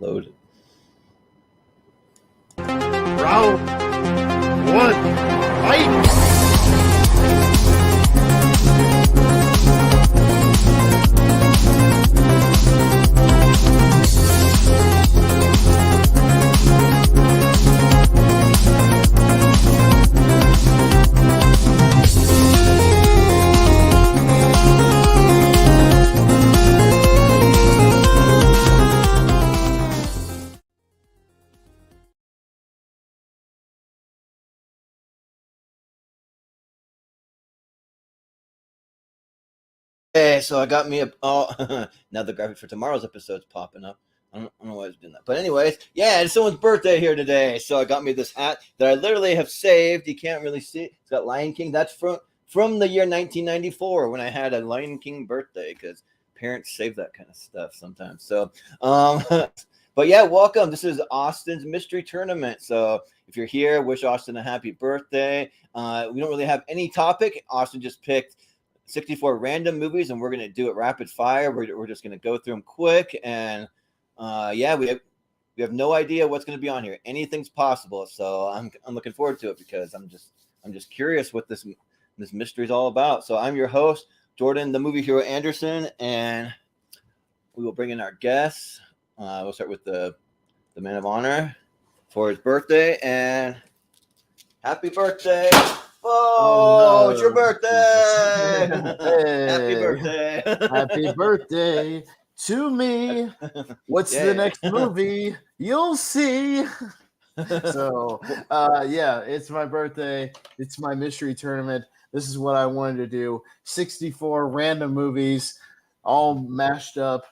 Load. Round one, fight! Hey, so I got me a now the graphic for tomorrow's episode's popping up. I don't know why I was doing that. But anyways, yeah, it's someone's birthday here today. So I got me this hat that I literally have saved. You can't really see it. It's got Lion King. That's from the year 1994 when I had a Lion King birthday, because parents save that kind of stuff sometimes. So but yeah, welcome. This is Austin's mystery tournament. So if you're here, wish Austin a happy birthday. We don't really have any topic. Austin just picked 64 random movies, and we're going to do it rapid fire. We're just going to go through them quick, and yeah, we have no idea what's going to be on here. Anything's possible, so I'm looking forward to it, because I'm just curious what this mystery is all about. So I'm your host, Jordan, the movie hero Anderson, and we will bring in our guests. We'll start with the man of honor for his birthday, and happy birthday. Oh, no. It's your birthday. Hey. Happy birthday. Happy birthday to me. What's the next movie? You'll see. So, yeah, it's my birthday. It's my mystery tournament. This is what I wanted to do. 64 random movies, all mashed up.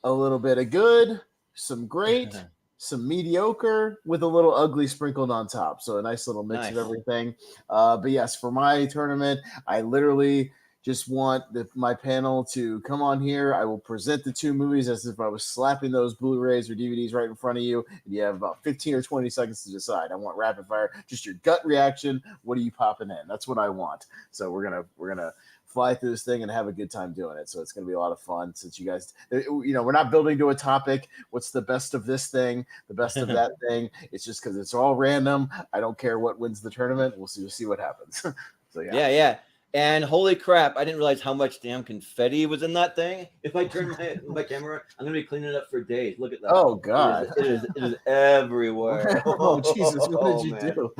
A little bit of good, some great, some mediocre, with a little ugly sprinkled on top. So a nice little mix of everything. But yes, for my tournament, I literally just want my panel to come on here. I will present the two movies as if I was slapping those Blu-rays or DVDs right in front of you. And you have about 15 or 20 seconds to decide. I want rapid fire, just your gut reaction. What are you popping in? That's what I want. So we're gonna fly through this thing and have a good time doing it. So it's going to be a lot of fun, since you guys, we're not building to a topic. What's the best of this thing, the best of that thing? It's just because it's all random. I don't care what wins the tournament. We'll see what happens. So yeah. And holy crap, I didn't realize how much damn confetti was in that thing. If I turn my camera, I'm going to be cleaning it up for days. Look at that. Oh, God. It is everywhere. Oh, Jesus. What did you do?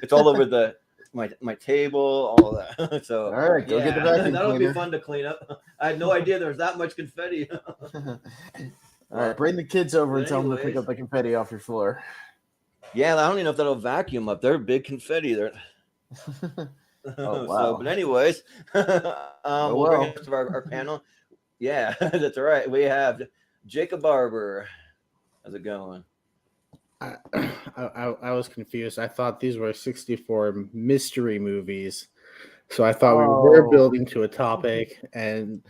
It's all over my table, all of that. So all right, go get the vacuum that'll cleaner. be fun to clean up. I had no idea there was that much confetti. All right, bring the kids over and tell them to pick up the confetti off your floor. Yeah, I don't even know if that'll vacuum up. They're big confetti there. Oh, wow. So, but anyways, we'll bring it to our panel. Yeah, that's all right. We have Jacob Barber. How's it going? I was confused. I thought these were 64 mystery movies, so I thought we were building to a topic, and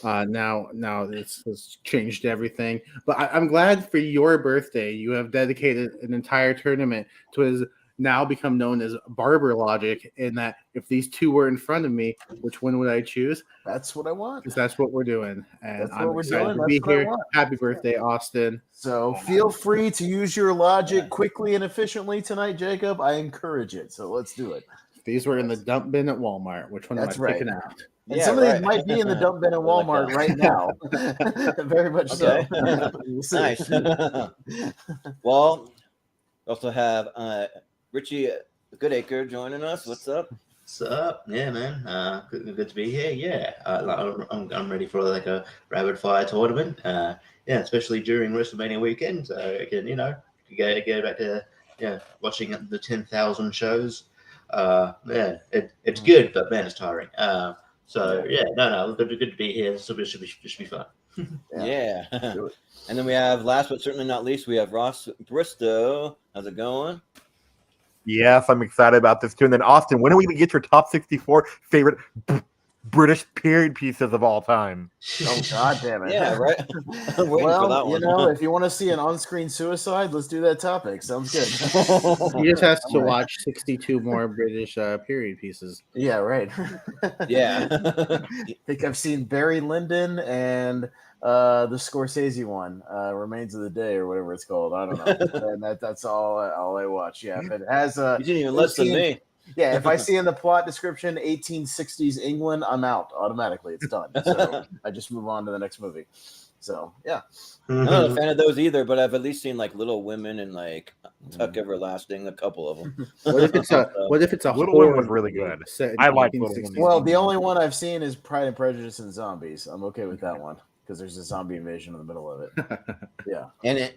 now it's changed everything. But I'm glad for your birthday you have dedicated an entire tournament to his now become known as Barber logic, in that if these two were in front of me, which one would I choose? That's what I want. Because that's what we're doing. And that's I'm excited to be here. Happy birthday, Austin. So feel free to use your logic quickly and efficiently tonight, Jacob. I encourage it. So let's do it. These were in the dump bin at Walmart. Which one am I picking out? And some of these might be in the dump bin at Walmart right now. Very much so. Nice. Well, we also have Richie Goodacre joining us. What's up? What's up? Yeah, man. Good to be here. Yeah, I'm ready for like a rapid fire tournament. Yeah, especially during WrestleMania weekend. So I can, go back to watching the 10,000 shows. Yeah, it's good, but man, it's tiring. So yeah, no, good to be here. This should be fun. Yeah. And then we have, last but certainly not least, we have Roiss Bristow. How's it going? Yes, I'm excited about this too. And then Austin, when are we going to get your top 64 favorite British period pieces of all time. Oh God damn it! Yeah, right. I'm waiting for that Well, one. if you want to see an on-screen suicide, let's do that topic. Sounds good. He just has to All right. watch 62 more British period pieces. Yeah, right. Yeah. I think I've seen Barry Lyndon and the Scorsese one, Remains of the Day or whatever it's called. I don't know. And that's all I watch. Yeah, if it has You didn't even less than me. Yeah, if I see in the plot description 1860s England, I'm out automatically. It's done. So I just move on to the next movie. So yeah. I'm not a fan of those either, but I've at least seen like Little Women and like Tuck Everlasting, a couple of them. What if it's a Little horror Women was really movie good. set in I like Little 1960s Women. Well, the England? only one I've seen is Pride and Prejudice and Zombies. I'm okay with that one because there's a zombie invasion in the middle of it. Yeah. And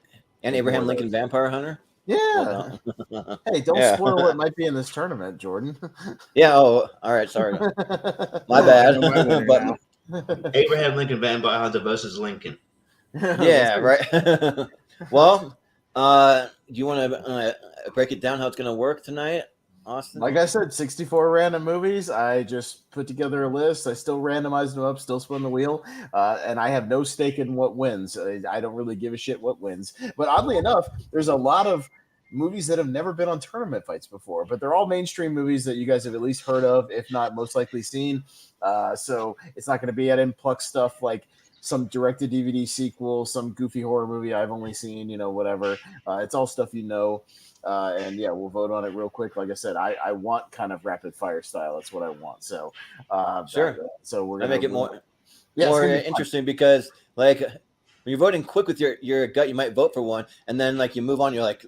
Abraham Lincoln Vampire Hunter. Yeah. Well, Hey, don't Yeah. spoil what might be in this tournament, Jordan. Yeah. Oh, all right. Sorry. My bad. But Abraham Lincoln Vampire Hunter versus Lincoln. yeah, right. Well, do you want to break it down how it's going to work tonight, Austin? Like I said, 64 random movies. I just put together a list. I still randomized them up, still spun the wheel, and I have no stake in what wins. I don't really give a shit what wins. But oddly enough, there's a lot of movies that have never been on tournament fights before, but they're all mainstream movies that you guys have at least heard of, if not most likely seen. So it's not going to be at influx stuff like some directed DVD sequel, some goofy horror movie I've only seen, whatever. It's all stuff and yeah, we'll vote on it real quick. Like I said, I want kind of rapid fire style. That's what I want. So Sure. So we're I gonna make it more more interesting because like when you're voting quick with your gut, you might vote for one, and then like you move on, you're like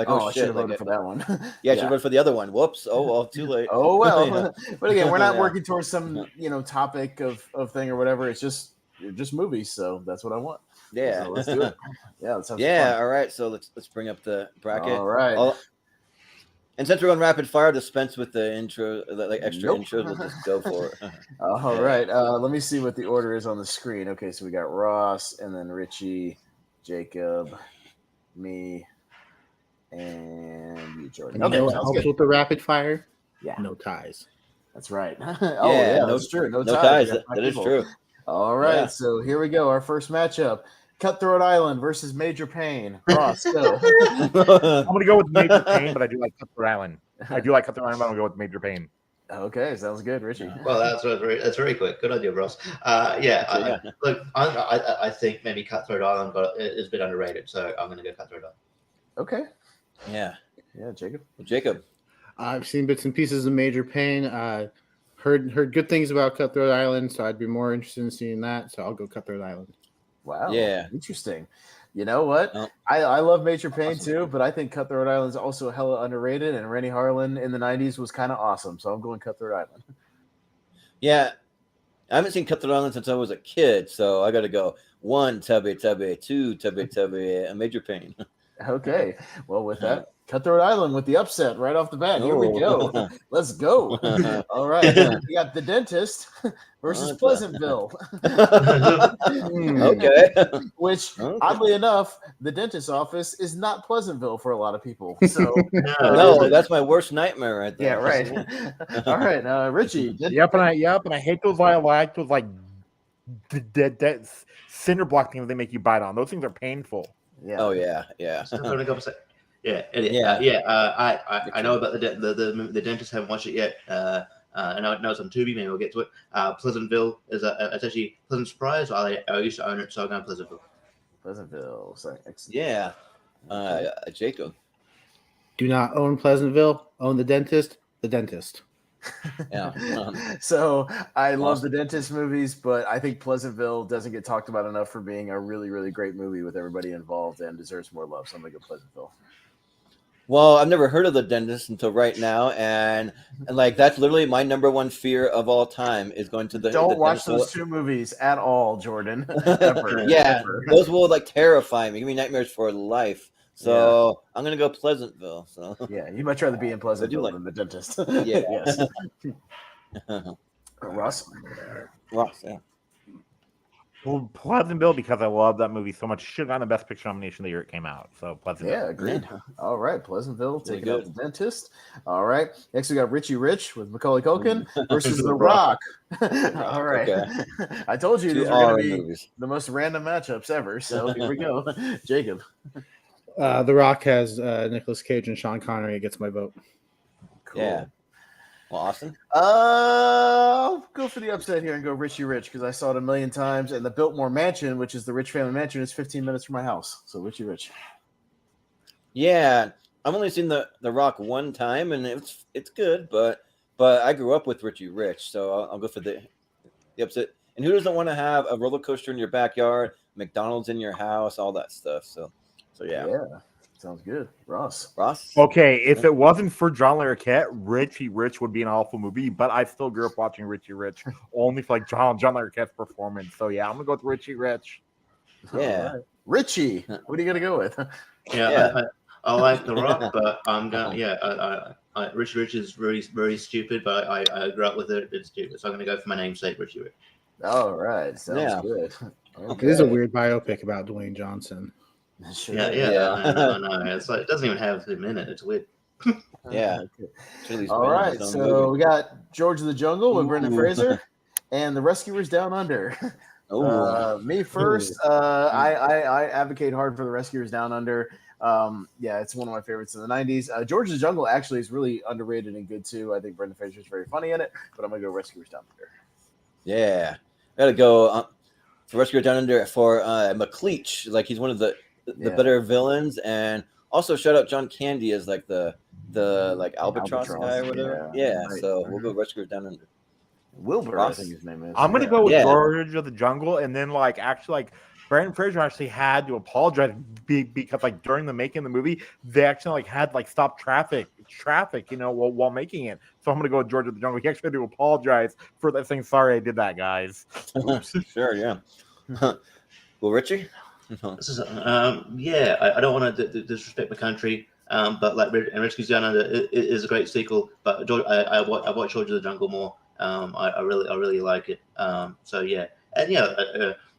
Oh, I should shit, have voted for that one. Yeah, I should vote for the other one. Whoops. Oh well, too late. Oh well. Yeah. But again, we're not Yeah. working towards some topic of thing or whatever. It's just movies. So that's what I want. Yeah. So let's do it. Yeah, let's have some Yeah. fun. All right. So let's bring up the bracket. All right. And since we're on rapid fire, dispense with the intro, like extra Nope. intros. We'll just go for it. All right. Let me see what the order is on the screen. Okay, so we got Ross and then Richie, Jacob, me, and you, Jordan. You Okay, know what sounds helps good. with the rapid fire? Yeah, No ties. that's right. Yeah, that's true. No ties. We got five That is people. true. All right, Yeah. so here we go. Our first matchup: Cutthroat Island versus Major Payne. Ross, go. I'm gonna go with Major Payne, but I do like Cutthroat Island. I'm gonna go with Major Payne. Okay, sounds good, Richie. Well, that's very quick. Good idea, Ross. Look, I think maybe Cutthroat Island is a bit underrated, so I'm going to go Cutthroat Island. Okay. Yeah. Yeah, Jacob. Jacob. I've seen bits and pieces of Major Payne. Heard good things about Cutthroat Island, so I'd be more interested in seeing that. So I'll go Cutthroat Island. Wow. Yeah. Interesting. You know what? Oh. I love Major Payne too, but I think Cutthroat Island is also hella underrated, and Rennie Harlan in the 90s was kind of awesome. So I'm going Cutthroat Island. Yeah. I haven't seen Cutthroat Island since I was a kid, so I got to go 1 Tubby, 2 Tubby, a Major Payne. Okay. Well, with that, Cutthroat Island with the upset right off the bat. Here we go. Let's go. All right. We got The Dentist versus Pleasantville. Okay. Which, oddly enough, the dentist's office is not Pleasantville for a lot of people. So, No, that's my worst nightmare right yeah, there. right. All right, Richie. Yep, and I hate those that cinder block things they make you bite on. Those things are painful. Yeah. Oh yeah. Still having a conversation. Yeah, I know about the dentist. Haven't watched it yet. I know it's on Tubi. Maybe we'll get to it. Pleasantville is it's actually a pleasant surprise. I used to own it, so I'm going Pleasantville. Pleasantville. Sorry. Yeah. Jacob. Do not own Pleasantville. Own the dentist. The dentist. Yeah. So I love Awesome. the dentist movies, but I think Pleasantville doesn't get talked about enough for being a really, really great movie with everybody involved and deserves more love. So I'm gonna go Pleasantville. Well, I've never heard of The Dentist until right now, and like that's literally my number one fear of all time is going to the. Don't the watch dentist. those two movies at all, Jordan. Ever, Yeah, ever. those will like terrify me. Give me nightmares for life. So I'm gonna go Pleasantville. So Yeah, you much rather be in Pleasantville like- than the dentist. Yeah. Yes. Ross. Ross. Yeah. Pleasantville, because I love that movie so much. Should have gotten the Best Picture nomination the year it came out. So Pleasantville. Yeah, agreed. All right, Pleasantville, Really taking out good. the dentist. All right, next we got Richie Rich with Macaulay Culkin versus The The Rock. Rock, All right, okay. I told you Two these were going R to be movies. the most random matchups ever. So here we go, Jacob. The Rock has Nicolas Cage and Sean Connery. It gets my vote. Cool. Yeah. Well, Austin? I'll go for the upset here and go Richie Rich because I saw it a million times. And the Biltmore Mansion, which is the Rich family mansion, is 15 minutes from my house. So Richie Rich. Yeah. I've only seen the Rock one time, and it's good, but I grew up with Richie Rich, so I'll go for the upset. And who doesn't want to have a roller coaster in your backyard, McDonald's in your house, all that stuff? So yeah. Sounds good. Ross. Okay, if it wasn't for John Larroquette, Richie Rich would be an awful movie, but I still grew up watching Richie Rich only for like John Larroquette's performance. So yeah, I'm gonna go with Richie Rich. Yeah. Right. Richie, what are you gonna go with? Yeah. I like The Rock, but I'm gonna Richie Rich is very very stupid, but I grew up with it. It's stupid, so I'm gonna go for my namesake, Richie Rich. All right, sounds Yeah. good. It is a weird biopic about Dwayne Johnson. Sure Yeah, is. I know. It's like it doesn't even have him in it. It's weird. Yeah. Okay. All right, so we got George of the Jungle with Brendan Ooh. Fraser and The Rescuers Down Under. Me first. I advocate hard for The Rescuers Down Under. It's one of my favorites in the 90s. George of the Jungle actually is really underrated and good too. I think Brendan Fraser is very funny in it, but I'm gonna go Rescuers Down Under. Yeah. I gotta go for Rescuer Down Under for McLeach. Like he's one of the better villains, and also shout out John Candy as like the like Albatross guy or whatever. Yeah. Right. So we'll go Rescuer Down Under. Wilbur, Ross? I think his name is. I'm gonna go with Yeah. George of the Jungle, and then Brendan Fraser actually had to apologize because like during the making of the movie, they actually had stop traffic, while making it. So I'm gonna go with George of the Jungle. He actually had to apologize for that, saying sorry I did that, guys. Sure, yeah. Well, Richie. This is I don't want to disrespect my country, but Rescuers Down Under is a great sequel. But I watch George of the Jungle more. I really like it.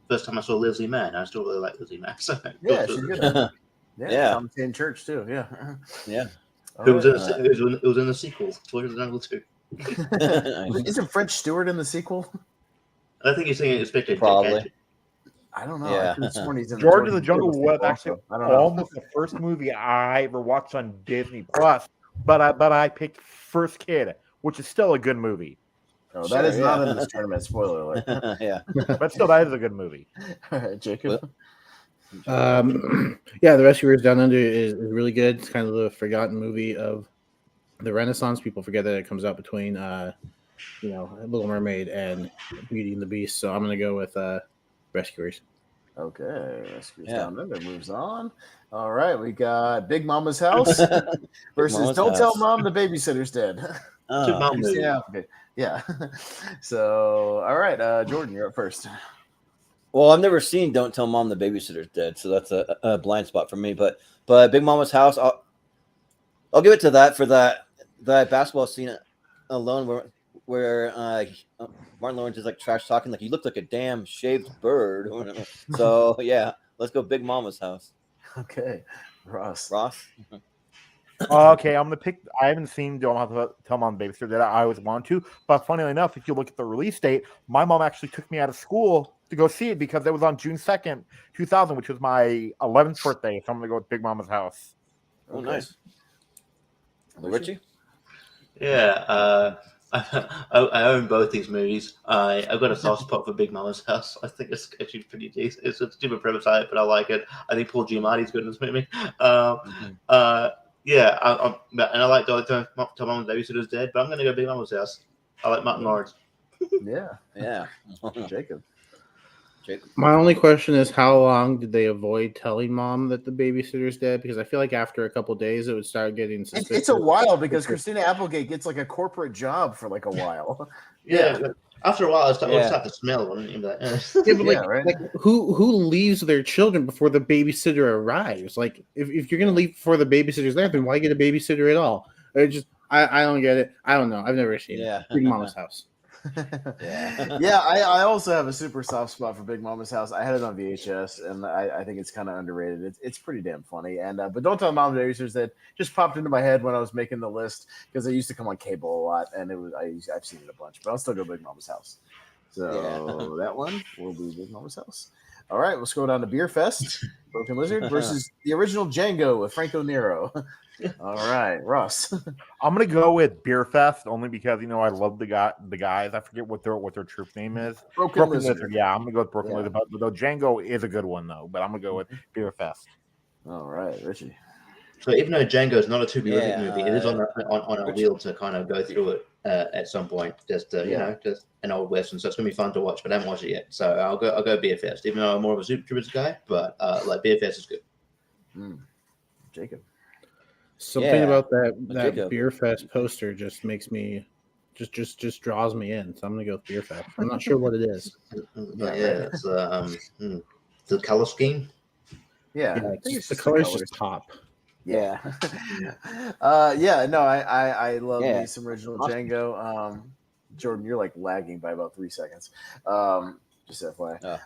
First time I saw Leslie Mann, I still really like Leslie Mann. So Yeah, she's good. Yeah. I'm in church too. Yeah. Yeah. It was in the sequel, George of the Jungle 2. Isn't French Stewart in the sequel? I think you're saying Inspector Probably. Gadget. I don't know. Yeah. I could've sworn he's in George of the Jungle sequel was also. actually I don't know. almost the first movie I ever watched on Disney Plus, but I picked First Kid, which is still a good movie. Oh, Sure, that is not yeah. in this tournament. Spoiler alert. Yeah. But still, that is a good movie. All right, Jacob. The Rescuers Down Under is really good. It's kind of the forgotten movie of the Renaissance. People forget that it comes out between Little Mermaid and Beauty and the Beast. So I'm gonna go with Rescuers. Okay, Rescuers Yeah. Down Under moves on. All right, we got Big Mama's House versus Mama's Don't Tell House. Mom the Babysitter's Dead. Good mom movie. Yeah. So, all right, Jordan, you're up first. Well, I've never seen Don't Tell Mom the Babysitter's Dead, so that's a blind spot for me. But Big Mama's House, I'll give it to that for that basketball scene alone where Martin Lawrence is like trash talking, like he looked like a damn shaved bird. So yeah, let's go Big Mama's House. Okay, Ross. Okay, I'm gonna pick. I haven't seen Don't Tell Mom the Babysitter that I always want to, but funnily enough, if you look at the release date, my mom actually took me out of school to go see it because it was on June 2nd, 2000, which was my 11th birthday. So I'm gonna go with Big Mama's House. Oh, nice. Richie? Yeah, I own both these movies. I've got a soft spot for Big Mama's House. I think it's actually pretty decent. It's a stupid premise, but I like it. I think Paul Giamatti's good in this movie. And I like Don't Tell Mom the Babysitter's Dead, but I'm going to go Big Mama's House. I like Martin Lawrence. Yeah, Jacob. My only question is, how long did they avoid telling mom that the babysitter's dead? Because I feel like after a couple days, it would start getting suspicious. It's a while because Christina Applegate gets like a corporate job for like a while. Yeah. After a while, I start to smell. Like who leaves their children before the babysitter arrives? Like if you're gonna leave before the babysitter's there, then why get a babysitter at all? I don't get it. I don't know. I've never seen it. Big Mama's House. Yeah, I also have a super soft spot for Big Mama's House. I had it on VHS, and I think it's kind of underrated. It's pretty damn funny. And but don't tell mom and producers that just popped into my head when I was making the list because it used to come on cable a lot, and I've seen it a bunch. But I'll still go Big Mama's House. So that one will be Big Mama's House. All right, we'll scroll down to Beer Fest, Broken Lizard versus the original Django with Franco Nero. All right, Ross. I'm gonna go with Beer Fest only because I love the guys. I forget what their troop name is. Broken Lizard. Yeah, I'm gonna go with Broken Lizard. But though Django is a good one though, but I'm gonna go with Beer Fest. All right, Richie. So even though Django is not a too prolific movie, it is on a wheel to kind of go through it at some point. Just just an old western, so it's gonna be fun to watch. But I haven't watched it yet, so I'll go Beer Fest. Even though I'm more of a Super Troopers guy, but like Beer Fest is good. Jacob. Something about that Beer Fest poster just makes me just draws me in. So I'm gonna go with Beer Fest. I'm not sure what it is. It's the color scheme. Yeah, the colors just pop. Yeah. No, I love me some original Django. Jordan, you're like lagging by about 3 seconds. Just FYI.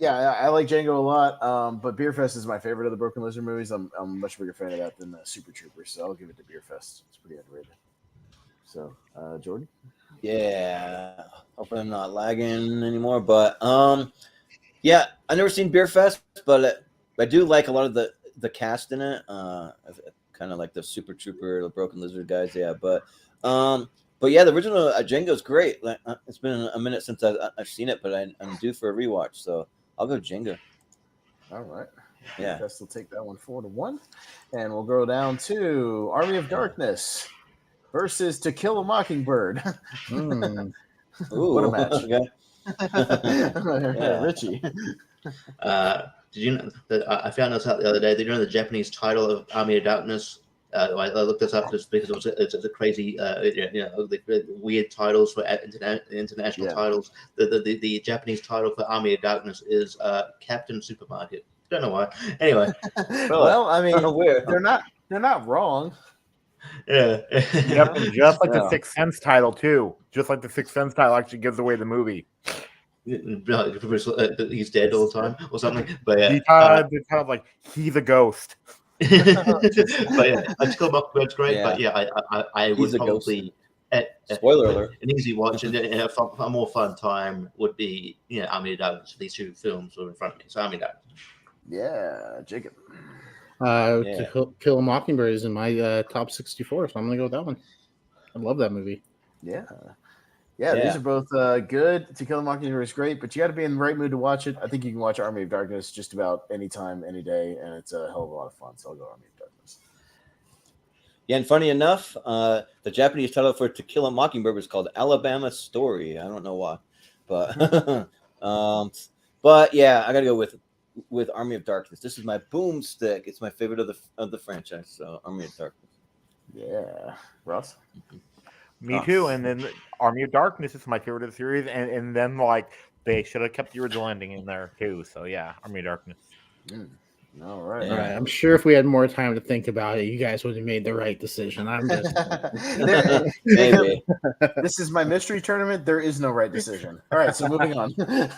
I like Django a lot. But Beer Fest is my favorite of the Broken Lizard movies. I'm a much bigger fan of that than the Super Troopers, so I'll give it to Beer Fest. It's pretty underrated. So, Jordan? Yeah. Hopefully I'm not lagging anymore. But I've never seen Beer Fest, but I do like a lot of the cast in it. Kind of like the Super Trooper, the Broken Lizard guys. Yeah, but yeah, the original Django's great. Like, it's been a minute since I've seen it, but I'm due for a rewatch, so I'll go Django. All right. Yeah. Guess we'll take that one 4-1, and we'll go down to Army of Darkness versus To Kill a Mockingbird. Ooh, what a match! Okay. Richie. Did you know that I found this out the other day? Did you know the Japanese title of Army of Darkness? I looked this up just because it's a crazy, the weird titles for international titles. The Japanese title for Army of Darkness is Captain Supermarket. Don't know why. Anyway, well, I mean, they're not wrong. Yeah. Yep, just like the Sixth Sense title too. Just like the Sixth Sense title actually gives away the movie. He's dead all the time or something. But yeah, kind of like he's a ghost. But yeah, I still Mockbird's great. Yeah. But yeah, I would probably spoiler alert, an easy watch and a more fun time would be Army of Darkness. These two films were in front of me, so Army of Darkness. Yeah, Jacob. To Kill a Mockingbird is in my top 64, so I'm gonna go with that one. I love that movie. Yeah, these are both good. To Kill a Mockingbird is great, but you got to be in the right mood to watch it. I think you can watch Army of Darkness just about any time, any day, and it's a hell of a lot of fun. So I'll go Army of Darkness. Yeah, and funny enough, the Japanese title for To Kill a Mockingbird was called Alabama Story. I don't know why, but but yeah, I gotta go with Army of Darkness. This is my boomstick. It's my favorite of the franchise. So Army of Darkness. Yeah, Ross. Me too. And then Army of Darkness is my favorite of the series, and then like they should have kept the original ending in there too. So yeah, Army of Darkness. All right. All right. I'm sure if we had more time to think about it, you guys would have made the right decision. I'm just maybe. This is my mystery tournament. There is no right decision. All right, so moving on. Vote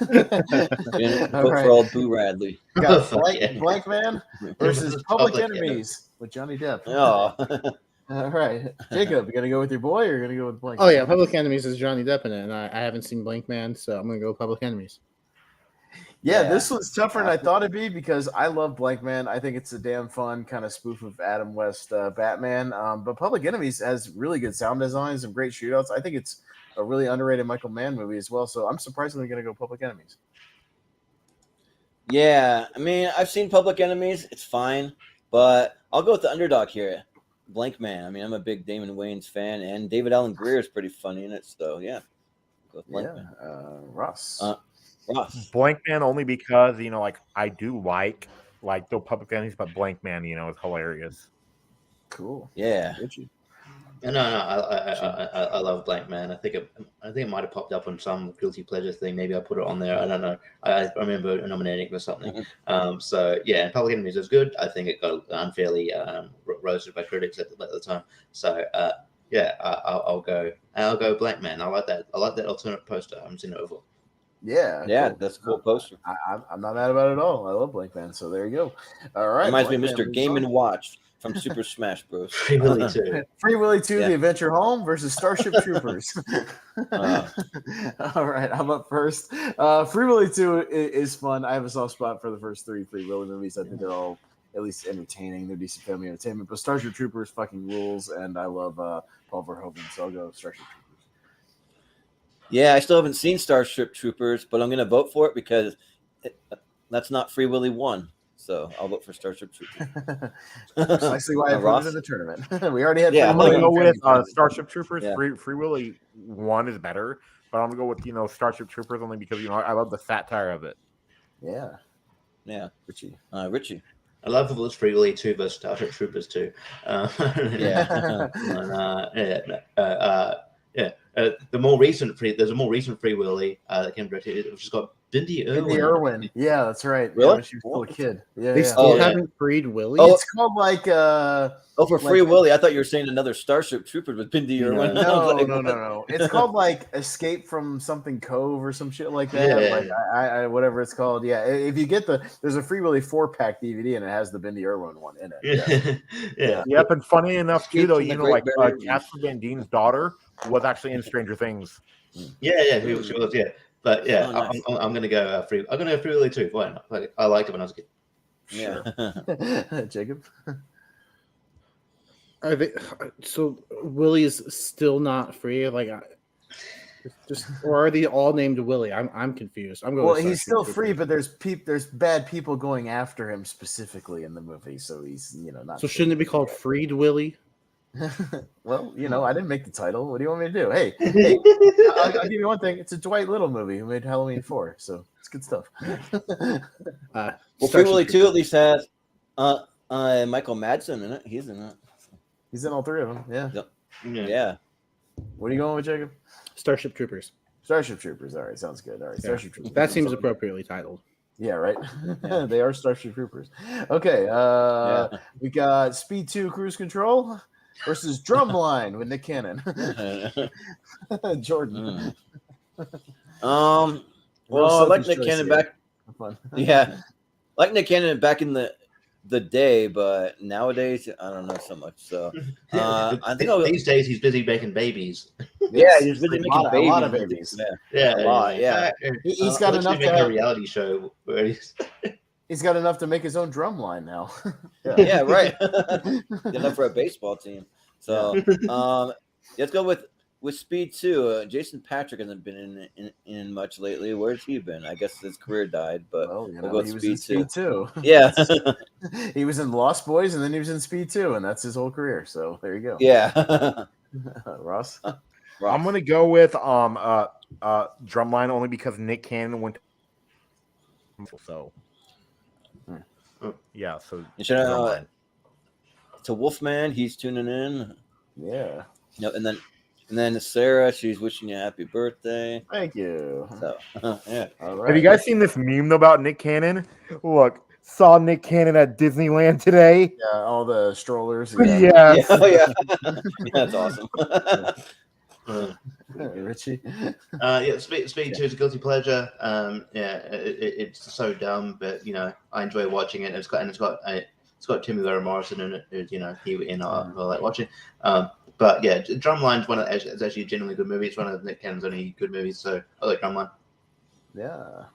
for old Boo Radley. Got Blank Man versus Public Enemies with Johnny Depp. Oh. All right, Jacob, you gonna go with your boy or you gonna go with Blank? Oh yeah, Public Enemies is Johnny Depp in it, and I haven't seen Blank Man, so I'm gonna go with Public Enemies. Yeah, this one's tougher than I thought it'd be because I love Blank Man. I think it's a damn fun kind of spoof of Adam West Batman. But Public Enemies has really good sound designs and great shootouts. I think it's a really underrated Michael Mann movie as well. So I'm surprisingly going to go Public Enemies. Yeah, I mean, I've seen Public Enemies. It's fine, but I'll go with the underdog here. Blank Man. I mean, I'm a big Damon Wayans fan, and David Alan Grier is pretty funny in it. So yeah, go with Blank Man. Ross. Blank Man only because like I do like the Public Enemies, but Blank Man is hilarious. Cool. Yeah. No, I love Blank Man. I think it might have popped up on some guilty pleasure thing. Maybe I put it on there. I don't know. I remember nominating it for something. So yeah, and Public Enemies is good. I think it got unfairly roasted by critics at the time. So yeah, I'll go Black Man. I like that. I like that alternate poster. I haven't seen it before. Yeah, Yeah, cool. that's a cool poster. I'm not mad about it at all. I love Blank Man, so there you go. All right, Reminds me of Blank Man Mr. moves Game on. and Watch from Super Smash Bros. Free Willy 2. Free Willy 2, Yeah. The Adventure Home versus Starship Troopers. All right, I'm up first. Free Willy 2 is fun. I have a soft spot for the first 3 Free Willy movies. I think they're all at least entertaining. They're decent family entertainment. But Starship Troopers fucking rules, and I love Paul Verhoeven, so I'll go Starship Troopers. Yeah, I still haven't seen Starship Troopers, but I'm going to vote for it because that's not Free Willy 1. So I'll vote for Starship Troopers. Precisely why I put Ross? it in the tournament. We already had. Yeah, I'm Free gonna Willy go in with Starship Troopers. Yeah. Free Willy 1 is better, but I'm gonna go with Starship Troopers only because I love the satire of it. Yeah, Yeah, Richie. Richie. I love the Free Willy 2 versus Starship Troopers 2. Yeah. The more recent there's a more recent Free Willy that came directed, which has got Bindi Irwin. Bindi Irwin. Yeah, that's right. Really? Yeah, when she was still a kid. Yeah, They yeah. still yeah. haven't freed Willie. It's called like For Free Willy, I thought you were saying another Starship Troopers with Bindi Irwin. I was like, no. It's called like Escape from Something Cove or some shit like that. Yeah. Like I whatever it's called. Yeah, if you get there's a Free Willy 4-pack DVD and it has the Bindi Irwin one in it. Yeah. Yep, and funny enough too, though, Escape from the Great Barrier Reef. Casper Van Dien's daughter was actually in Stranger Things. Yeah, she was, yeah. But yeah, Oh, nice. I'm gonna go Free. I'm gonna go Free Willy 2. Why not? Like, I liked it when I was a kid. Yeah. Jacob. Are they, so Willie's still not free? Like, or are they all named Willie? I'm confused. I'm going. Well, with he's still Starship free, Troopers. but there's bad people going after him specifically in the movie, so he's not. So shouldn't it be called Freed Willie? Well, I didn't make the title. What do you want me to do? Hey, I'll give you one thing. It's a Dwight Little movie who made Halloween 4, so it's good stuff. Well, Free Willy 2 at least has Michael Madsen in it. He's in it. He's in all 3 of them. Yeah. Yeah. What are you going with, Jacob? Starship Troopers. Starship Troopers. All right, sounds good. All right, Starship Troopers. That seems appropriately titled. Yeah, right. Yeah. They are Starship Troopers. Okay. We got Speed 2 Cruise Control versus Drumline with Nick Cannon. Jordan. Well, I like Nick Cannon back. Yeah, like Nick Cannon back in the day, but nowadays I don't know so much. So I think these days he's busy making babies. Yeah, he's busy making a lot of babies. Yeah, a lot. Yeah, He's got enough to make have a reality show where He's got enough to make his own drum line now. yeah, right. Enough for a baseball team. So let's go with Speed 2. Jason Patrick hasn't been in much lately. Where's he been? I guess his career died, but we'll go with Speed 2. Yeah. He was in Lost Boys and then he was in Speed 2, and that's his whole career. So there you go. Yeah. Ross? I'm gonna go with Drumline only because Nick Cannon went. So yeah, so You should know to Wolfman, he's tuning in. Yeah. And then Sarah, she's wishing you a happy birthday. Thank you. So yeah. All right. Have you guys seen this meme about Nick Cannon? Look, saw Nick Cannon at Disneyland today. Yeah, all the strollers. Yeah. Yeah, that's awesome. Richie. Speed 2 is a guilty pleasure. It's so dumb, but I enjoy watching it. It's got Timmy Vera Morrison in it. I like watching. But yeah, Drumline's it's actually a genuinely good movie. It's one of Nick Cannon's only good movies, so I like Drumline. Yeah.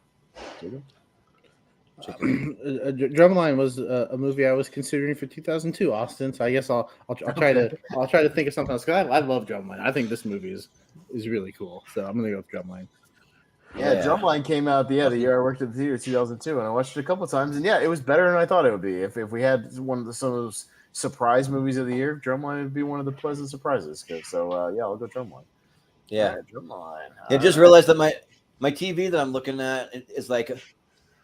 Drumline was a movie I was considering for 2002, Austin. So I guess I'll try to think of something else. Cause I love Drumline. I think this movie is really cool. So I'm gonna go with Drumline. Yeah, Drumline came out the year I worked at the theater, 2002, and I watched it a couple of times, and yeah, it was better than I thought it would be. If we had some of those surprise movies of the year, Drumline would be one of the pleasant surprises. So I'll go Drumline. Yeah. Right, Drumline. I just realized that my TV that I'm looking at is like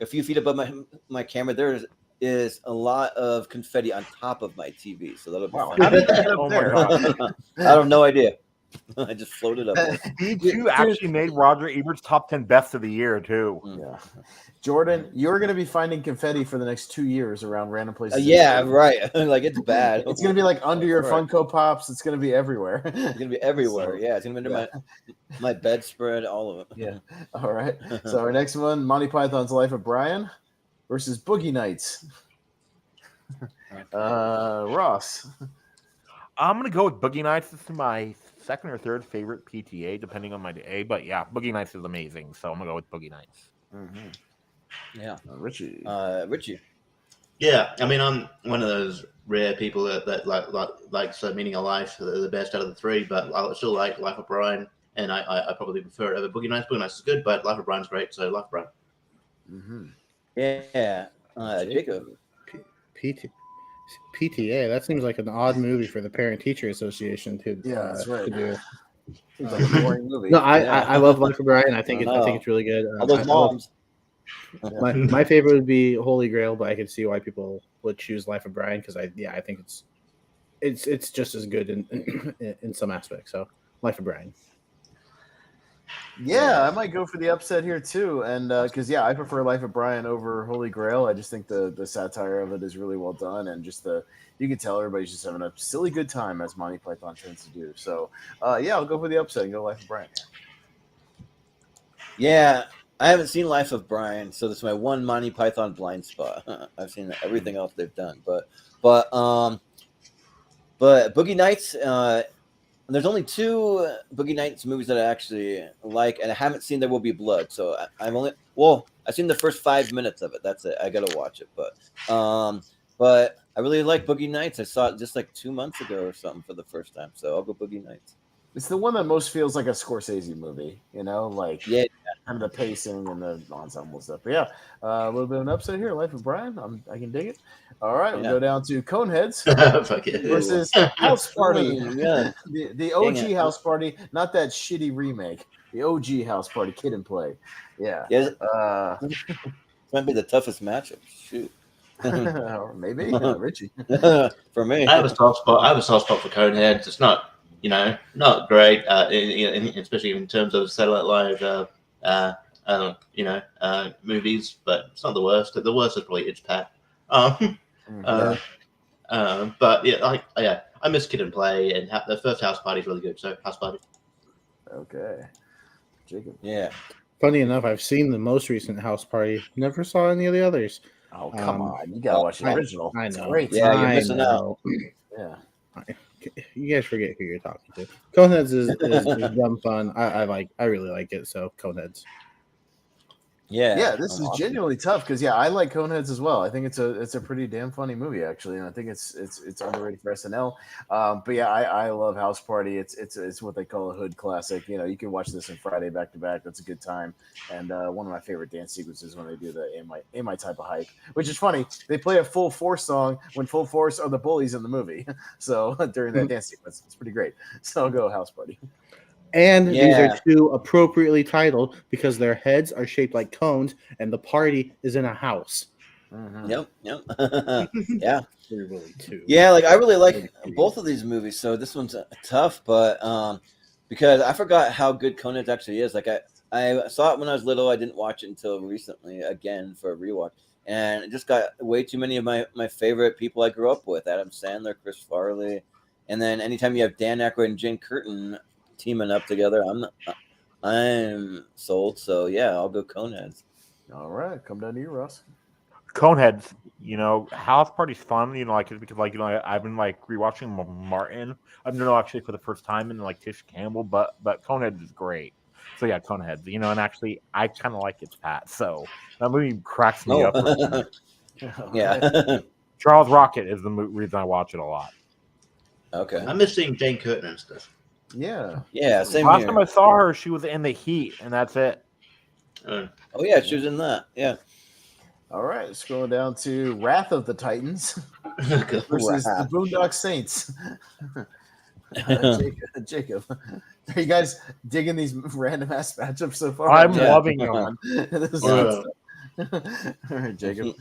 a few feet above my camera. There is a lot of confetti on top of my TV, so that'll be fun. How did you get up Oh my there? God. I have no idea. I just floated up there. Speed 2 actually made Roger Ebert's top 10 best of the year too. Yeah, Jordan, you're going to be finding confetti for the next 2 years around random places. Yeah, right. Like it's bad. It's going to be like under your Right. Funko Pops. It's going to be everywhere. It's gonna be everywhere. Yeah, it's gonna be under my bedspread, all of it. Yeah. All right. So our next one, Monty Python's Life of Brian versus Boogie Nights. Ross. I'm gonna go with Boogie Nights. This is my second or third favorite PTA, depending on my day. But yeah, Boogie Nights is amazing, so I'm gonna go with Boogie Nights. Mm-hmm. Yeah, Richie. Richie. Yeah, I mean, I'm one of those rare people that like so meaning a life, the best out of the three. But I still like Life of Brian, and I probably prefer it over Boogie Nights. Boogie Nights is good, but Life of Brian's great, so Life of Brian. Mm-hmm. Yeah, Jacob. PTA. That seems like an odd movie for the Parent Teacher Association to that's right. to do. Seems like a boring movie. No, I love Life of Brian. I think it's really good. All those moms. My favorite would be Holy Grail, but I could see why people would choose Life of Brian because I think it's just as good in some aspects. So Life of Brian. Yeah, I might go for the upset here too, and because I prefer Life of Brian over Holy Grail. I just think the satire of it is really well done, and just you can tell everybody's just having a silly good time as Monty Python tends to do. So I'll go for the upset and go Life of Brian. Yeah, I haven't seen Life of Brian, so this is my one Monty Python blind spot. I've seen everything else they've done, but Boogie Nights. There's only 2 Boogie Nights movies that I actually like, and I haven't seen There Will Be Blood. So I've seen the first 5 minutes of it. That's it. I gotta watch it, but I really like Boogie Nights. I saw it just like 2 months ago or something for the first time. So I'll go Boogie Nights. It's the one that most feels like a Scorsese movie, like kind of the pacing and the ensemble stuff. But a little bit of an upset here. Life of Brian, I can dig it. All right, we'll go down to Coneheads versus House Party. Yeah. The OG House Party, not that shitty remake. The OG House Party, Kid and Play. Yeah. This might be the toughest matchup. Shoot. Maybe Richie. For me, I have a soft spot for Coneheads. It's not. Not great, especially in terms of satellite live, movies. But it's not the worst. The worst is probably Itch Pat. But I miss Kid and Play, and the first House Party is really good. So House Party. Okay, Jacob. Yeah. Funny enough, I've seen the most recent House Party. Never saw any of the others. Oh come on, you gotta watch the original. I know. It's great. Yeah, you're missing out. Yeah. You guys forget who you're talking to. Coneheads is dumb fun. I really like it. So Coneheads. Yeah, this is genuinely tough because I like Coneheads as well. I think it's a pretty damn funny movie actually, and I think it's underrated for SNL. But I love House Party. It's what they call a hood classic. You can watch this on Friday back to back. That's a good time, and one of my favorite dance sequences when they do the "Am I Type of Hype," which is funny. They play a Full Force song when Full Force are the bullies in the movie. So during that dance sequence, it's pretty great. So I'll go House Party. And these are 2 appropriately titled because their heads are shaped like cones and the party is in a house. Mm-hmm. Yep. Yeah. Really 2. Yeah, I really like both of these movies. So this one's tough, but because I forgot how good Coneheads actually is. I saw it when I was little. I didn't watch it until recently again for a rewatch. And it just got way too many of my favorite people I grew up with. Adam Sandler, Chris Farley. And then anytime you have Dan Aykroyd and Jane Curtin teaming up together, I'm sold. So I'll go Coneheads. All right, come down to you, Ross. Coneheads, House Party's fun, because I've been rewatching Martin. I've known actually for the first time and Tish Campbell, but Coneheads is great. So Coneheads, and actually I kind of like It's Pat. So that movie cracks me up. Yeah. Charles Rocket is the reason I watch it a lot. Okay. I miss seeing Jane Curtin and stuff. Yeah. Yeah, same Last here. time I saw her, she was in The Heat, and that's it. Oh yeah, she was in that. Yeah. All right, scrolling down to Wrath of the Titans versus the Boondock Saints. Jacob, are you guys digging these random ass matchups so far? I'm loving them. All right, Jacob.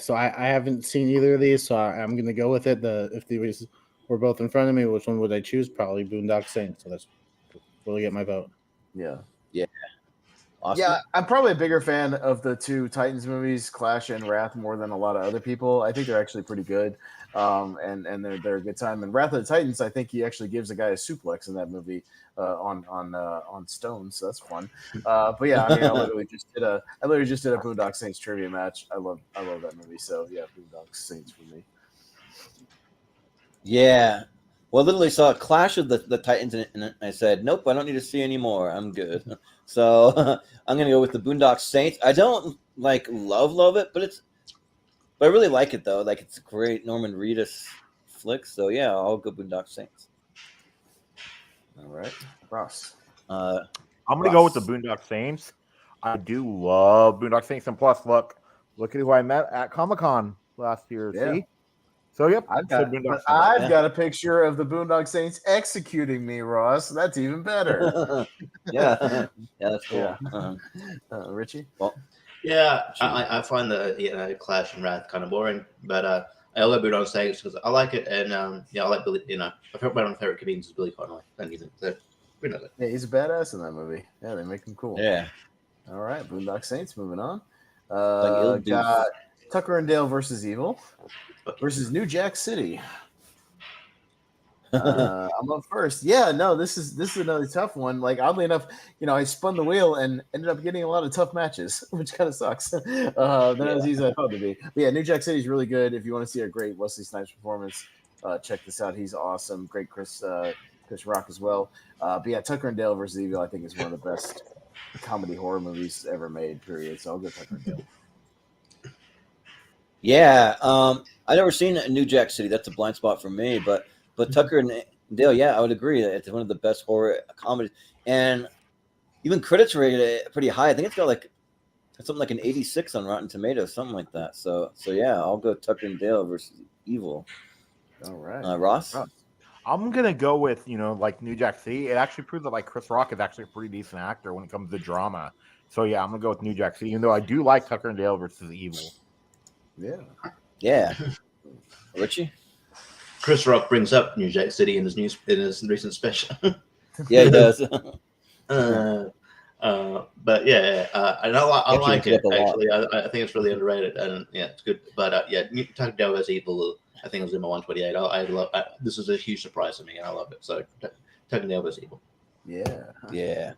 So I haven't seen either of these, so I'm gonna go with it. If these were both in front of me, which one would I choose? Probably Boondock Saints. So that's where I get my vote. Yeah. Oscar? Yeah, I'm probably a bigger fan of the two Titans movies, Clash and Wrath, more than a lot of other people. I think they're actually pretty good, and they're a good time. And Wrath of the Titans, I think he actually gives a guy a suplex in that movie on stones, so that's fun. But yeah, I mean, I literally just did a Boondock Saints trivia match. I love that movie. So yeah, Boondock Saints for me. Yeah. Well, literally saw a Clash of the Titans, and I said, nope, I don't need to see any more. I'm good. So I'm going to go with the Boondock Saints. I don't, love it, but I really like it, though. Like, it's a great Norman Reedus flick. So, yeah, I'll go Boondock Saints. All right, Ross. I'm going to go with the Boondock Saints. I do love Boondock Saints. And plus, look at who I met at Comic-Con last year. Yeah. See? So, yep. I've got a picture of the Boondock Saints executing me, Ross. That's even better. Yeah, that's cool. Yeah. Richie? Well, Yeah, I find the Clash and Wrath kind of boring, but I love Boondock Saints because I like it, and I like Billy. One of my favorite comedians is Billy Connolly, and he's Yeah, he's a badass in that movie. Yeah, they make him cool. Yeah. All right, Boondock Saints. Moving on. Like Got Tucker and Dale versus Evil versus New Jack City. I'm up first. Yeah, no, this is another tough one. Like, oddly enough, I spun the wheel and ended up getting a lot of tough matches, which kind of sucks. Not as easy as I thought it would be. But yeah, New Jack City is really good. If you want to see a great Wesley Snipes performance, check this out. He's awesome. Great Chris Rock as well. But yeah, Tucker and Dale versus Evil, I think, is one of the best comedy horror movies ever made. Period. So I'll go Tucker and Dale. Yeah, I never seen New Jack City. That's a blind spot for me. But Tucker and Dale, yeah, I would agree that it's one of the best horror comedies. And even critics rated it pretty high. I think it's got something like an 86 on Rotten Tomatoes, something like that. So yeah, I'll go Tucker and Dale versus Evil. All right, Ross. I'm gonna go with New Jack City. It actually proves that Chris Rock is actually a pretty decent actor when it comes to drama. So yeah, I'm gonna go with New Jack City, even though I do like Tucker and Dale versus Evil. Yeah. Richie. Chris Rock brings up New Jack City in his recent special. Yeah, he does. But yeah, and I like it actually. I think it's really underrated, and yeah, it's good. But yeah, Tucker and Dale versus Evil, I think it was in my 128. I love. This is a huge surprise to me, and I love it. So Tucker and Dale versus Evil. Yeah.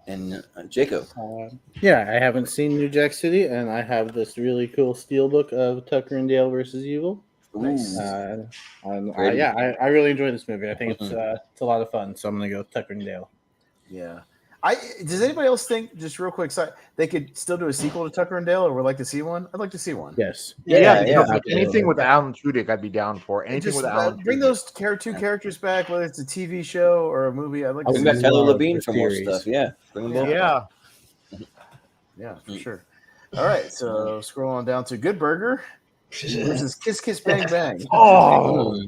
And Jacob. Yeah, I haven't seen New Jack City, and I have this really cool steelbook of Tucker and Dale versus Evil. Nice. I really enjoy this movie. I think it's a lot of fun, so I'm gonna go with Tucker and Dale. Yeah. Does anybody else think, just real quick, they could still do a sequel to Tucker and Dale, or would like to see one? I'd like to see one. Yes. Yeah. Anything with Alan Tudyk, I'd be down for. Anything with Alan. Bring those two characters back, whether it's a TV show or a movie. I'd like to bring see back Tyler Levine for more stuff. Yeah. Bring them back. Yeah, for sure. All right, so scroll on down to Good Burger versus Kiss Kiss Bang Bang. Oh.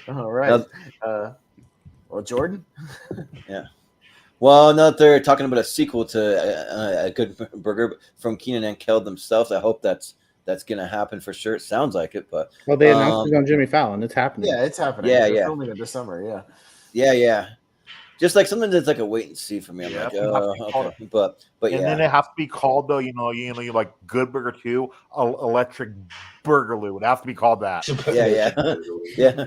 All right. Well, Jordan. Yeah. Well, now that they're talking about a sequel to a Good Burger from Keenan and Kel themselves, I hope that's going to happen for sure. It sounds like it, but they announced it on Jimmy Fallon. It's happening. Yeah, it's happening. Yeah, They're filming it this summer. Yeah. Just like something that's like a wait and see for me. I'm like, okay. But yeah. And then it has to be called though. You like Good Burger 2, Electric Burgerloo. It has to be called that. Yeah.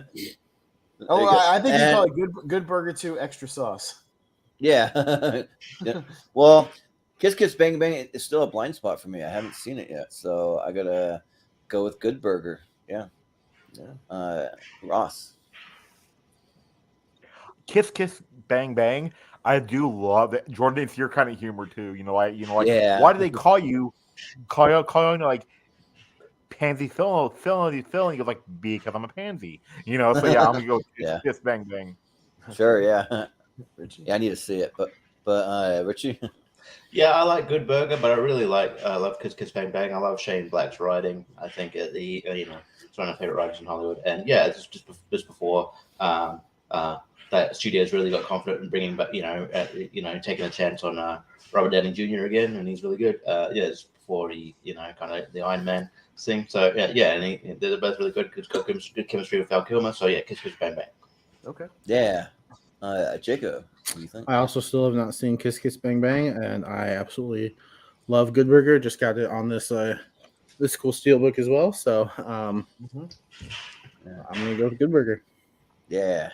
Oh, I think you call it Good Burger 2 extra sauce. Yeah. Well, Kiss Kiss Bang Bang is still a blind spot for me. I haven't seen it yet, so I gotta go with Good Burger. Yeah. Ross. Kiss Kiss Bang Bang. I do love it. Jordan, it's your kind of humor too. Why do they call you like Pansy Phil? He goes like, because I'm a pansy. So yeah, I'm gonna go Kiss Bang Bang. Sure, yeah. Richie? Yeah, I need to see it, but Richie. Yeah, I like Good Burger, but I really love Kiss Kiss Bang Bang. I love Shane Black's writing. I think it's one of my favorite writers in Hollywood, and yeah, it's just before that studio's really got confident in bringing back, taking a chance on Robert Downey Jr. again, and he's really good. It's before he, kind of the Iron Man thing. So yeah, and they're both really good. Good chemistry with Val Kilmer. So yeah, Kiss Kiss Bang Bang. Okay. Yeah. Jacob, what do you think? I also still have not seen Kiss Kiss Bang Bang, and I absolutely love Good Burger. Just got it on this cool steelbook as well. So I'm gonna go with Good Burger. Yeah.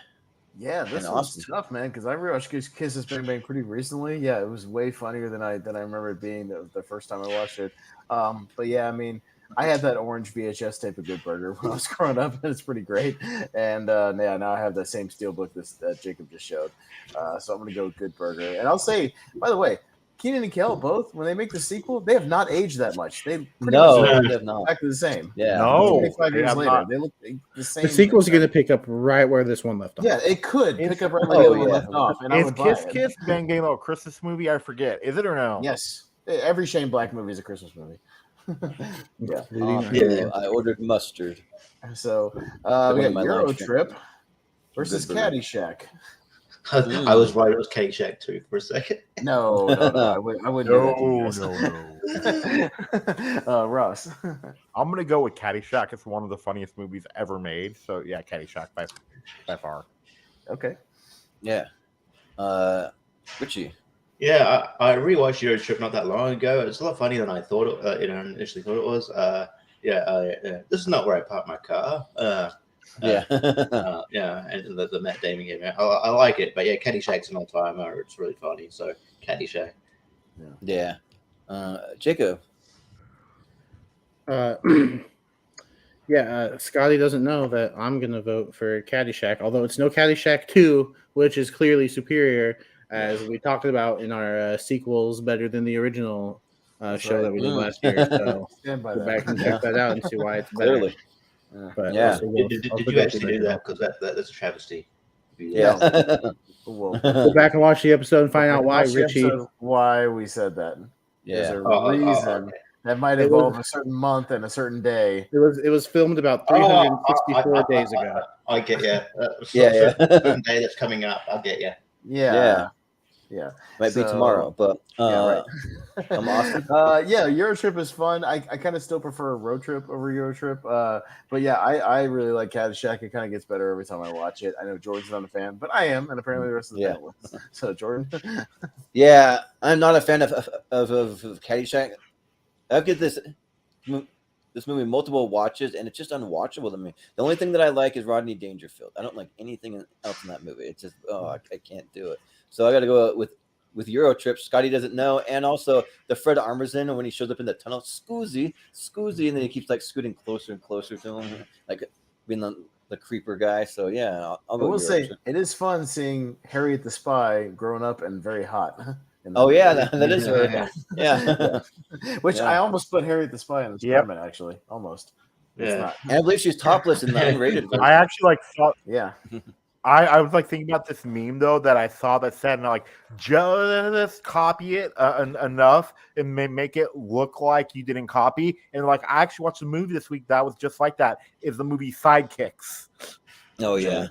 Yeah, this And one's Austin. tough, man. Because I rewatched Kisses Bang Bang pretty recently. Yeah, it was way funnier than I remember it being the first time I watched it. But yeah, I mean, I had that orange VHS tape of Good Burger when I was growing up, and it's pretty great. And yeah, now I have that same steelbook that Jacob just showed. So I'm gonna go with Good Burger. And I'll say, by the way, Keenan and Kel both, when they make the sequel, they have not aged that much. They pretty much No, look they have not. exactly the same. Yeah. No, 25 they years have later, not. they look the same. The sequel's going to pick up right where this one left off. Yeah, it could pick up right where Oh, the other one yeah. left off, and I Is would buy Kiss it. Kiss Bang Bang a Christmas movie? I forget. Is it or no? Yes, every Shane Black movie is a Christmas movie. Yeah. Yeah. I ordered mustard. So One we of got my Euro lunch Trip versus Good burger. Caddyshack. I was right. It was Caddyshack too for a second. No, I wouldn't do that to you guys. No. Ross. I'm gonna go with Caddyshack. It's one of the funniest movies ever made. So yeah, Caddyshack by far. Okay. Yeah. Richie. Yeah, I rewatched Euro Trip not that long ago. It's a lot funnier than I thought. Initially thought it was. This is not where I park my car. Yeah. And the Matt Damon game. I like it, but yeah, Caddyshack's an all-timer. It's really funny. So Caddyshack. Yeah. Jacob. Scotty doesn't know that I'm going to vote for Caddyshack, although it's no Caddyshack 2, which is clearly superior, as we talked about in our sequels better than the original show that we did last year. So Stand by go that. back and check that out and see why it's better. Clearly. But Yeah. also Did also you go actually to do the- that? Because that's a travesty. Yeah. Well, Go back and watch the episode and find out why watch the Richie. episode, why we said that. There's Yeah. a reason Okay. that might It involve was- a certain month and a certain day. It was filmed about 364 days ago. I get you. Yeah. Certain day that's coming up. I get you. Yeah. Might be So- tomorrow, but Yeah, right. I'm Austin. Yeah, Euro Trip is fun. I kind of still prefer Road Trip over Euro Trip. But yeah, I really like Caddyshack. It kind of gets better every time I watch it. I know Jordan's not a fan, but I am, and apparently the rest of the Yeah. panel is. So Jordan. Yeah, I'm not a fan of Caddyshack. I'll give this movie multiple watches, and it's just unwatchable to me. The only thing that I like is Rodney Dangerfield. I don't like anything else in that movie. It's just I can't do it. So I got to go with Euro Trip. Scotty doesn't know, and also the Fred Armisen when he shows up in the tunnel, Scoozy, and then he keeps like scooting closer and closer to him, like being the creeper guy. So yeah, I'll I go will with Euro say Trip. it is fun seeing Harriet the Spy grown up and very hot. in Oh yeah, movie. that is her. Yeah. Which Yeah. I almost put Harriet the Spy in the Yep. tournament, actually. Almost. It's Yeah. not. And I believe she's topless in the unrated version. I actually thought Yeah. I was thinking about this meme though that I saw that said just copy it enough and make it look like you didn't copy. And I actually watched a movie this week that was just like that. Is the movie Sidekicks? Oh yeah.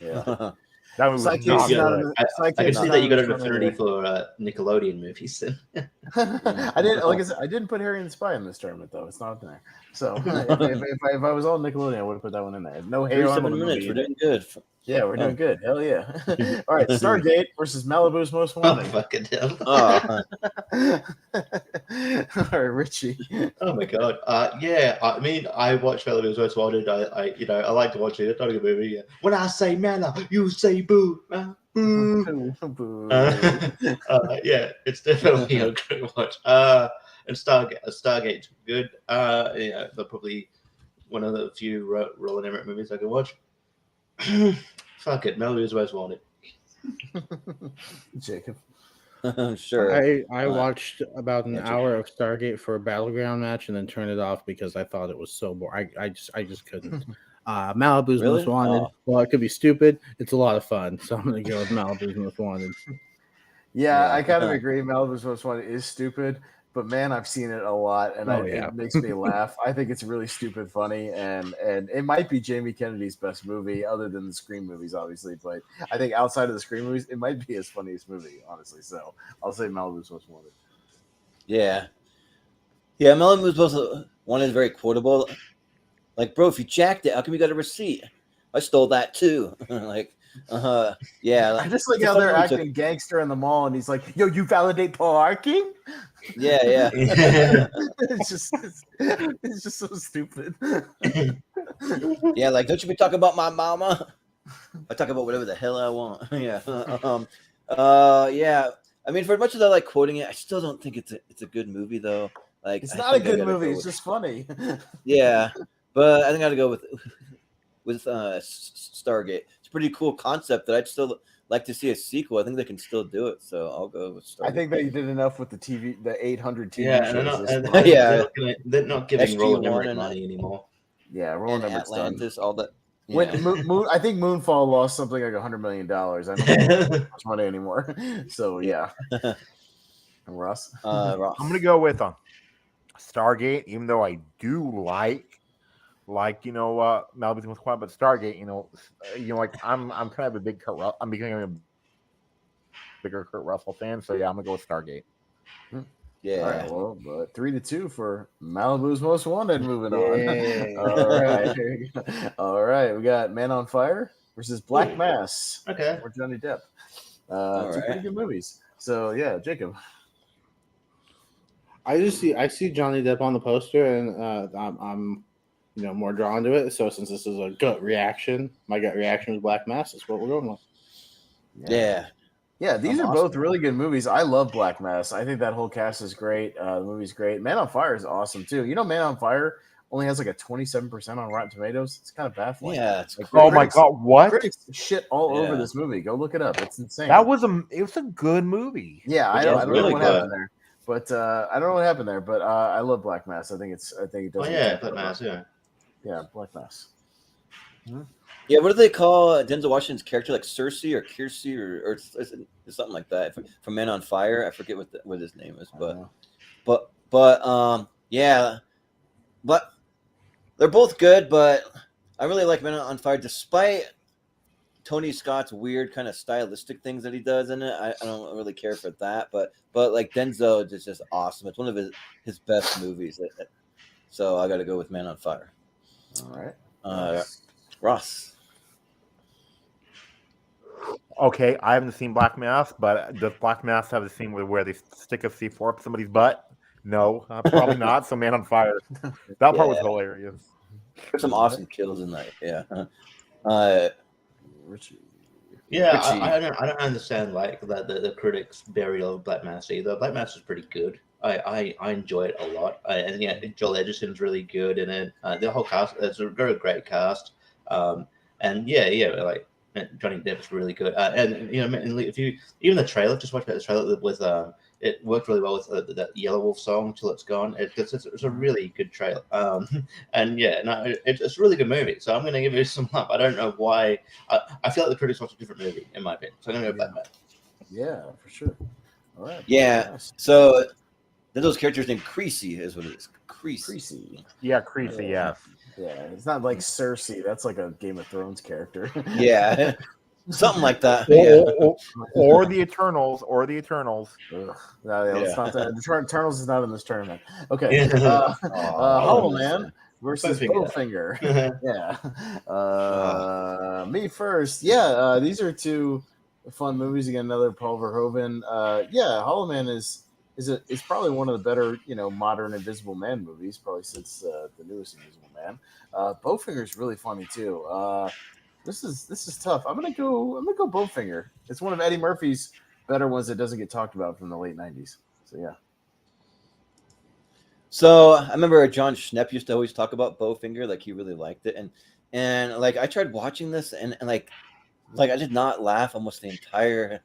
Yeah. That movie was Sidekicks not is not good. an- I Sidekicks can is see not that you got an an affinity for Nickelodeon movies. Then. I didn't, like I said, I didn't put Harry and the Spy in this tournament though. It's not there. So if I was all Nickelodeon, I would have put that one in there. No Hey 37 Arnold minutes. movie. We're doing good. Yeah, we're doing good. Hell yeah! All right, Stargate versus Malibu's Most Oh, Wanted. fucking hell. Oh, All right, Richie. Oh my god. Yeah. I mean, I watched Malibu's Most Wanted. I like to watch it. It's not a good movie. Yeah. When I say Mala, you say boo. Boo. Boo. Yeah, it's definitely a great watch. And Stargate's good. Yeah, they're probably one of the few Roland Emmerich movies I can watch. Fuck it, Malibu's Most Wanted. Jacob. sure. I watched about an Yeah, hour of Stargate for a battleground match and then turned it off because I thought it was so boring. I just couldn't. Malibu's Really? Most Wanted. Oh. Well, it could be stupid. It's a lot of fun, so I'm gonna go with Malibu's Most Wanted. Yeah, Yeah. I kind of agree. Malibu's Most Wanted is stupid, but man, I've seen it a lot, and it makes me laugh. I think it's really stupid funny, and it might be Jamie Kennedy's best movie, other than the Scream movies, obviously. But I think outside of the Scream movies, it might be his funniest movie, honestly. So I'll say Malibu's Most Wanted. Yeah. Yeah, Malibu's both one is very quotable. Like, bro, if you jacked it, how come you got a receipt? I stole that too. Like, yeah, I just like it's a how fun they're movie. acting gangster in the mall, and he's like, "Yo, you validate parking?" Yeah. It's just so stupid. Yeah, like, don't you be talking about my mama? I talk about whatever the hell I want. Yeah. Yeah. I mean, for as much as I like quoting it, I still don't think it's a good movie though. Like, It's I not a think I good gotta movie. go It's with just funny. yeah, but I think I gotta go with Stargate. It's a pretty cool concept that I'd still like to see a sequel. I think they can still do it, so I'll go with I Stargate. think they did enough with the TV, the 800 TV Yeah, and shows. Yeah, they're not giving Roland SG-1 Emmerich and money anymore. Yeah, and Roland Emmerich's done. Atlantis, all that. When Yeah. Moon, I think Moonfall lost something like $100 million. I don't think it's much money anymore. So yeah, Russ. Ross. I'm gonna go with Stargate, even though I do like Malibu's Most Quiet, but Stargate, like I'm kind of a big I'm becoming a bigger Kurt Russell fan, so yeah, I'm gonna go with Stargate. Yeah. All right, well, but 3-2 for Malibu's Most Wanted. Moving Yay. on. All right, all right. We got Man on Fire versus Black Mass. Okay. Or Johnny Depp. All Two right. pretty good movies. So yeah, Jacob. I see Johnny Depp on the poster, and I'm more drawn to it. So since this is a gut reaction, my gut reaction is Black Mass. That's what we're going with. Yeah. Yeah, these I'm are both awesome. really good movies. I love Black Mass. I think that whole cast is great. The movie's great. Man on Fire is awesome too. Man on Fire only has like a 27% on Rotten Tomatoes. It's kind of baffling. Yeah, it's Like, Oh my critics- god, what? Critics shit all over Yeah. this movie. Go look it up. It's insane. It was a good movie. Yeah, I Yeah, don't it's know really what good. happened there, but I don't know what happened there. But I love Black Mass. I think it does. Oh yeah, Black Mass. Yeah. Yeah, Black Mass. Yeah, what do they call Denzel Washington's character? Like Cersei or Kiersey or something like that from Man on Fire. I forget what his name is, but yeah, but they're both good. But I really like Man on Fire, despite Tony Scott's weird kind of stylistic things that he does in it. I don't really care for that, but like Denzel is just awesome. It's one of his best movies. So I got to go with Man on Fire. All right, Ross. Okay, I haven't seen Black Mass, but does Black Mass have the scene where they stick a C4 up somebody's butt? No, probably not. So Man on Fire. That part was hilarious. There's some awesome kills in that. Yeah. Richie. Yeah, Richie. I don't understand like the critics' burial of Black Mass either. Black Mass is pretty good. I enjoy it a lot. And yeah, Joel Edgerton's really good in it. The whole cast, it's a very great cast. And yeah, like Johnny Depp's really good. And if you even the trailer, just watch the trailer with it worked really well with that Yellow Wolf song "Till It's Gone." It's a really good trailer. And yeah, no, it's a really good movie. So I'm going to give it some love. I don't know why. I feel like the critics watched a different movie, in my opinion. So I'm going to go Black Mass. Yeah, for sure. All right. Yeah. So then those characters named Creasy is what it is. Creasy. Yeah, Creasy. Yeah. Yeah, it's not like Cersei. That's like a Game of Thrones character. Yeah. Something like that. Or the Eternals. Ugh. No, it's not that. The Eternals is not in this tournament. Okay. Yeah. Hollow Man versus Bowfinger. Bowfinger. Yeah. Me first. Yeah. These are two fun movies. Again, another Paul Verhoeven. Yeah. Hollow Man is probably one of the better modern Invisible Man movies, probably since the newest Invisible Man. Bowfinger is really funny too. This is tough. I'm gonna go Bowfinger. It's one of Eddie Murphy's better ones that doesn't get talked about from the late '90s. So yeah. So I remember John Schnepp used to always talk about Bowfinger, like he really liked it, and like I tried watching this and like I did not laugh almost the entire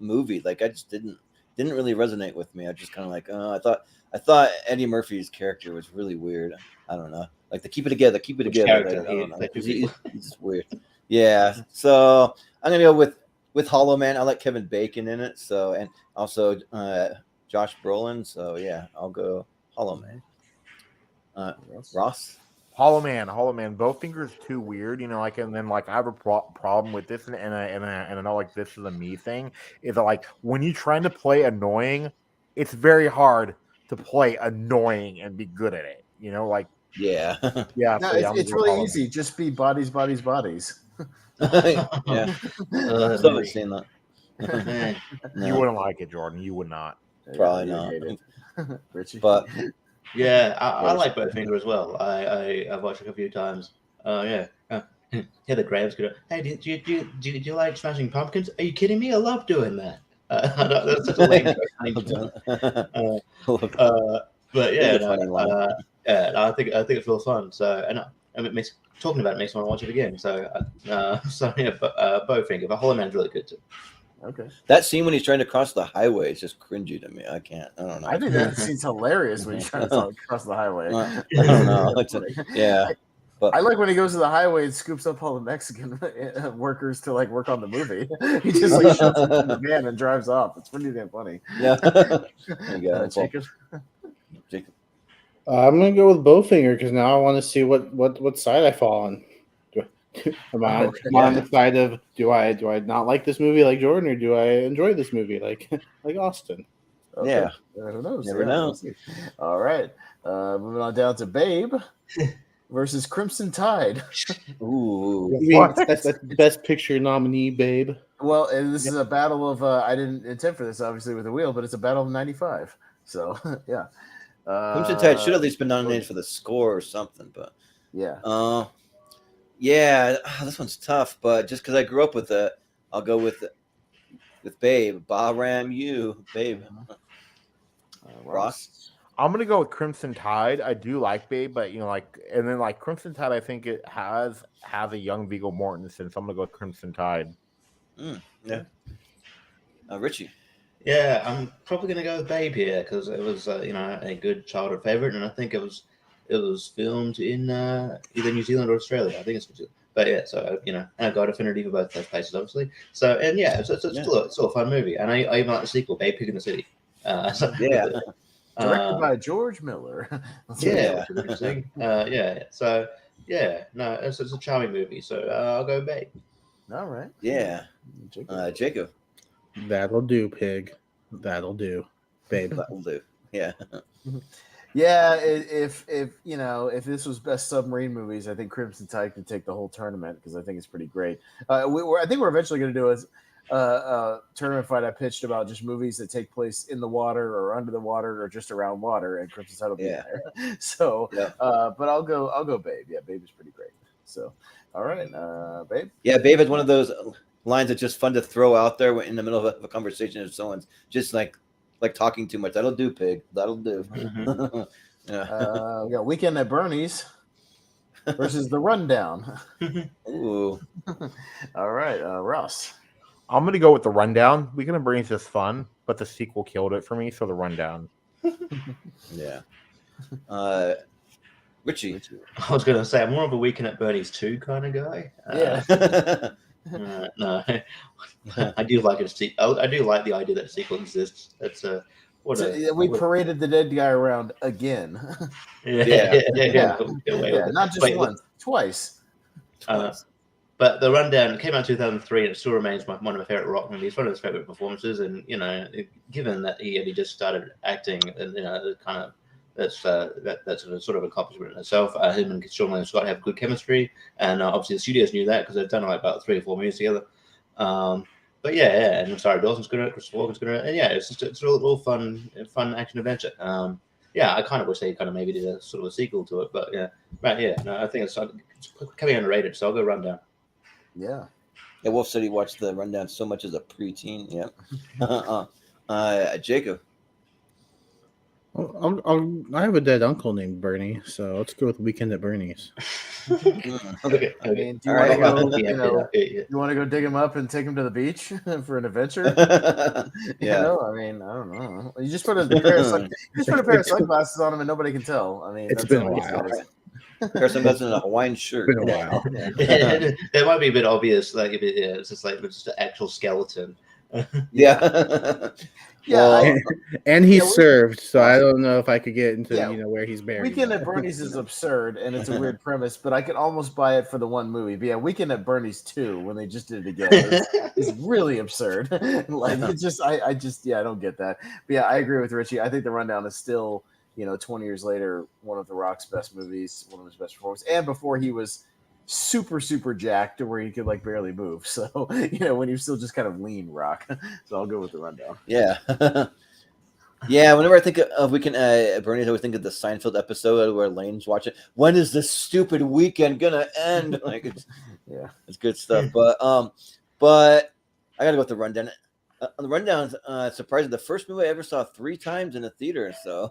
movie. Like I just didn't really resonate with me. I just kind of like, I thought Eddie Murphy's character was really weird. I don't know, like the keep it together. Which I character? don't know. He's just weird. Yeah. So I'm gonna go with Hollow Man. I like Kevin Bacon in it. So and also Josh Brolin. So yeah, I'll go Hollow Man. Ross. Hollow Man. Bowfinger's too weird, and then I have a problem with this, and I know like this is a me thing. Is that like when you're trying to play annoying, it's very hard to play annoying and be good at it. You know, like Yeah. yeah. No, So, yeah, I'm it's gonna go really Apollo. easy. Just be bodies, bodies, bodies. Yeah. Still haven't seen that. Man. You No, wouldn't like it, Jordan. You would not. probably you not. hate it. Richie. But Yeah, I like Bowfinger as well. I've watched it a few times. Yeah. Yeah, the Graves could. Hey, do you like smashing pumpkins? Are you kidding me? I love doing that. That's such a lame joke. But It's yeah, a funny line. yeah, I think it's real fun. So, and it makes talking about it makes me want to watch it again. So, so yeah, Bowfinger, but Hollow Man's really good too. Okay. That scene when he's trying to cross the highway is just cringy to me. I can't. I don't know. I think that scene's hilarious when he's trying to cross the highway. I don't know. Yeah. But I like when he goes to the highway and scoops up all the Mexican workers to like work on the movie. He just like shoves them in the van and drives off. It's pretty damn funny. yeah. There you go. Jacob. Jacob. I'm gonna go with Bowfinger because now I want to see what side I fall on. Am I on the side of do I not like this movie like Jordan, or do I enjoy this movie like Austin? Okay. Yeah. Who knows? Never know. We'll see. All right. Moving on down to Babe versus Crimson Tide. Ooh. That's the best picture nominee, Babe. Well, and this is a battle of I didn't intend for this obviously with the wheel, but it's a battle of 95. So yeah. Crimson Tide should at least been nominated for the score or something, but yeah. yeah, this one's tough, but just because I grew up with it, I'll go with Babe. Bahram you, Babe. Ross? I'm gonna go with Crimson Tide. I do like Babe, but you know, like, and then like Crimson Tide, I think it has a young Viggo Mortensen, so I'm gonna go with Crimson Tide. Yeah. Richie. Yeah, I'm probably gonna go with Babe here because it was a good childhood favorite, and I think it was filmed in either New Zealand or Australia. I think it's New Zealand. But yeah, so and I got affinity for both those places, obviously. So and yeah, it's still a fun movie, and I even like the sequel, Babe Pig in the City. Directed by George Miller. Yeah. Yeah. So yeah, no, it's a charming movie. So I'll go Babe. All right. Yeah. Jacob. That'll do, Pig. That'll do, Babe. That'll do. Yeah. Yeah, if this was best submarine movies, I think Crimson Tide could take the whole tournament because I think it's pretty great. I think we're eventually going to do a tournament fight I pitched about just movies that take place in the water or under the water or just around water, and Crimson Tide will be there. So, but I'll go Babe. Yeah, Babe is pretty great. So, all right, Babe. Yeah, Babe is one of those lines that's just fun to throw out there in the middle of a conversation if someone's just like talking too much. That'll do, Pig. That'll do. Mm-hmm. Yeah. We got Weekend at Bernie's versus The Rundown. Ooh. All right, Ross. I'm gonna go with The Rundown. Weekend at Bernie's just fun, but the sequel killed it for me. So The Rundown. Yeah. Richie. I was gonna say I'm more of a Weekend at Bernie's 2 kind of guy. Yeah. No, I do like it. I do like the idea that a sequel exists. That's we paraded the dead guy around again. Yeah. Not just once, twice. But The Rundown came out in 2003, and it still remains one of my favorite rock movies. One of his favorite performances, and given that he just started acting, and kind of that's a sort of accomplishment in itself. Him and Sean William Scott have good chemistry, and obviously the studios knew that because they've done like about 3 or 4 movies together. But yeah, and Sarah Dawson's good at it, Chris Walken's good at it, and yeah, it's all fun action adventure. Yeah, I kind of wish they kind of maybe did a sort of a sequel to it, but yeah, right, yeah, no, I think it's coming underrated, so I'll go Rundown. Yeah. Yeah, Wolf said he watched The Rundown so much as a preteen. Yeah. Jacob. I have a dead uncle named Bernie, so let's go with Weekend at Bernie's. Okay. I mean, do you want to go dig him up and take him to the beach for an adventure? Yeah. I mean, I don't know. You just put a pair of sunglasses on him and nobody can tell. I mean, it's been a while. Person that's in a Hawaiian shirt. It's been a while. It might be a bit obvious, like it's just an actual skeleton. Yeah. Yeah, Well, and he's we- served, so I don't know if I could get into Yeah. where he's buried. Weekend now. at Bernie's is absurd, and it's a weird premise, but I could almost buy it for the one movie. But yeah, Weekend at Bernie's 2, when they just did it again, is really absurd. Like, it's just, I just, I don't get that. But yeah, I agree with Richie. I think The Rundown is still, 20 years later, one of The Rock's best movies, one of his best performances, and before he was super, super jacked to where he could like barely move. So, when he was still just kind of lean Rock. So I'll go with The Rundown. yeah. Yeah, whenever I think of Weekend at Bernie's, I always think of the Seinfeld episode where Lane's watching. When is this stupid weekend gonna end? Like, it's good stuff. But I gotta go with The Rundown. The Rundown's surprising. The first movie I ever saw 3 times in a theater, so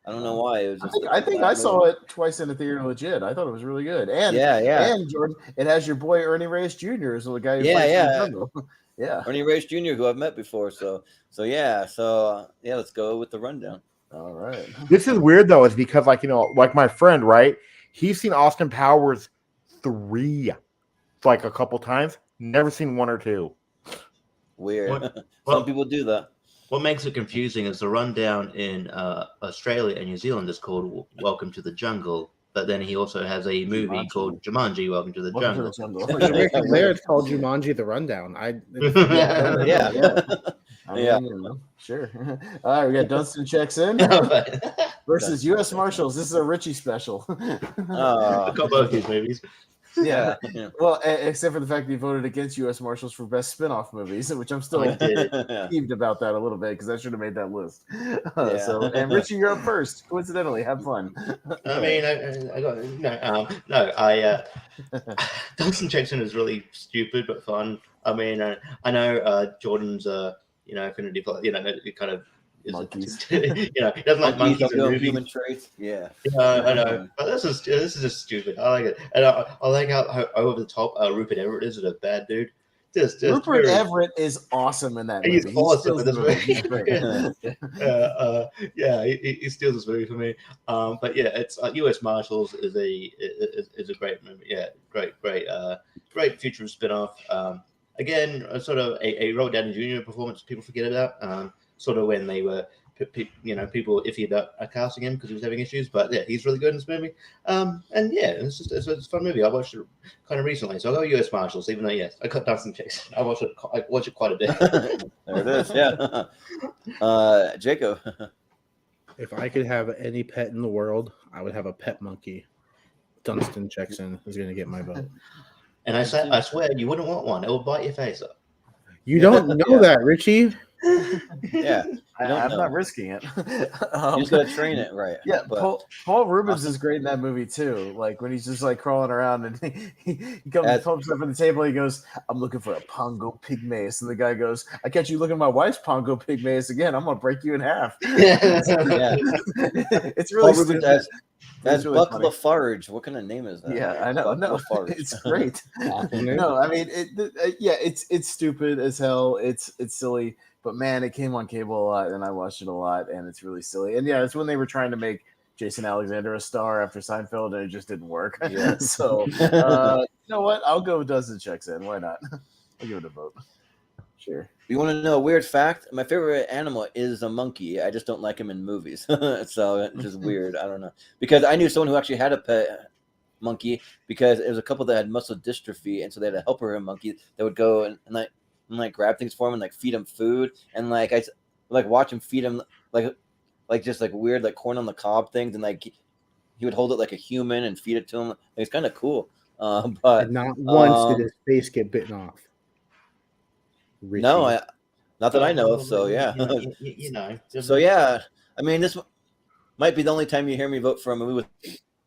I don't know why. It was just I think I saw it twice in a theater legit. I thought it was really good. And yeah. And Jordan, it has your boy Ernie Reyes Jr. as the guy who fights in the jungle. Yeah. Ernie Reyes Jr., who I've met before. So let's go with The Rundown. All right. This is weird though, is because like my friend, right? He's seen Austin Powers 3 like a couple times, never seen 1 or 2. Weird. Some people do that. What makes it confusing is The Rundown in Australia and New Zealand is called Welcome to the Jungle, but then he also has a movie called Jumanji, Welcome to the Jungle. There it's called Jumanji: The Rundown. Sure. All right, we got Dunstan checks in versus U.S. Marshals. This is a Richie special. I got both these movies. Yeah. Well, except for the fact that he voted against U.S. Marshals for best spin-off movies, which I'm still peeved about that a little bit because I should have made that list. And Richie, you're up first. Coincidentally, have fun. I mean, I got Dunstan checks in is really stupid but fun. I mean, I know Jordan's affinity for it kind of. Monkeys. He doesn't like monkeys and movies. Human traits. Yeah. I know. But this is just stupid. I like it, and I like how over the top Rupert Everett is a bad dude. Just Rupert Everett is awesome in that movie. He's awesome in this movie. He steals this movie for me. But yeah, it's U.S. Marshals is a great movie. Yeah, great futurist spin-off. Again, sort of a Robert Downey Jr. performance people forget about. Sort of when they were, people iffy about casting him because he was having issues. But yeah, he's really good in this movie. And yeah, it's a fun movie. I watched it kind of recently, so I'll go U.S. Marshals. Even though yes, I got Dunstan checks. I watch it quite a bit. There it is. Yeah. Jacob. If I could have any pet in the world, I would have a pet monkey. Dunstan checks in is going to get my vote. And I swear you wouldn't want one. It will bite your face up. You don't know that, Richie. Yeah, I'm not risking it. You just gotta train it right. Yeah, but Paul Rubens is great in that movie too. Like when he's just like crawling around and he comes up on the table. He goes, "I'm looking for a Pongo pygmaeus," and the guy goes, "I catch you looking at my wife's Pongo pygmaeus again. I'm gonna break you in half." It's really stupid. That's really Buck funny. LaFarge. What kind of name is that? Yeah, I know. No, it's great. No, I mean, it's stupid as hell. It's silly, but man, it came on cable a lot, and I watched it a lot, and it's really silly. And yeah, it's when they were trying to make Jason Alexander a star after Seinfeld, and it just didn't work. Yeah. So, you know what? I'll go with Dunstan checks in. Why not? I'll give it a vote. Sure. You want to know a weird fact? My favorite animal is a monkey. I just don't like him in movies. So it's just weird. I don't know. Because I knew someone who actually had a pet monkey because it was a couple that had muscle dystrophy. And so they had a helper monkey that would go and grab things for him and like feed him food. And like I like watch him feed him like just like weird like corn on the cob things. And like he would hold it like a human and feed it to him. Like, it's kind of cool. But and not once did his face get bitten off. Richie. No, not that I know of. So yeah, So yeah, I mean, this might be the only time you hear me vote for a movie with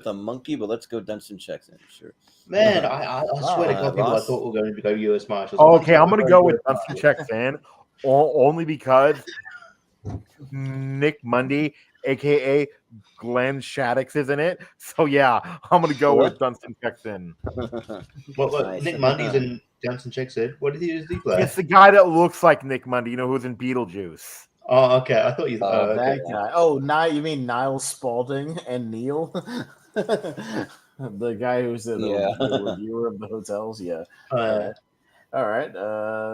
a monkey. But let's go Dunstan checks in. Sure. Man, I swear to God, people I thought were going to go U.S. Marshals. Okay, I'm going to go with Dunstan checks in, only because Nick Mundy, aka Glenn Shaddix, is in it. So yeah, I'm going to go with Dunstan checks in. What Nice. Nick Mundy's in Dunstan checks in. What did he play? It's the guy that looks like Nick Mundy, who's in Beetlejuice. Oh, okay. I thought you. That guy. Oh, you mean Niles Spaulding and Neil? The guy who's the reviewer of the hotels? Yeah. All right.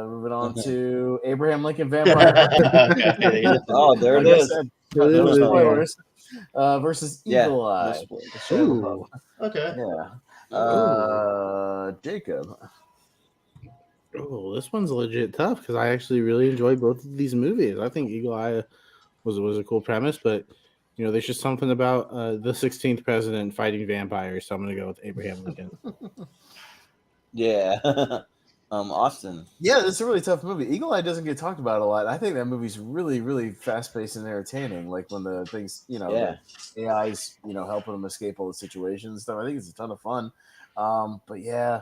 Moving on to Abraham Lincoln Vampire. Oh, there it Like I is. said, It is no in there. spoilers. Versus Yeah, Eagle no Eye. spoilers. Ooh. Okay. Yeah. Jacob. Oh, this one's legit tough because I actually really enjoyed both of these movies. I think Eagle Eye was a cool premise, but there's just something about the 16th president fighting vampires. So I'm gonna go with Abraham Lincoln. Yeah. Austin. Yeah, it's a really tough movie. Eagle Eye doesn't get talked about a lot. I think that movie's really, really fast paced and entertaining. Like when the things, Yeah. the AI's, helping them escape all the situations and stuff. I think it's a ton of fun. But yeah,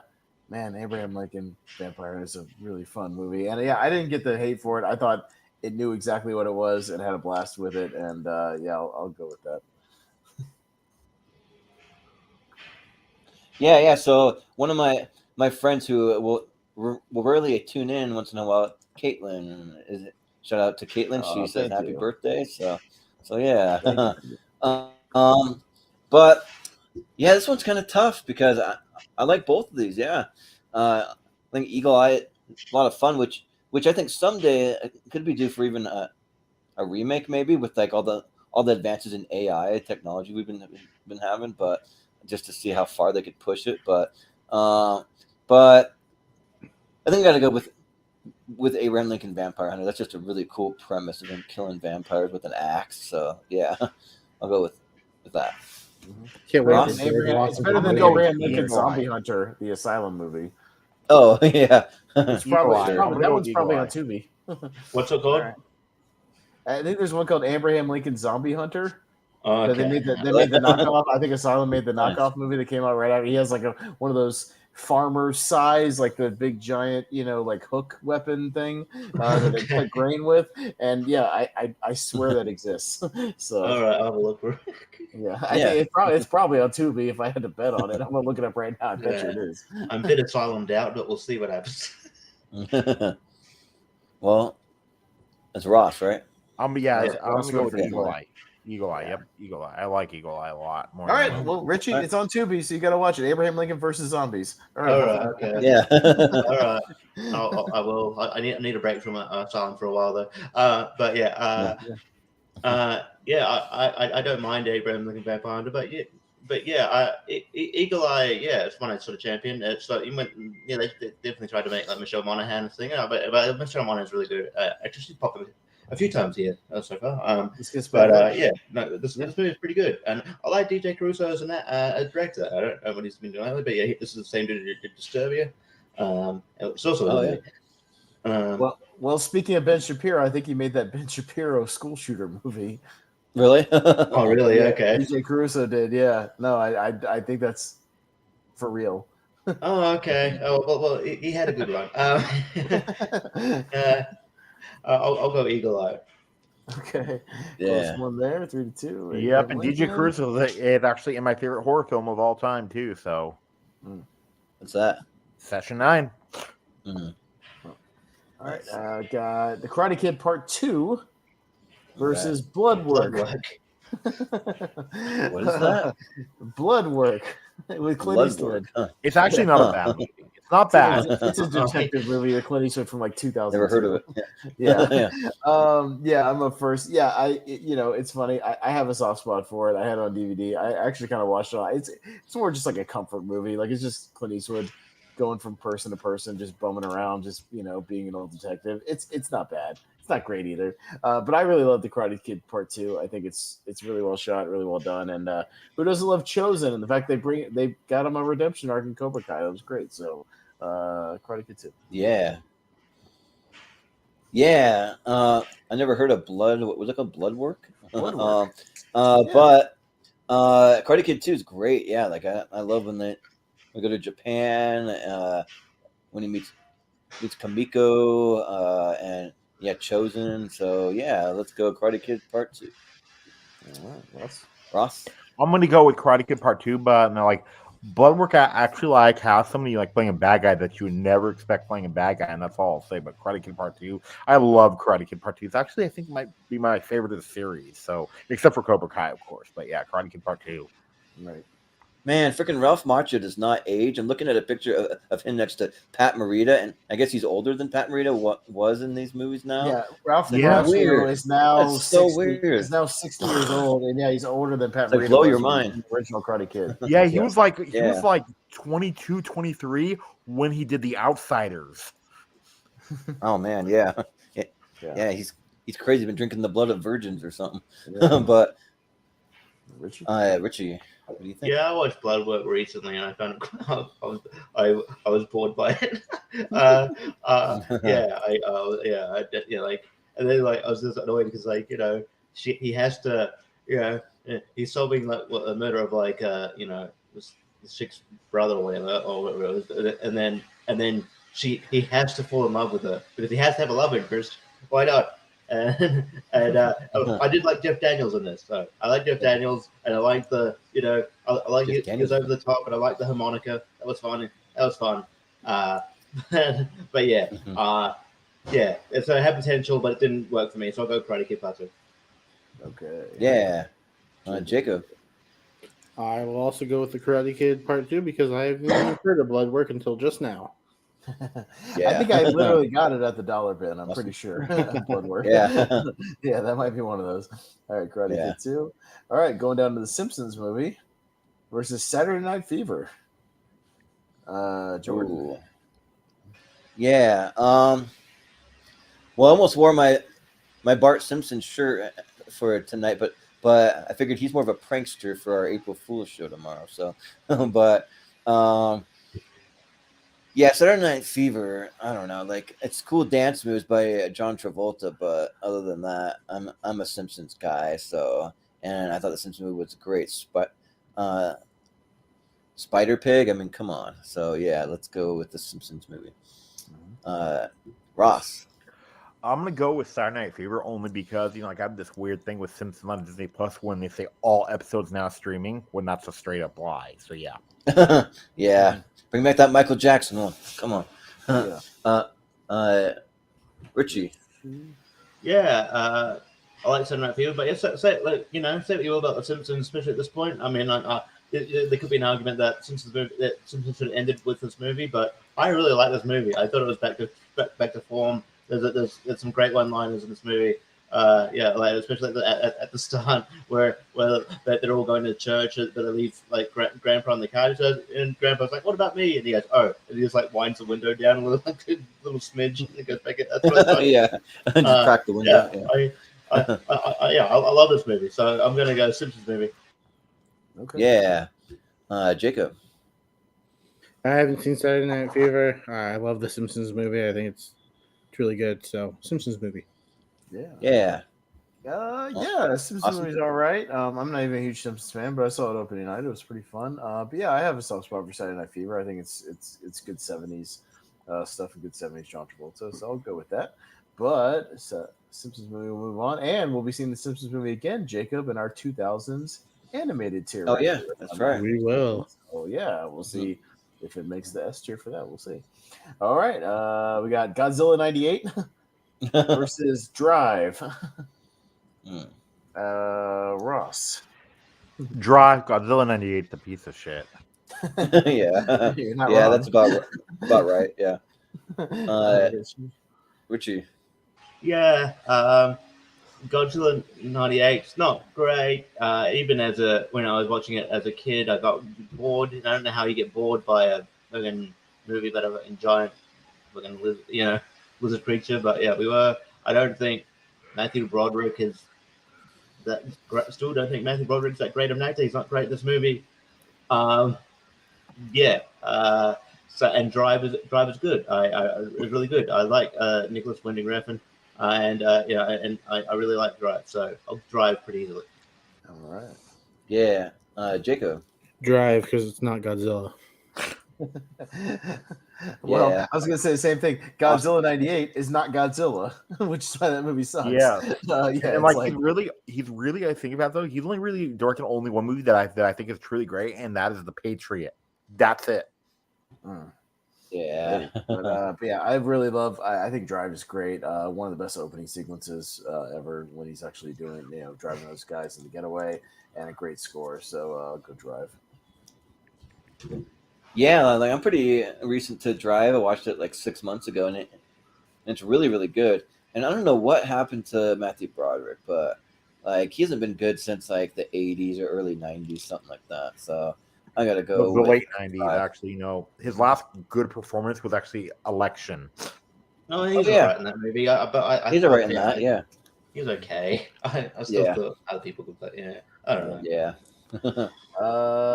man, Abraham Lincoln Vampire is a really fun movie. And yeah, I didn't get the hate for it. I thought it knew exactly what it was and had a blast with it. And yeah, I'll go with that. Yeah. So one of my friends who will rarely tune in once in a while, Caitlin, shout out to Caitlin. Oh, She says thank happy you. birthday. So yeah. Thank you. But yeah, this one's kind of tough because I like both of these. Yeah. I think Eagle Eye, a lot of fun, which I think someday could be due for even a remake, maybe with like all the advances in AI technology we've been having, but just to see how far they could push it. But I think I got to go with Abraham Lincoln Vampire Hunter. That's just a really cool premise of him killing vampires with an axe. So yeah, I'll go with that. Can't wait Ross? for Jared to watch It's some better than comedy. Abraham Lincoln Eagle Eye. Zombie Hunter, the Asylum movie. Oh yeah. It's probably, Eye. it's I'm probably gonna that go one's with probably Eagle on Tubi. What's it called? Alright. I think there's one called Abraham Lincoln Zombie Hunter. Oh, That they okay. made the knockoff. I think Asylum made the Nice. knockoff movie that came out right after. He has like one of those farmer size, like the big giant, like hook weapon thing that they cut grain with. And yeah, I swear that exists. So All right, I'll have a look for it. yeah, I think it's probably on Tubi. If I had to bet on it, I'm gonna look it up right now. I bet you it is. I'm a bit asylum out, but we'll see what happens. Well, it's Ross, right? I'm gonna go with for Eagle Eagle Eye. Eagle Eye, yep, Eagle Eye. I like Eagle Eye a lot more. All than right, most. well, Richie, All right. it's on Tubi, so you got to watch it. Abraham Lincoln versus zombies. All All right, right, okay. Yeah. All right. I will. I need a break from asylum for a while though. But yeah. I don't mind Abraham Lincoln Vampire Hunter, but yeah, Eagle Eye, yeah, it's one I sort of champion. It's like they definitely tried to make like Michelle Monaghan thing, but Michelle Monaghan's really good. Actually, she's popped up a few times here so far. this gets But better. yeah, no, this movie is pretty good, and I like DJ Caruso as a director. I don't know what he's been doing lately, but yeah, this is the same dude who did Disturbia. It's also Well, speaking of Ben Shapiro, I think he made that Ben Shapiro school shooter movie. Really? oh really? Yeah, Okay. DJ Caruso did. Yeah, no, I think that's for real. Oh, okay. Oh, well, he had a good one. I'll go Eagle Eye. Okay. Yeah. Close one there, 3-2. Yep, and Abraham DJ Lincoln. Caruso is actually in my favorite horror film of all time too. So, What's that? Session 9. Mhm. All right, got The Karate Kid Part 2 versus Blood Work. What is that? Blood Work with Clint Blood Eastwood. work. Huh. It's actually not a bad movie. It's not bad. It's a detective movie with Clint Eastwood from like 2000. Never heard of it. Yeah. Yeah. Yeah, I'm a first. Yeah, it's funny. I have a soft spot for it. I had it on DVD. I actually kind of watched it. It's more just like a comfort movie. Like it's just Clint Eastwood going from person to person, just bumming around, just being an old detective. It's not bad. It's not great either. But I really love The Karate Kid Part 2. I think it's really well shot, really well done. And who doesn't love Chosen? And the fact they got him a redemption arc in Cobra Kai, that was great. So Karate Kid 2. Yeah. Yeah. I never heard of Blood. What was it called? Blood Work? Blood Work. But Karate Kid 2 is great. Yeah. Like I love when they go to Japan, when he meets Kamiko, and yeah, Chosen. So yeah, let's go Karate Kid Part 2. All right, Ross? I'm gonna go with Karate Kid Part 2, but no, like Blood Work, I actually like how somebody like playing a bad guy that you would never expect playing a bad guy, and that's all I'll say. But Karate Kid Part 2, I love Karate Kid Part 2. It's actually, I think, might be my favorite of the series. So, except for Cobra Kai, of course. But yeah, Karate Kid Part 2. Right. Man, freaking Ralph Macchio does not age. I'm looking at a picture of him next to Pat Morita, and I guess he's older than Pat Morita was in these movies now. Yeah, Ralph Yeah. Macchio Weird. is now That's so 60. weird. He's now 60 years old, and yeah, he's older than Pat It's like Morita blow was your in mind. the original Karate Kid. Yeah, he Yeah. was like Yeah. 22, 23 when he did The Outsiders. Oh man, yeah. Yeah. He's crazy. Been drinking the blood of virgins or something. Yeah. But Richie? Richie, what do you think? Yeah, I watched Blood Work recently, and I kind of I was bored by it. And then like I was just annoyed because like he has to he's solving like a murder of like this chick's brother or whatever it was, and then he has to fall in love with her because he has to have a love interest. Why not? And I did like Jeff Daniels in this, so I like Jeff Daniels, and I like the I like he was over the top, and I like the harmonica. That was fun. But yeah, so it had potential, but it didn't work for me. So I'll go Karate Kid Part 2. Okay. Yeah, Jacob. I will also go with the Karate Kid Part 2 because I haven't even heard of Blood Work until just now. I think I literally got it at the dollar bin. I'm pretty sure. Blood Work. Yeah. Yeah, that might be one of those. All right, Karate Kid 2. All right, going down to the Simpsons movie versus Saturday Night Fever. Jordan. Ooh. Yeah. Well, I almost wore my Bart Simpson shirt for tonight, but I figured he's more of a prankster for our April Fool's show tomorrow. So, but yeah, Saturday Night Fever. I don't know. Like, it's cool dance moves by John Travolta, but other than that, I'm a Simpsons guy. So, and I thought the Simpsons movie was great. Spider Pig. I mean, come on. So yeah, let's go with the Simpsons movie. Ross. I'm gonna go with Saturday Night Fever only because I have this weird thing with Simpsons on Disney Plus when they say all episodes now streaming when that's a straight up lie. So yeah. Yeah. Bring back that Michael Jackson one. Come on. Richie. Yeah, I like Saturday Night Fever, but say what you will about the Simpsons, especially at this point. I mean, there could be an argument that Simpsons should have ended with this movie, but I really like this movie. I thought it was back to form. There's some great one-liners in this movie. Like especially at the start where they're all going to church, but they leave like Grandpa on the couch, and Grandpa's like, "What about me?" And he goes, "Oh," and he just like winds the window down a little smidge, and he goes back. That's really funny. Yeah, just crack the window. I love this movie, so I'm gonna go Simpsons movie. Okay. Yeah, Jacob. I haven't seen Saturday Night Fever. I love the Simpsons movie. I think it's really good. So, Simpsons movie. Yeah. Simpsons movie's all right. I'm not even a huge Simpsons fan, but I saw it opening night. It was pretty fun. But yeah, I have a soft spot for Saturday Night Fever. I think it's good 70s stuff and good 70s John Travolta, so I'll go with that. But Simpsons movie will move on, and we'll be seeing the Simpsons movie again, Jacob, in our 2000s animated tier. Oh yeah, that's right. We will. Oh yeah, we'll see if it makes the S tier for that. We'll see. All right, we got Godzilla 98 versus Drive. Ross. Drive. Godzilla 98's a piece of shit. Yeah, You're not yeah, wrong. that's about right. Yeah, Richie. Yeah, Godzilla 98. It's not great. Even when I was watching it as a kid, I got bored. I don't know how you get bored by a fucking movie about a giant fucking lizard creature. But yeah, we were. I don't think Matthew Broderick is that. Still don't think Matthew Broderick's that great of an actor. He's not great in this movie. And Drive is good. It's really good. I like Nicholas Winding Refn. And I really like Drive, so I'll Drive pretty easily. All right. Yeah, Jacob. Drive because it's not Godzilla. Well, Yeah. I was gonna say the same thing. Godzilla 98 is not Godzilla, which is why that movie sucks. Yeah. And he's really I think about though. He's only really directed only one movie that I think is truly great, and that is The Patriot. That's it. Yeah. But yeah, I really love. I think Drive is great. One of the best opening sequences ever when he's actually doing, driving those guys in the getaway, and a great score. So go Drive. Yeah, like I'm pretty recent to Drive. I watched it like 6 months ago, and it's really really good. And I don't know what happened to Matthew Broderick, but like he hasn't been good since like the '80s or early '90s, something like that. So I gotta go The with late '90s, Drive. actually. His last good performance was actually Election. No, Oh he's all yeah, right in that movie. But he's alright in that. Yeah, he was okay. I still yeah, thought other people could play. Yeah, I don't know. yeah.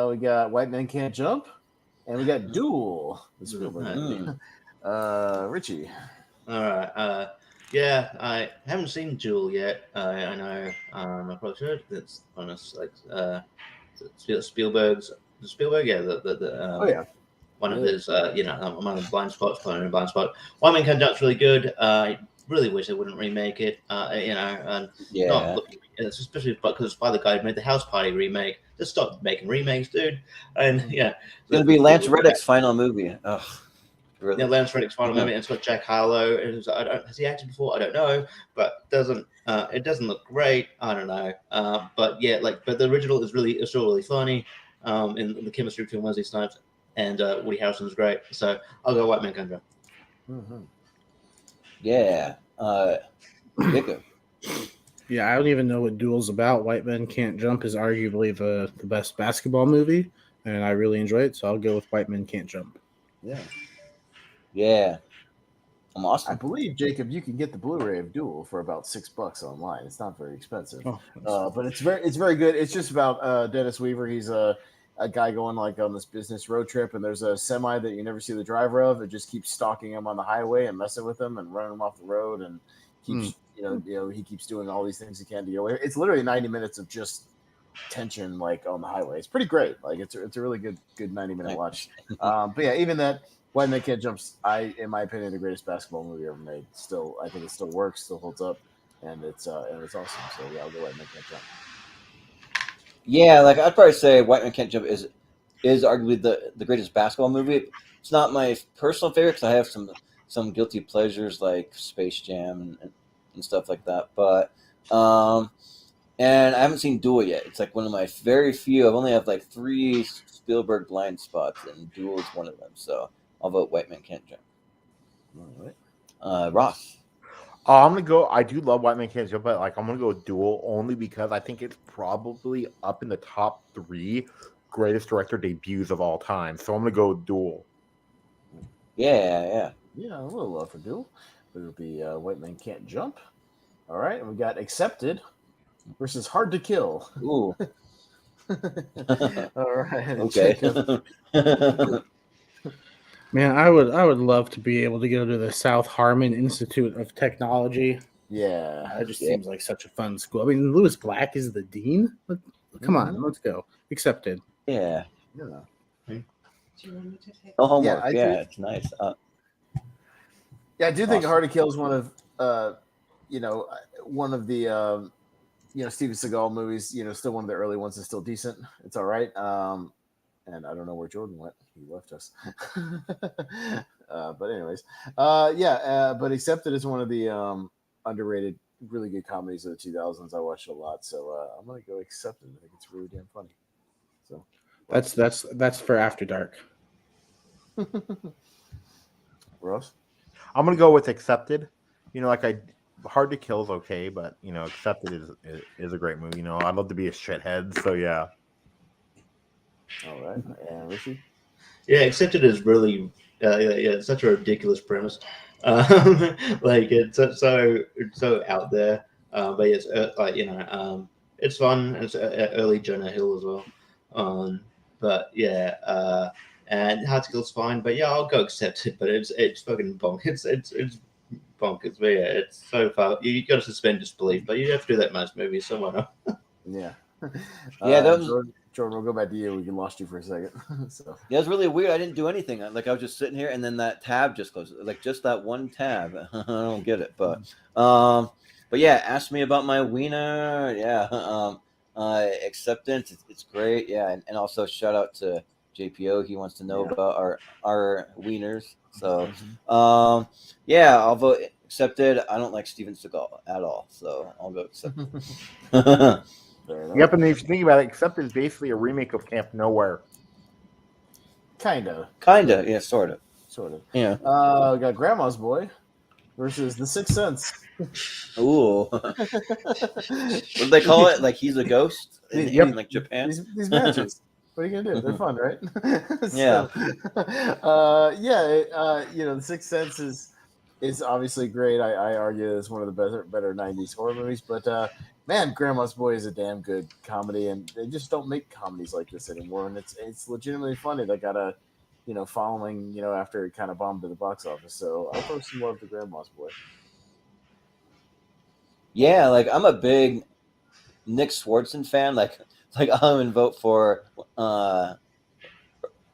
We got White Men Can't Jump, and we got Duel, the Spielberg movie. Richie. All right. Yeah, I haven't seen Jewel yet. I know. I probably should. It's honest. Like Spielberg's Spielberg. Yeah, Oh yeah, one of yeah. his. One of the blind spots. Playing a blind spot. One Man Can Jump's really good. I really wish they wouldn't remake it. And not Yeah. looking. It's especially because it's by the guy who made the House Party remake. Just stop making remakes, dude. And yeah, It's gonna be Lance Reddick's final movie. Ugh, really. Yeah, Lance Reddick's final Yeah. movie. And it's got Jack Harlow. And has he acted before? I don't know, but it doesn't look great. I don't know. But the original is still really funny. In the chemistry between Wesley Snipes and Woody Harrelson is great. So I'll go White Man Can Jump. Mm-hmm. Yeah. Goodacre. Yeah, I don't even know what Duel's about. White Men Can't Jump is arguably the best basketball movie, and I really enjoy it, so I'll go with White Men Can't Jump. Yeah. Yeah. I'm I awesome. believe, Jacob, you can get the Blu-ray of Duel for about $6 online. It's not very expensive, but it's very good. It's just about Dennis Weaver. He's a guy going like on this business road trip, and there's a semi that you never see the driver of. It just keeps stalking him on the highway and messing with him and running him off the road, and keeps he keeps doing all these things he can to get away. It's literally 90 minutes of just tension, like on the highway. It's pretty great. Like it's a really good 90-minute watch. But yeah, even that. White Man Can't Jump's, in my opinion, the greatest basketball movie ever made. Still, I think it still works, still holds up, and it's awesome. So yeah, I'll go White Man Can't Jump. Yeah, like I'd probably say White Man Can't Jump is arguably the greatest basketball movie. It's not my personal favorite because I have some guilty pleasures like Space Jam and stuff like that. But and I haven't seen Duel yet. It's like one of my very few. I've only have like 3 Spielberg blind spots, and Duel is one of them. So I'll vote White Man Can't Jump. All right. Ross. I'm gonna go. I do love White Man Can't Jump, but I'm gonna go Duel only because I think it's probably up in the top 3 greatest director debuts of all time. So I'm gonna go Duel. Yeah. Yeah, a little love for Duel. It'll be White Man Can't Jump. All right, and we got Accepted versus Hard to Kill. Ooh. All right. Okay. Man, I would love to be able to go to the South Harmon Institute of Technology. Yeah. That just seems like such a fun school. I mean, Lewis Black is the dean. Come on, let's go. Accepted. Yeah. Yeah. No homework. Yeah, It's nice. Yeah, I do think Awesome. Hard to Kill is one of the Steven Seagal movies. Still one of the early ones that's still decent. It's all right. And I don't know where Jordan went. He left us. But anyways, but Accepted is one of the underrated, really good comedies of the 2000s. I watched it a lot, so I'm gonna go Accepted. I think it's really damn funny. So That's for After Dark. Ross. I'm gonna go with Accepted. Hard to Kill is okay, but Accepted is a great movie. I'd love to be a shithead, so yeah. All right, and Richie. Yeah, Accepted is really it's such a ridiculous premise. It's so out there. But it's it's fun. It's early Jonah Hill as well. But yeah, and Hard to Kill's fine. But yeah, I'll go Accepted. But it's fucking bonkers. It's bonkers. But yeah, it's so far. You got to suspend disbelief. But you have to do that in most movies. Someone. Yeah. Yeah, that was. Jordan, we'll go back to you. We lost you for a second. So Yeah, it's really weird. I didn't do anything. Like I was just sitting here, and then that tab just closed. Like just that one tab. I don't get it, but yeah. Ask me about my wiener. Yeah, Acceptance. It's great. Yeah, and also shout out to JPO. He wants to know about our wieners. So yeah, I'll vote Accepted. I don't like Steven Seagal at all, so I'll go Accepted. Yep, and if you think about it, Accepted is basically a remake of Camp Nowhere. Kind of. Yeah, sort of. Yeah. We got Grandma's Boy versus The Sixth Sense. Ooh. What do they call it? Like he's a ghost in like Japan. These matches. What are you gonna do? They're fun, right? Yeah. The Sixth Sense is obviously great. I argue it's one of the better '90s horror movies. But man, Grandma's Boy is a damn good comedy, and they just don't make comedies like this anymore. And it's legitimately funny. They got a following after it kind of bombed in the box office. So I'll throw some love to Grandma's Boy. Yeah, like I'm a big Nick Swartzen fan. Like I'll even vote for I'll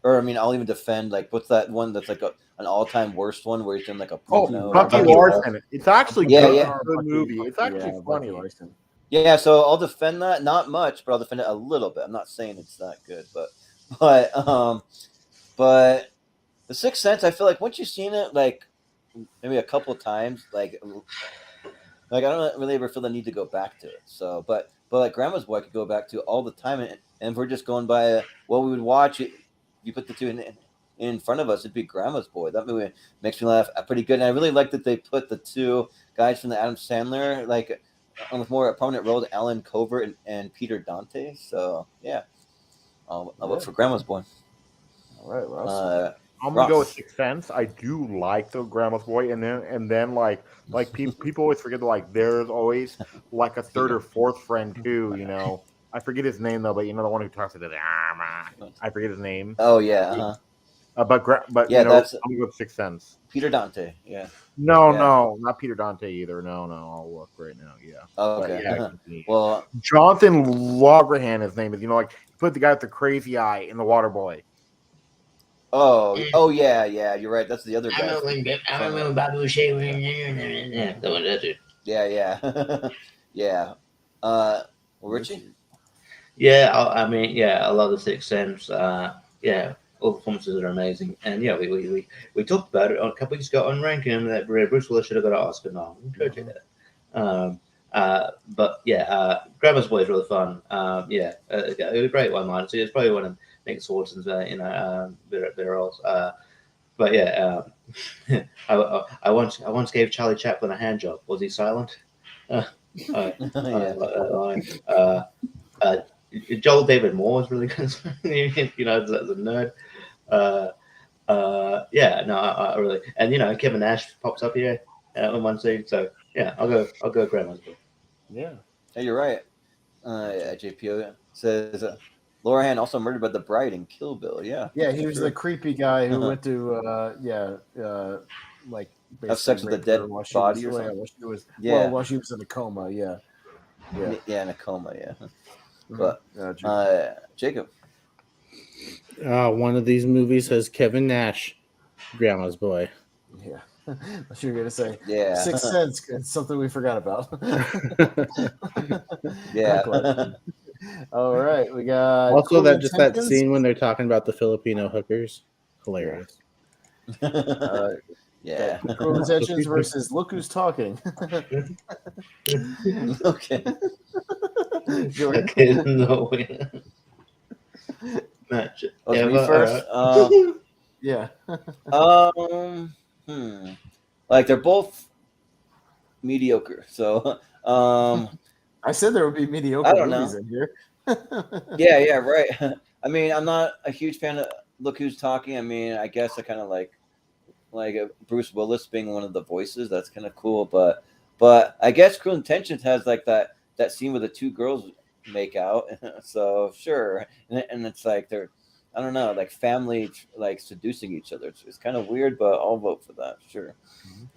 even defend like what's that one that's like an all-time worst one where he's in like a porno. Bucky Larson. It's actually good movie. It's actually funny. Yeah, so I'll defend that. Not much, but I'll defend it a little bit. I'm not saying it's not good, but The Sixth Sense, I feel like once you've seen it like maybe a couple of times, like I don't really ever feel the need to go back to it. So, but like Grandma's Boy I could go back to all the time, and if we're just going by what we would watch, if you put the two in front of us, it'd be Grandma's Boy. That movie makes me laugh pretty good, and I really like that they put the two guys from the Adam Sandler like with more prominent roles, Alan Covert and Peter Dante. So yeah, I'll vote for Grandma's Boy. All right, Ross. I'm gonna go with Sixth Sense. I do like the Grandma's Boy, and then like people always forget that like there's always like a third or fourth friend too. I forget his name though, but the one who talks to the I forget his name. Oh yeah. But yeah, that's I'm gonna go with Sixth Sense. Peter Dante. Yeah. No, not Peter Dante either. No, I'll look right now. Yeah. Oh, okay. Well, Jonathan Lograhan, his name is. He put the guy with the crazy eye in The Water Boy. Oh yeah, you're right. That's the other guy. I remember Babu Shaver. Yeah. Yeah. Richie? Yeah, I love The Sixth Sense. Yeah, all the performances are amazing. And yeah, we talked about it a couple weeks ago on ranking that Bruce Willis should have got an Oscar. No, go check that. But yeah, Grandma's Boy is really fun. A great one-liner. So it's probably one of Nick Swartzen's, better roles. But yeah, I once gave Charlie Chaplin a hand job. Was he silent? Joel David Moore is really good. As a nerd. I really, and Kevin Nash pops up here in one scene. So yeah, I'll go Grandma's Boy. Yeah, you're right. JPO says Lorahan also murdered by the bride in Kill Bill. Yeah, he was the creepy guy who went to have sex with a dead body or something. While she was in a coma. Yeah, in a coma. Yeah, but Jacob. One of these movies has Kevin Nash, Grandma's Boy. Yeah. What you were gonna say? Yeah, Sixth Sense. It's something we forgot about. Yeah. All right, we got also that scene when they're talking about the Filipino hookers, hilarious. Yeah. Cruel Intentions versus Look Who's Talking. Okay. No way. Match. Me first. Yeah. Like they're both mediocre. So I said there would be mediocre movies in here. Yeah, right. I mean, I'm not a huge fan of Look Who's Talking. I mean, I guess I kind of like Bruce Willis being one of the voices. That's kind of cool. But I guess Cruel Intentions has like that scene where the two girls make out. So sure, and it's like they're, I don't know, like family like seducing each other. It's kind of weird, but I'll vote for that. Sure.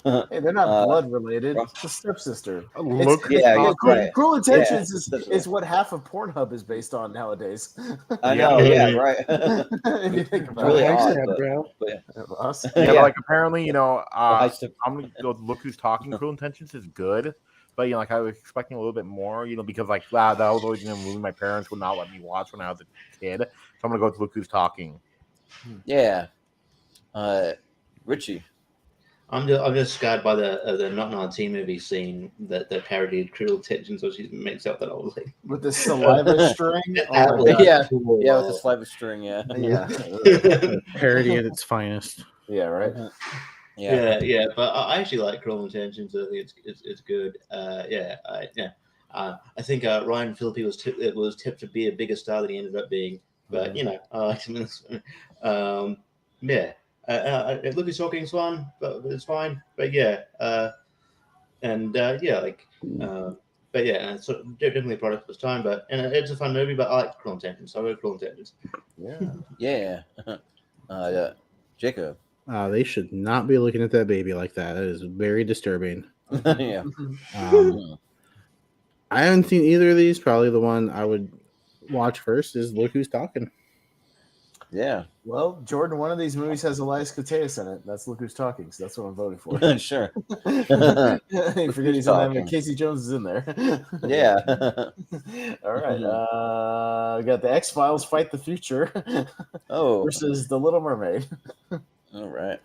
Hey, they're not blood related. It's a stepsister. Right. Cruel Intentions is what half of Pornhub is based on nowadays. I know. Yeah, right. If you think about really it. odd, but like apparently, I'm gonna go Look Who's Talking. Cruel Intentions is good. But I was expecting a little bit more, because that was always a movie my parents would not let me watch when I was a kid. So I'm gonna go with Look Who's Talking. Yeah. Richie. I'm just scarred by the Not 19 movie scene that parodied Cruel Intentions, where she makes up that old lady. With the saliva string. Oh That my was god. Yeah. cool. Yeah, with the saliva string. Yeah. Yeah. Parody at its finest. Yeah. Right. Yeah. But I actually like Cruel Intentions. I think it's good. I think Ryan Phillippe was tipped to be a bigger star than he ended up being. But I liked him in this one. Yeah. Lucas Hawking's fun, but it's fine. But yeah, but yeah, it's definitely a product of its time. But it's a fun movie. But I like Cruel Intentions. So I like Cruel Intentions. Yeah. Yeah. Jacob. They should not be looking at that baby like that. That is very disturbing. Yeah. I haven't seen either of these. Probably the one I would watch first is Look Who's Talking. Yeah. Well, Jordan, one of these movies has Elias Koteas in it. That's Look Who's Talking, so that's what I'm voting for. Sure. You forget he's in that, Talking. but Casey Jones is in there. Yeah. All right. We got the X-Files Fight the Future Oh. versus The Little Mermaid. All right.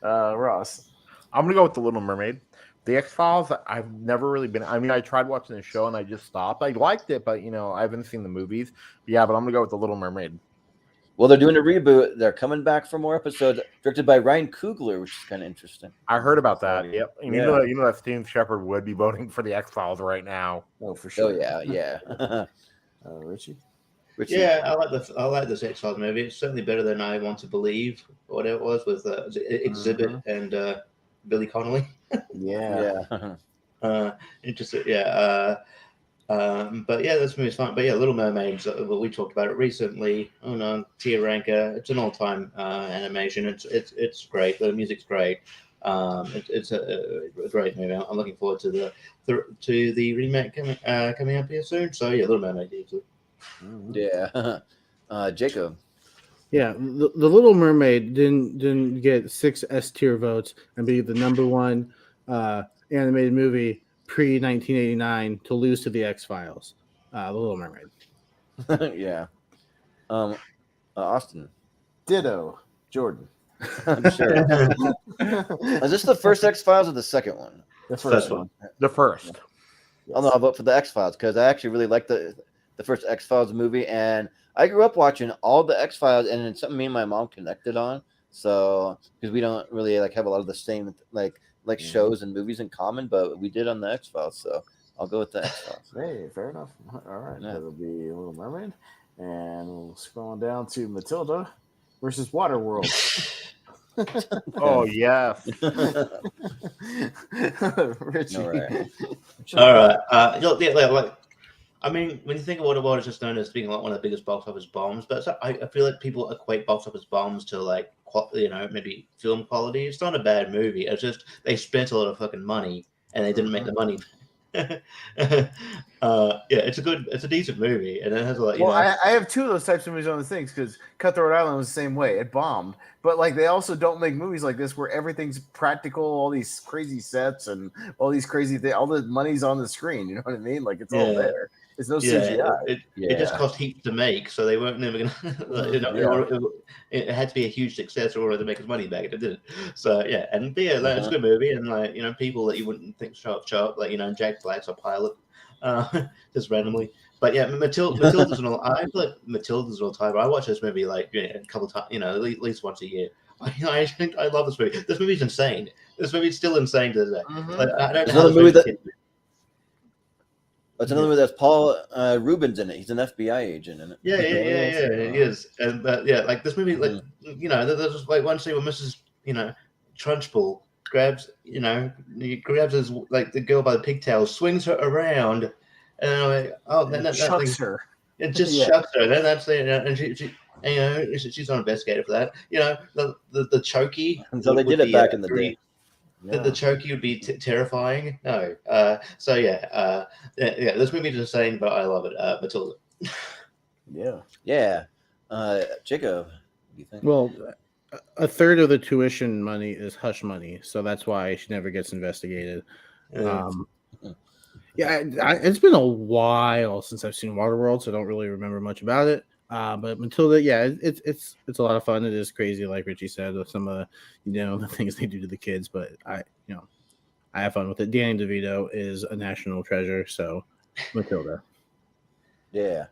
Ross. I'm gonna go with The Little Mermaid. The X-Files, I've never really been. I mean, I tried watching the show and I just stopped. I liked it, but I haven't seen the movies. Yeah, but I'm gonna go with The Little Mermaid. Well, they're doing a reboot. They're coming back for more episodes, directed by Ryan Coogler, which is kind of interesting. I heard about that. Yep. And Yeah. you know that Steve Shepard would be voting for the X-Files right now. Oh, for sure. Oh yeah. Richie. Richie. Yeah, I like this X-Files movie. It's certainly better than I Want to Believe, or whatever it was with Exhibit and Billy Connolly. Yeah. Interesting. But yeah, this movie's fun. But yeah, Little Mermaids. We talked about it recently. Oh no, Tia Ranker. It's an all-time animation. It's great. The music's great. It's a great movie. I'm looking forward to the remake coming up here soon. So yeah, Little Mermaid. Easily. Yeah. Jacob. Yeah, the Little Mermaid didn't get 6 S tier votes and be the number one animated movie pre 1989 to lose to the X-Files. The Little Mermaid. Yeah. Austin. Ditto. Jordan. Sure. Is this the first X-Files or the second one? The first one. The first. I'll vote for the X-Files because I actually really like the first X-Files movie, and I grew up watching all the X-Files, and it's something me and my mom connected on. So because we don't really have a lot of the same shows and movies in common, but we did on the X-Files. So I'll go with the X-Files. Hey, fair enough. All right, Yeah. that'll be Little Mermaid, and we'll scroll down to Matilda versus Waterworld. Oh yes. Richie. All right. All right. I mean, when you think of Waterworld, it's just known as being like one of the biggest box office bombs. But I feel like people equate box office bombs to maybe film quality. It's not a bad movie. It's just they spent a lot of fucking money and they didn't make the money. It's a decent movie, and it has a lot. I have two of those types of movies on the things because Cutthroat Island was the same way. It bombed, but they also don't make movies like this where everything's practical, all these crazy sets and all these crazy things. All the money's on the screen. You know what I mean? It's all there. It's no CGI. It just cost heaps to make, so they weren't never gonna. It had to be a huge success in order to make its money back. It didn't. So yeah, and it's a good movie, and people that you wouldn't think show up, Jack Black's a pilot, just randomly. But yeah, Matilda's an all. I feel like Matilda's an all time. I watch this movie a couple times, at least once a year. I love this movie. This movie's insane. This movie's still insane to this day. I don't know how this movie. It's another movie that's Paul Rubens in it. He's an FBI agent in it. Yeah, he is. And this movie, there's just one scene where Mrs. Trunchbull grabs his the girl by the pigtails, swings her around, and I'm like, oh, then shucks her. It just shucks her. Then that's it, and she's not investigated for that. The chokey. And so they did it back in the day. The chokey would be terrifying. No. This movie is insane, but I love it. Matilda. Yeah. Jacob, what do you think? Well, a third of the tuition money is hush money, so that's why she never gets investigated. It's been a while since I've seen Waterworld, so I don't really remember much about it. But Matilda, yeah, it's a lot of fun. It is crazy, like Richie said, with some of the things they do to the kids. But I have fun with it. Danny DeVito is a national treasure. So Matilda. Yeah.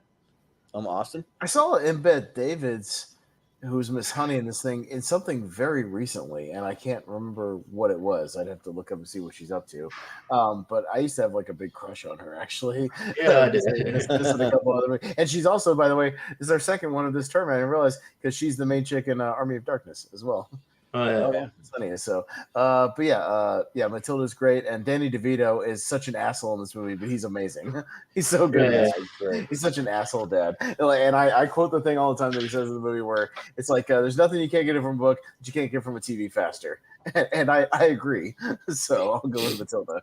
Austin. I saw Embed Davids, who's Miss Honey in this thing, in something very recently, and I can't remember what it was. I'd have to look up and see what she's up to. But I used to have like a big crush on her, actually. Yeah, I did. This and a couple other, and she's also, by the way, this is our second one of this tournament. I didn't realize because she's the main chick in Army of Darkness as well. Oh yeah. It's funny. So, but yeah, Matilda's great, and Danny DeVito is such an asshole in this movie, but he's amazing. He's so good. Yeah. He's great. He's such an asshole dad. And I quote the thing all the time that he says in the movie where it's like, "There's nothing you can't get from a book that you can't get from a TV faster," and I agree. So I'll go with Matilda.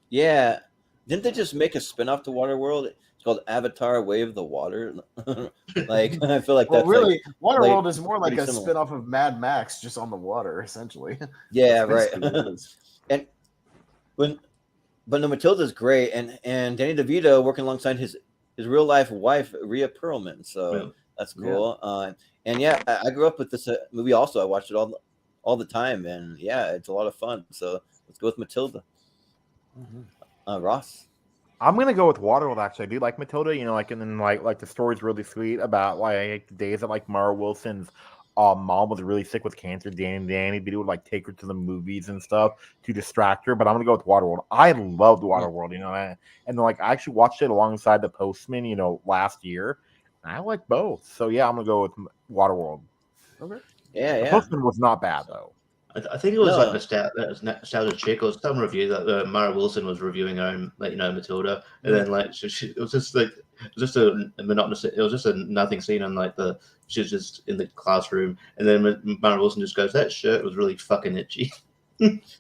Yeah. Didn't they just make a spinoff to Waterworld? It's called Avatar: Way of the Water. Like I feel like Well, that's really, like, Waterworld is more like a pretty similar. spinoff of Mad Max, just on the water, essentially. Yeah, That's right. basically what it is. But no, Matilda's great, and Danny DeVito working alongside his real life wife Rhea Perlman, so Yeah. that's cool. And yeah, I grew up with this movie. Also, I watched it all the time, and yeah, it's a lot of fun. So let's go with Matilda. Ross. I'm gonna go with Waterworld. Actually, I do like Matilda. And then like the story's really sweet about like the days that like Mara Wilson's mom was really sick with cancer. Danny would like take her to the movies and stuff to distract her. But I'm gonna go with Waterworld. I loved Waterworld. And then like I actually watched it alongside The Postman. Last year. And I like both. So yeah, I'm gonna go with Waterworld. Okay. Yeah, The yeah. Postman was not bad though. I think it was No. like Nostalgia Chick or some review that Mara Wilson was reviewing her own, Matilda, and then like it was just a monotonous. It was just a nothing scene on like she was just in the classroom, and then Mara Wilson just goes, "That shirt was really fucking itchy." Nice.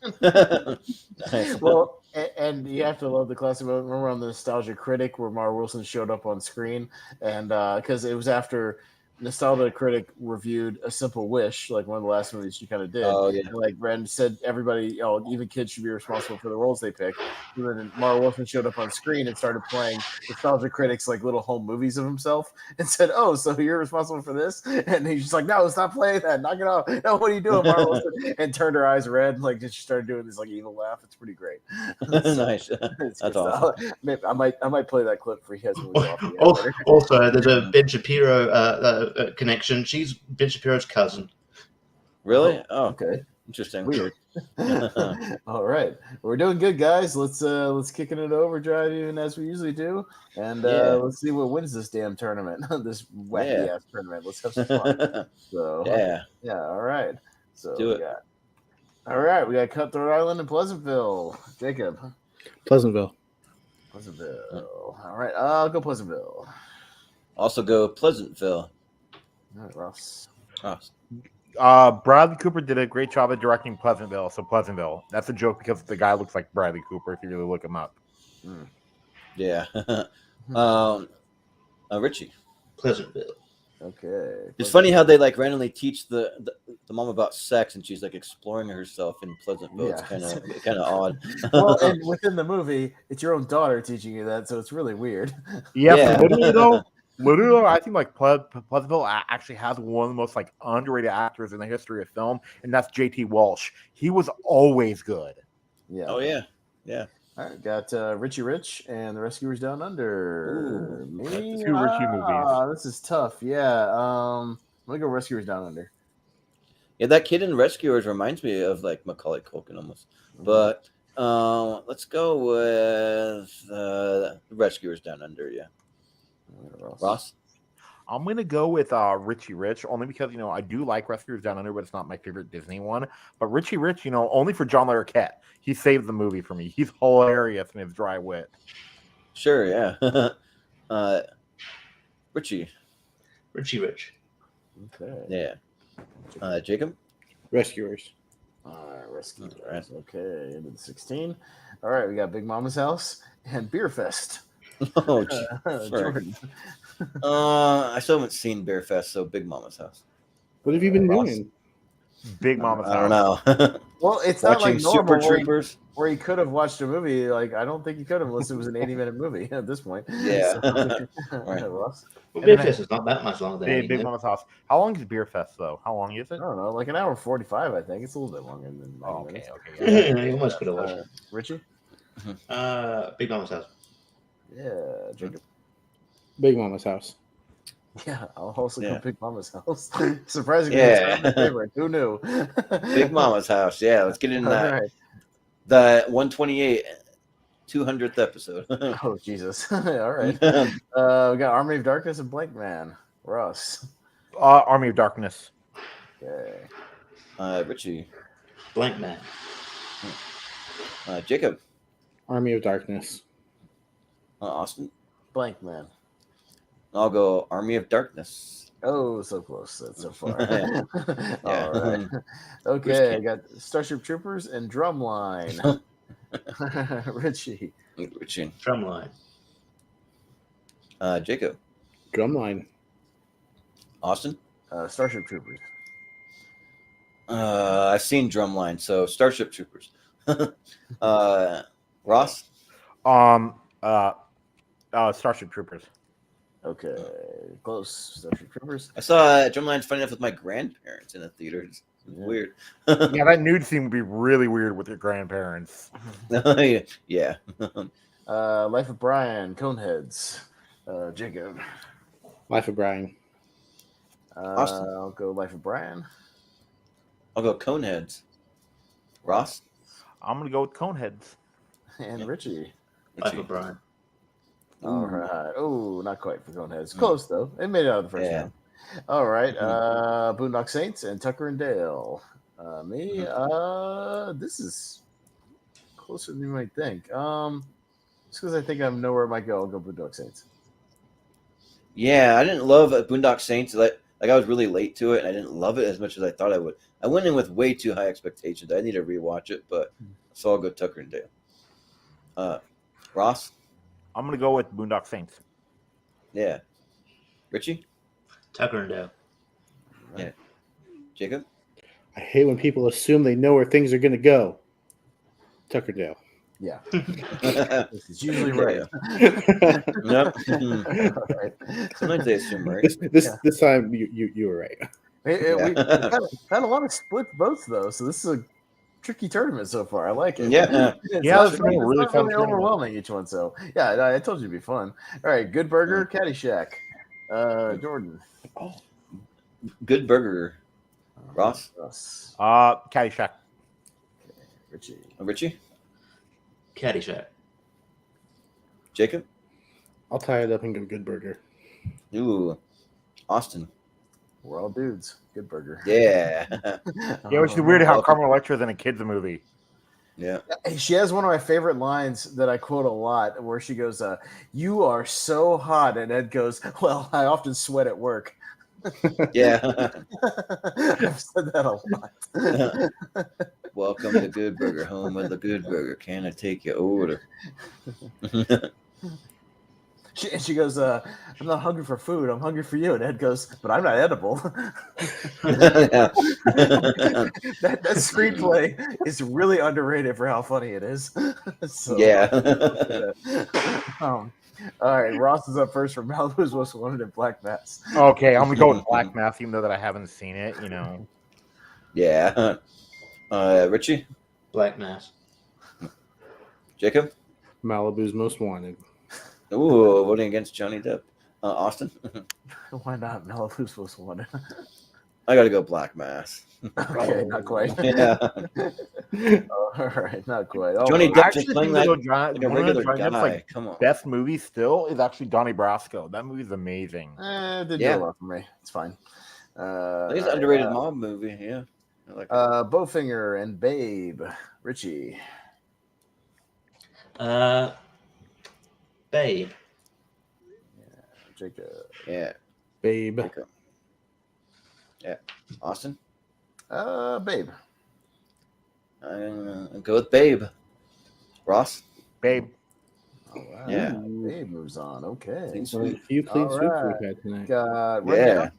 Well, and you have to love the classic moment. Remember on the Nostalgia Critic where Mara Wilson showed up on screen, and because it was after Nostalgia Critic reviewed A Simple Wish, like one of the last movies she kind of did. Oh, yeah. And like Brandon said, everybody, even kids should be responsible for the roles they pick. And then Mara Wilson showed up on screen and started playing Nostalgia Critic's like little home movies of himself and said, "Oh, so you're responsible for this?" And he's just like, "No, stop playing that. Knock it off. No, what are you doing, Mara Wilson?" And turned her eyes red, like she started doing this like evil laugh. It's pretty great. Nice. It's That's good awesome. stuff. I might play that clip for you guys when we go off the air Oh, later. also, there's a Ben Shapiro connection. She's Ben Shapiro's cousin. Really? Oh, Okay. interesting. Weird. All right, we're doing good, guys. Let's kick it into overdrive even as we usually do, and Yeah. let's see what wins this damn tournament, this wacky ass tournament. Let's have some fun. So Yeah. all right. So Do we it. got we got Cutthroat Island and Pleasantville. Jacob, Pleasantville. Pleasantville. All right, I'll go Pleasantville. Also go Pleasantville. All right, Ross. Ross. Bradley Cooper did a great job at directing Pleasantville. So Pleasantville. That's a joke because the guy looks like Bradley Cooper if you really look him up. Yeah. Richie. Pleasantville. Okay. It's funny how they like randomly teach the mom about sex and she's like exploring herself in Pleasantville. Yeah. It's kind of odd. Well, and within the movie, it's your own daughter teaching you that, so it's really weird. Yeah. Literally, I think like Pleasantville actually has one of the most like underrated actors in the history of film, and that's J.T. Walsh. He was always good. Yeah. Oh yeah. Yeah. All right, got Richie Rich and the Rescuers Down Under. Ooh, Me, that's the two Richie movies. This is tough. Yeah, I'm gonna go Rescuers Down Under. Yeah, that kid in Rescuers reminds me of like Macaulay Culkin almost. But let's go with Rescuers Down Under. Yeah. Ross. I'm gonna go with Richie Rich only because I do like Rescuers Down Under, but it's not my favorite Disney one. But Richie Rich, only for John Larroquette, he saved the movie for me. He's hilarious in his dry wit. Sure. Yeah. Richie. Richie Rich. Okay. Yeah. Jacob. Rescuers. All right, Rescuers. All right. Okay, into the 16. All right, we got Big Mama's House and Beer Fest. Oh, Jordan. I still haven't seen Bear Fest, so Big Mama's House. What have you been Ross? doing? Big Mama's I don't House. know. Well, it's not Watching like Super normal Troopers. where he could have watched a movie. Like I don't think he could have unless it was an 80-minute movie at this point. Yeah. Right. Ross? Well, And Beer then Fest is not that much longer than Big 80 Mama's House. How long is Beer Fest though? How long is I it? don't know, like an hour 45. I think it's a little bit longer than 90 Oh, okay, minutes. okay. Yeah, you almost could have watched Richie? it. Big Mama's House. Yeah, Jacob. Big Mama's House. Yeah, I'll also Yeah. go Big Mama's House. Surprisingly, Yeah. it's my favorite. Who knew? Big Mama's House. Yeah, let's get in All that. right. The 128, 200th episode. Oh Jesus! All right. We got Army of Darkness and Blank Man. Ross. Army of Darkness. Okay. Richie. Blank Man. Jacob. Army of Darkness. Austin. Blank Man. I'll go Army of Darkness. Oh, so close. That's so far. Yeah. All right. Okay, I got Starship Troopers and Drumline. Richie. Richie. Drumline. Jacob. Drumline. Austin. Starship Troopers. I've seen Drumline, so Starship Troopers. Ross. Starship Troopers. Okay, close. Starship Troopers. I saw Drumline funny enough with my grandparents in the theaters. Weird. Yeah, that nude scene would be really weird with your grandparents. Yeah. Life of Brian. Coneheads. Jacob. Life of Brian. Austin. I'll go Life of Brian. I'll go Coneheads. Ross. I'm gonna go with Coneheads. And Richie. Life of Brian. All right. Oh, not quite for Coneheads. Close though. It made it out of the first Yeah. round. All right. Boondock Saints and Tucker and Dale. Me. This is closer than you might think. Just because I think I know where it might go, I'll go Boondock Saints. Yeah, I didn't love Boondock Saints. Like I was really late to it, and I didn't love it as much as I thought I would. I went in with way too high expectations. I need to rewatch it, but so I'll go Tucker and Dale. Ross. I'm gonna go with Boondock Saints. Yeah. Richie. Tucker and Dale. Yeah. Jacob. I hate when people assume they know where things are going to go. Tuckerdale. Yeah. Yep. This is usually right. All right. Sometimes they assume right. This time you were right. We had a lot of split votes though, so this is a tricky tournament so far. I like it. Yeah. Yeah, it's it's been a not really fun really tournament. overwhelming each one. So yeah, I told you it'd be fun. All right, Good Burger, Caddyshack, Jordan, Good Burger. Ross. Russ, Caddyshack. Richie. Richie. Caddyshack. Jacob. I'll tie it up and go Good Burger. Ooh. Austin. We're all dudes. Good Burger. Yeah. Yeah, which is weird how Carmen Electra's in a kids movie. Yeah. She has one of my favorite lines that I quote a lot, where she goes, "You are so hot," and Ed goes, "Well, I often sweat at work." Yeah. I've said that a lot. Welcome to Good Burger, home of the Good Burger. Can I take your order? She goes, "I'm not hungry for food. I'm hungry for you." And Ed goes, "But I'm not edible." Yeah. that screenplay is really underrated for how funny it is. So, Yeah. all right, Ross is up first for Malibu's Most Wanted and Black Mass. Okay, I'm gonna go with Black Mass, even though that I haven't seen it. You know. Yeah. Richie. Black Mass. Jacob. Malibu's Most Wanted. Ooh, voting against Johnny Depp. Austin. Why not Malibu's Most Wanted? I gotta go Black Mass. Okay, not quite. Yeah. All right, not quite. Oh, Johnny well, Depp Actually, just playing think like, that like a one of regular Johnny Depp's, guy. like, Come on. best movie still is actually Donnie Brasco. That movie's amazing. it didn't Yeah. do a lot for me. It's fine. It's All an right, underrated mob movie. Yeah. I like it. Bowfinger and Babe. Richie. Babe. Jacob. Yeah. Babe. Jacob. Yeah. Austin. Babe. Go with Babe. Ross. Babe. All right. Yeah. Babe moves on. Okay. Seems One of sweet. the few clean All sweeps right. we've had tonight. Got Yeah.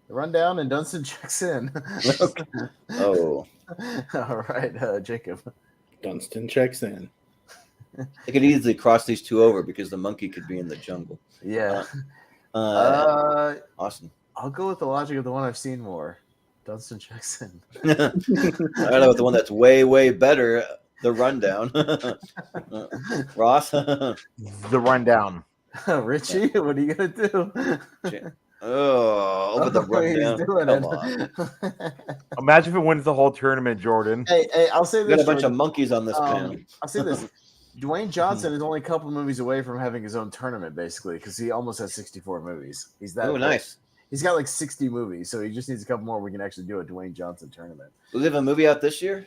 The rundown and Dunstan checks in. Oh, All right, Jacob. Dunstan checks in. I could easily cross these two over because the monkey could be in the jungle. Yeah. Awesome. I'll go with the logic of the one I've seen more. Dunstan checks in. I don't know, the one that's way, way better. The rundown. Ross. The rundown. Richie, what are you gonna do? Oh, over the rundown. He's doing Come it. on. Imagine if it wins the whole tournament, Jordan. Hey, I'll say We got this. a bunch of Jordan. monkeys on this panel. I'll say this. Dwayne Johnson is only a couple movies away from having his own tournament, basically, because he almost has 64 movies. He's that. Oh, nice. He's got like 60 movies, so he just needs a couple more. We can actually do a Dwayne Johnson tournament. Will he have a movie out this year?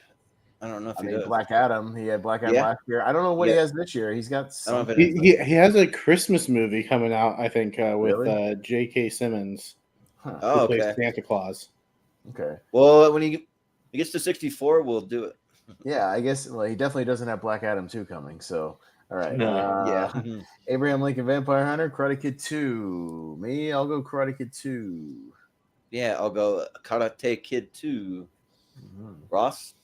I don't know if he does. Black Adam. He had Black Adam last year. I don't know what he has this year. He's got. I don't know if it is. He has a Christmas movie coming out, I think, with Really? J.K. Simmons. Huh. Oh, who plays okay. Santa Claus. Okay. Well, when he gets to 64, we'll do it. Yeah, I guess. Well, he definitely doesn't have Black Adam 2 coming. So, all right. Yeah. Abraham Lincoln Vampire Hunter, Karate Kid 2. Me, I'll go Karate Kid 2. Yeah, I'll go Karate Kid 2. Mm-hmm. Ross?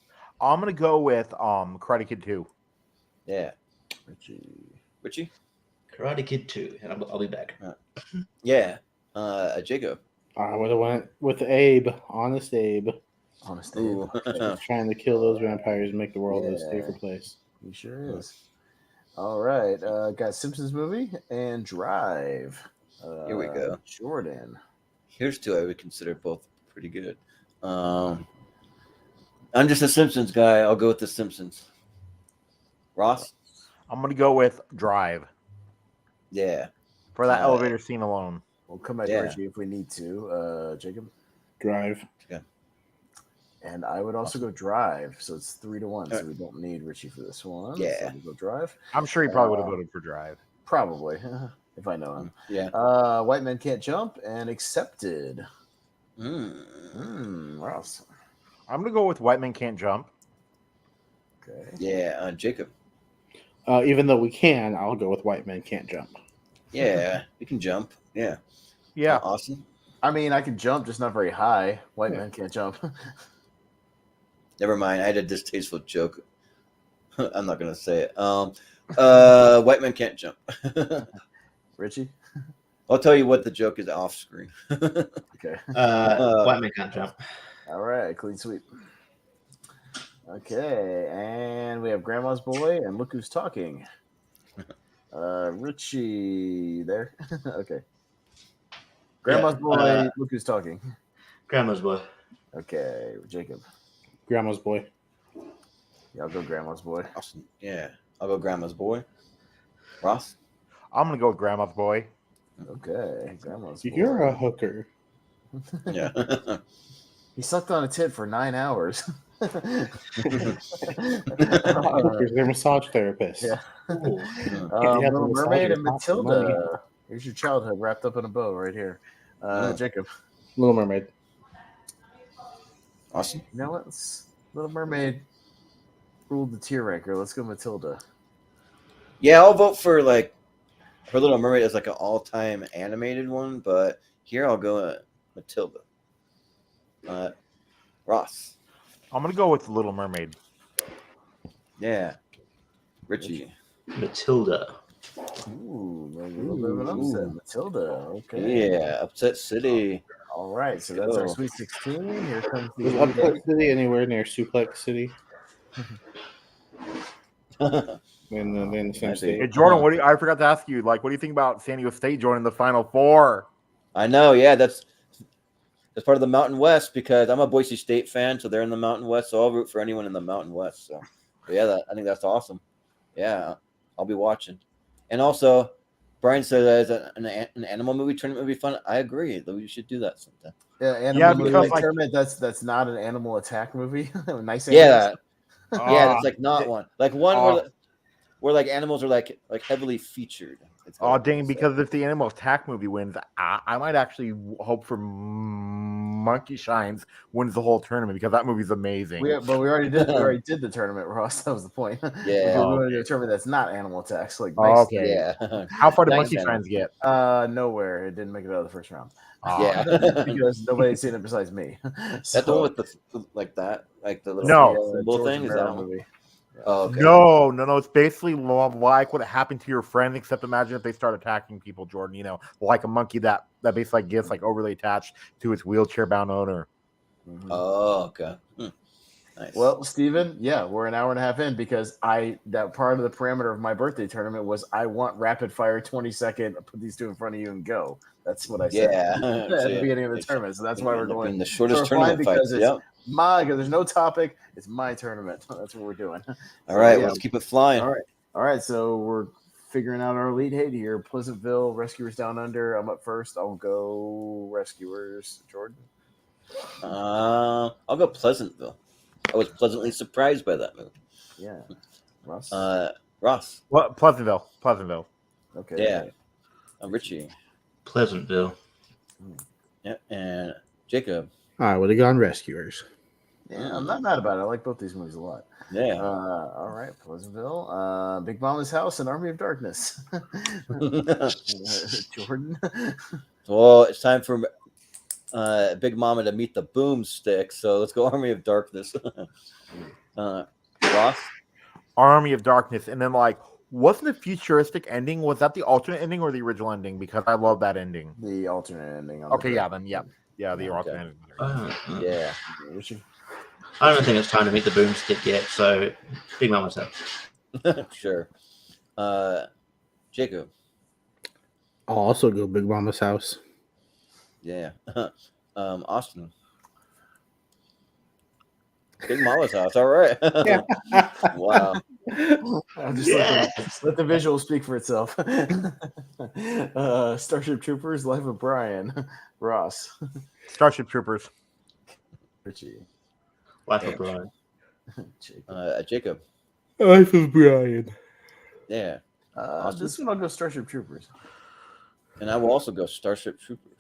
I'm gonna go with Karate Kid 2. Yeah. Richie. Karate Kid 2, and I'll be back. Yeah. Jacob. I would have went with Abe, Honest Abe. Honest Ooh. He's trying to kill those vampires and make the world a safer place. He sure is. All right. Got Simpsons movie and Drive. Here we go. Jordan. Here's two I would consider both pretty good. I'm just a Simpsons guy. I'll go with the Simpsons. Ross? I'm gonna go with Drive Yeah. for that elevator scene alone. We'll come back to Richie if we need to. Jacob? Drive. Yeah. And I would also go Drive. So it's 3-1. So we don't need Richie for this one. Yeah. So we'll go Drive. I'm sure he probably would have voted for Drive. Probably. If I know him. Yeah. White Men Can't Jump and Accepted. Ross. I'm gonna go with White Men Can't Jump. Okay. Yeah. Jacob. Even though we can, I'll go with White Men Can't Jump. Yeah. We can jump. Yeah. Yeah. Awesome. I mean, I can jump, just not very high. White Men Can't Jump. Never mind. I had a distasteful joke. I'm not gonna say it. White men can't jump. Richie? I'll tell you what the joke is off screen. Okay. White Man Can't Jump. All right. Clean sweep. Okay. And we have Grandma's Boy and Look Who's Talking. Richie there. Okay. Grandma's Boy, Look Who's Talking. Grandma's Boy. Okay. Jacob. Grandma's Boy. Yeah, I'll go Grandma's Boy. Awesome. Yeah. I'll go Grandma's Boy. Ross? I'm gonna go with Grandma's Boy. Okay. Grandma's Boy. You're a hooker. Yeah. He sucked on a tit for 9 hours. Hookers, they're massage therapists. Yeah. Ooh. Little Mermaid and Matilda. Here's your childhood wrapped up in a bow right here. Jacob. Little Mermaid. Awesome. You know what? Little Mermaid ruled the tier ranker. Let's go Matilda. Yeah, I'll vote for like her Little Mermaid as like an all-time animated one, but here I'll go Matilda. Ross. I'm gonna go with Little Mermaid. Yeah. Richie. Matilda. Ooh, maybe a little bit of an upset. Matilda. Okay. Yeah, Upset City. All right. So that's our Sweet 16. Here comes Is the Upset City anywhere near Suplex City? In the same state. Hey, Jordan, I forgot to ask you. Like, what do you think about San Diego State joining the Final Four? I know, yeah, that's part of the Mountain West because I'm a Boise State fan, so they're in the Mountain West, so I'll root for anyone in the Mountain West. So, yeah, I think that's awesome. Yeah, I'll be watching. And also, Brian said an animal movie tournament would be fun. I agree that we should do that sometime. Yeah, animal because, movie tournament. That's not an animal attack movie. Nice. Yeah, yeah, that's like not one. Like one where like animals are like heavily featured. It's Oh, gotta be dang, the because if the Animal Attack movie wins, I might actually hope for Monkey Shines wins the whole tournament because that movie's amazing. We already did the tournament, Ross. That was the point. Yeah. Because we Oh, want to do a tournament that's not Animal Attacks. Like Oh, nice. okay. Yeah. How far did Nice Monkey animal. Shines get? Nowhere. It didn't make it out of the first round. Yeah. Because nobody's seen it besides me. That the one with the like that, like the little No. symbol George thing. Is Romero that one? movie. Oh, okay. No. It's basically like what happened to your friend, except imagine if they start attacking people, Jordan. You know, like a monkey that basically gets like overly attached to its wheelchair-bound owner. Mhm. Oh, okay. Nice. Well, Steven, yeah, we're an hour and a half in because that part of the parameter of my birthday tournament was I want rapid fire 20-second, put these two in front of you and go. That's what I said yeah. at the beginning of the tournament. So that's why we're going in the shortest short fine tournament fights. because it's because there's no topic. It's my tournament. That's what we're doing. All right, yeah. let's keep it flying. All right. So we're figuring out our lead hate here. Pleasantville, Rescuers Down Under. I'm up first. I'll go Rescuers. Jordan. I'll go Pleasantville. I was pleasantly surprised by that movie. Yeah. Ross. Ross. What? Pleasantville. Okay. Yeah. Richie. Pleasantville. Yeah, and Jacob. I would have gone Rescuers. Yeah, I'm not mad about it. I like both these movies a lot. Yeah. All right, Pleasantville. Big Mama's House and Army of Darkness. Jordan. Well, it's time for Big Mama to meet the boomstick. So let's go Army of Darkness. Ross. Army of Darkness, and then like, wasn't the futuristic ending? Was that the alternate ending or the original ending? Because I love that ending. The alternate ending. Okay, yeah, then the alternate ending. Yeah. Richie. I don't think it's time to meet the boomstick yet, so Big Mama's House. Sure. Jacob. I'll also go Big Mama's House. Yeah. Austin. Big Mama's House. All right. Wow. I'll just let the visual speak for itself. Starship Troopers, Life of Brian. Ross. Starship Troopers. Richie. Life of Brian. Jacob. Life of Brian. Yeah. This one I'll go Starship Troopers. And I will also go Starship Troopers.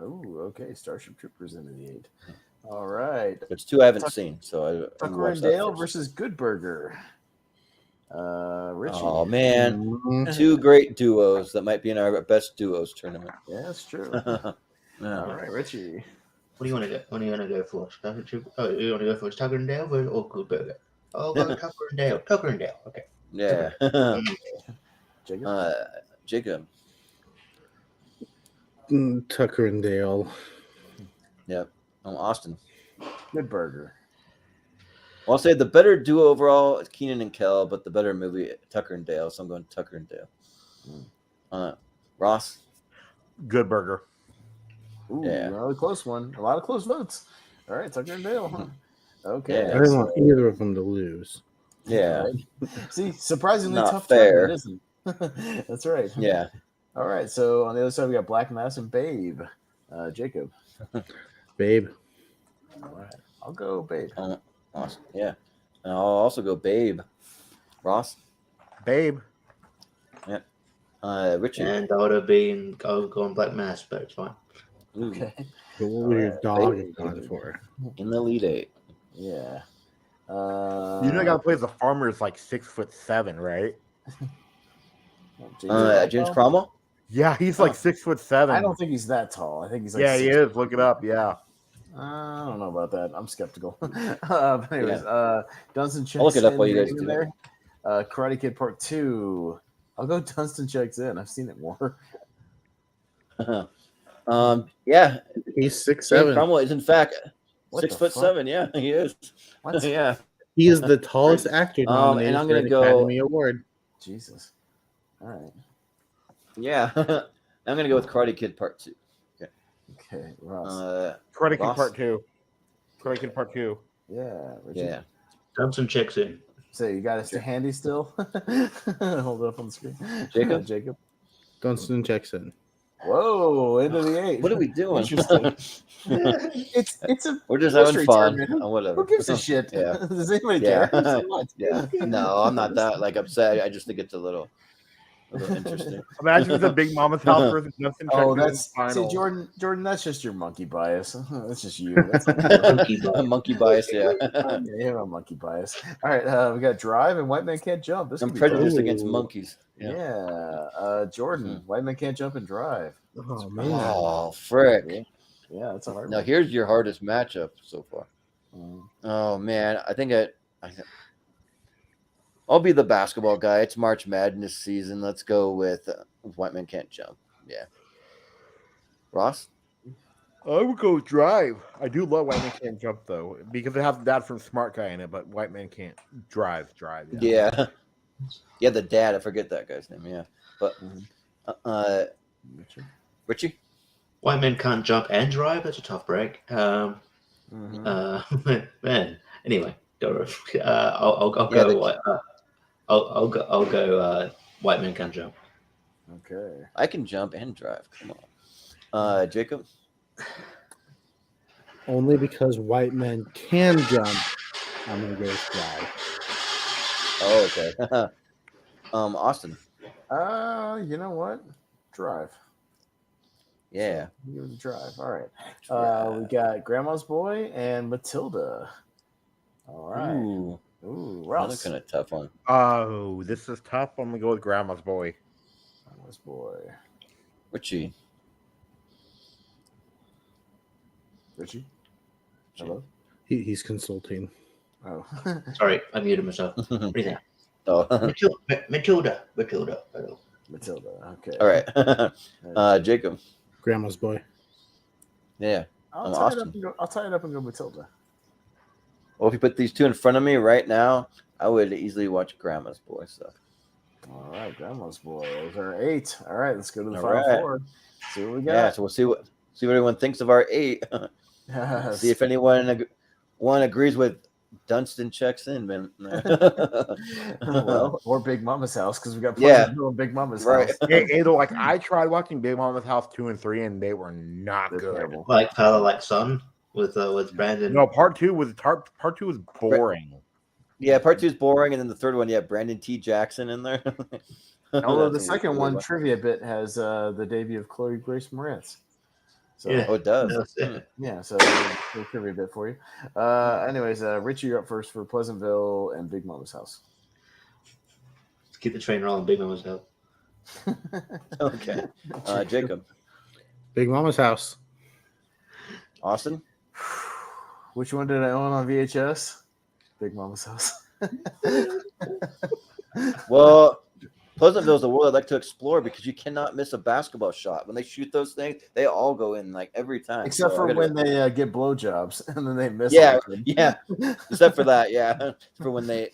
Oh, okay. Starship Troopers into the 8. All right. It's two I haven't seen, so I Tucker and Dale versus Good Burger. Richie. Oh man, Mhm. two great duos that might be in our best duos tournament. Yeah, that's true. Yeah. All right, Richie. What do you want to go? What are you going to go for? Oh, you want to go for Tucker and Dale or Good Burger? Oh, go Tucker and Dale. Tucker and Dale. Okay. Yeah. Jacob. Jacob. Tucker and Dale. Yep. Austin. Good Burger. Well, I'll say the better duo overall is Keenan and Kel, but the better movie Tucker and Dale. So I'm going Tucker and Dale. Ross. Good Burger. Ooh, Yeah. another close one. A lot of close votes. All right, Tucker and Dale. Huh? Okay. Yeah. I didn't want either of them to lose. Yeah. See, surprisingly Not tough fair. tournament, isn't it? That's right. Yeah. All right. So on the other side, we got Black Mass and Babe. Jacob. Babe. All right. I'll go Babe. Awesome. Yeah. And I'll also go Babe. Ross. Babe. Richie. And I would have been going Black Mass, but it's fine. Ooh, Okay. But what would your dog Babe. have gone for? in the lead 8. Yeah. You know, the guy that plays the farmer is like 6'7", right? James Cromwell. Yeah, he's like 6'7". I don't think he's that tall. I think he's like Yeah, he 6'. is. Look it up. Yeah. I don't know about that. I'm skeptical. But anyways, Dunstan checks I'll look it up in, while you guys in do there. Karate Kid Part 2. I'll go Dunstan checks in. I've seen it more. Yeah. He's James 6'7". Cromwell is in fact What the 6'7". Yeah, he is. What? Yeah. He is the tallest actor nominated and I'm for gonna an go- Academy Award. Jesus. All right. Yeah. I'm gonna go with Karate Kid Part 2. Okay, Ross. Karate Kid Ross? Part 2. Karate Kid Part 2. Yeah, Richie. Yeah. Dunstan checks in. So you got us to handy still? Hold it up on the screen. Jacob? Jacob. Dunstan checks in. Whoa, into the 8. What are we doing? Interesting. it's a We're just having mystery fun. tournament. Whatever. Who gives a shit? Yeah. Does anybody Yeah. care? So what? Yeah. No, I'm not that like upset. I just think it's a little A little interesting. Imagine the Big Mama's house versus Justin Oh, Jackson that's final. see, Jordan. That's just your monkey bias. That's just you. That's Monkey A bite. monkey bias, yeah. yeah, you have a monkey bias. All right, we got Drive and White Man Can't Jump. This I'm could be prejudiced tough. against Ooh. monkeys. Yeah, Jordan. White Man Can't Jump and Drive. Oh man. Oh, frick. Yeah, that's a hard Now one. here's your hardest matchup so far. Mm. Oh man, I think I'll be the basketball guy. It's March Madness season. Let's go with White Man Can't Jump. Yeah. Ross? I would go with Drive. I do love White Man Can't Jump though, because it has dad from Smart Guy in it, but White Man Can't Drive. Yeah. Yeah, the dad. I forget that guy's name. Yeah. But Richie? White Men Can't Jump and Drive. That's a tough break. Mhm. Man. Anyway, go. I'll go. Yeah, I'll go. White Men Can't Jump. Okay. I can jump and drive. Come on. Jacob? Only because white men can jump, I'm gonna go with Drive. Oh, okay. Austin? You know what? Drive. Yeah. Give it a drive. All right. We got Grandma's Boy and Matilda. All right. Ooh. Ooh, Another Ross. kind of tough one. Oh, this is tough. I'm gonna go with Grandma's Boy. Grandma's Boy. Richie? Richie? Hello? He's consulting. Oh. Sorry, I muted myself. What do you think? Oh. Matilda. Hello. Matilda. Okay. All right. Jacob? Grandma's Boy. Yeah. I'll tie it up and go Matilda. Well, if you put these two in front of me right now, I would easily watch Grandma's Boy. So. All right, Grandma's Boy. Those are 8. All right, let's go to the All final right. 4. See what we Yeah, got. so we'll see what everyone thinks of our 8. Yes. See if anyone agrees with Dunstan checks in, man. Well, or Big Mama's house because we got Yeah. Pleasantville and Big Mama's Right. house. Either like I tried watching Big Mama's House 2 and 3, and they were not They're good. terrible. Like Father Like Son with Brandon. No, part two was boring. Yeah, part 2 is boring, and then the third one, yeah, Brandon T. Jackson in there. Although the That's a second weird one, trivia bit, has the debut of Chloe Grace Moretz. So, Yeah. Oh, it does. yeah, so a trivia bit for you. Anyways, Richie, you're up first for Pleasantville and Big Mama's house. Let's keep the train rolling. Big Mama's house. Okay. Jacob. Big Mama's house. Austin? Which one did I own on VHS? Big Mama's house. Well, Pleasantville is a world I'd like to explore because you cannot miss a basketball shot. When they shoot those things, they all go in like every time. Except So for I gotta- when they get blowjobs and then they miss. Yeah, all of them. yeah. Except for that, yeah. For when they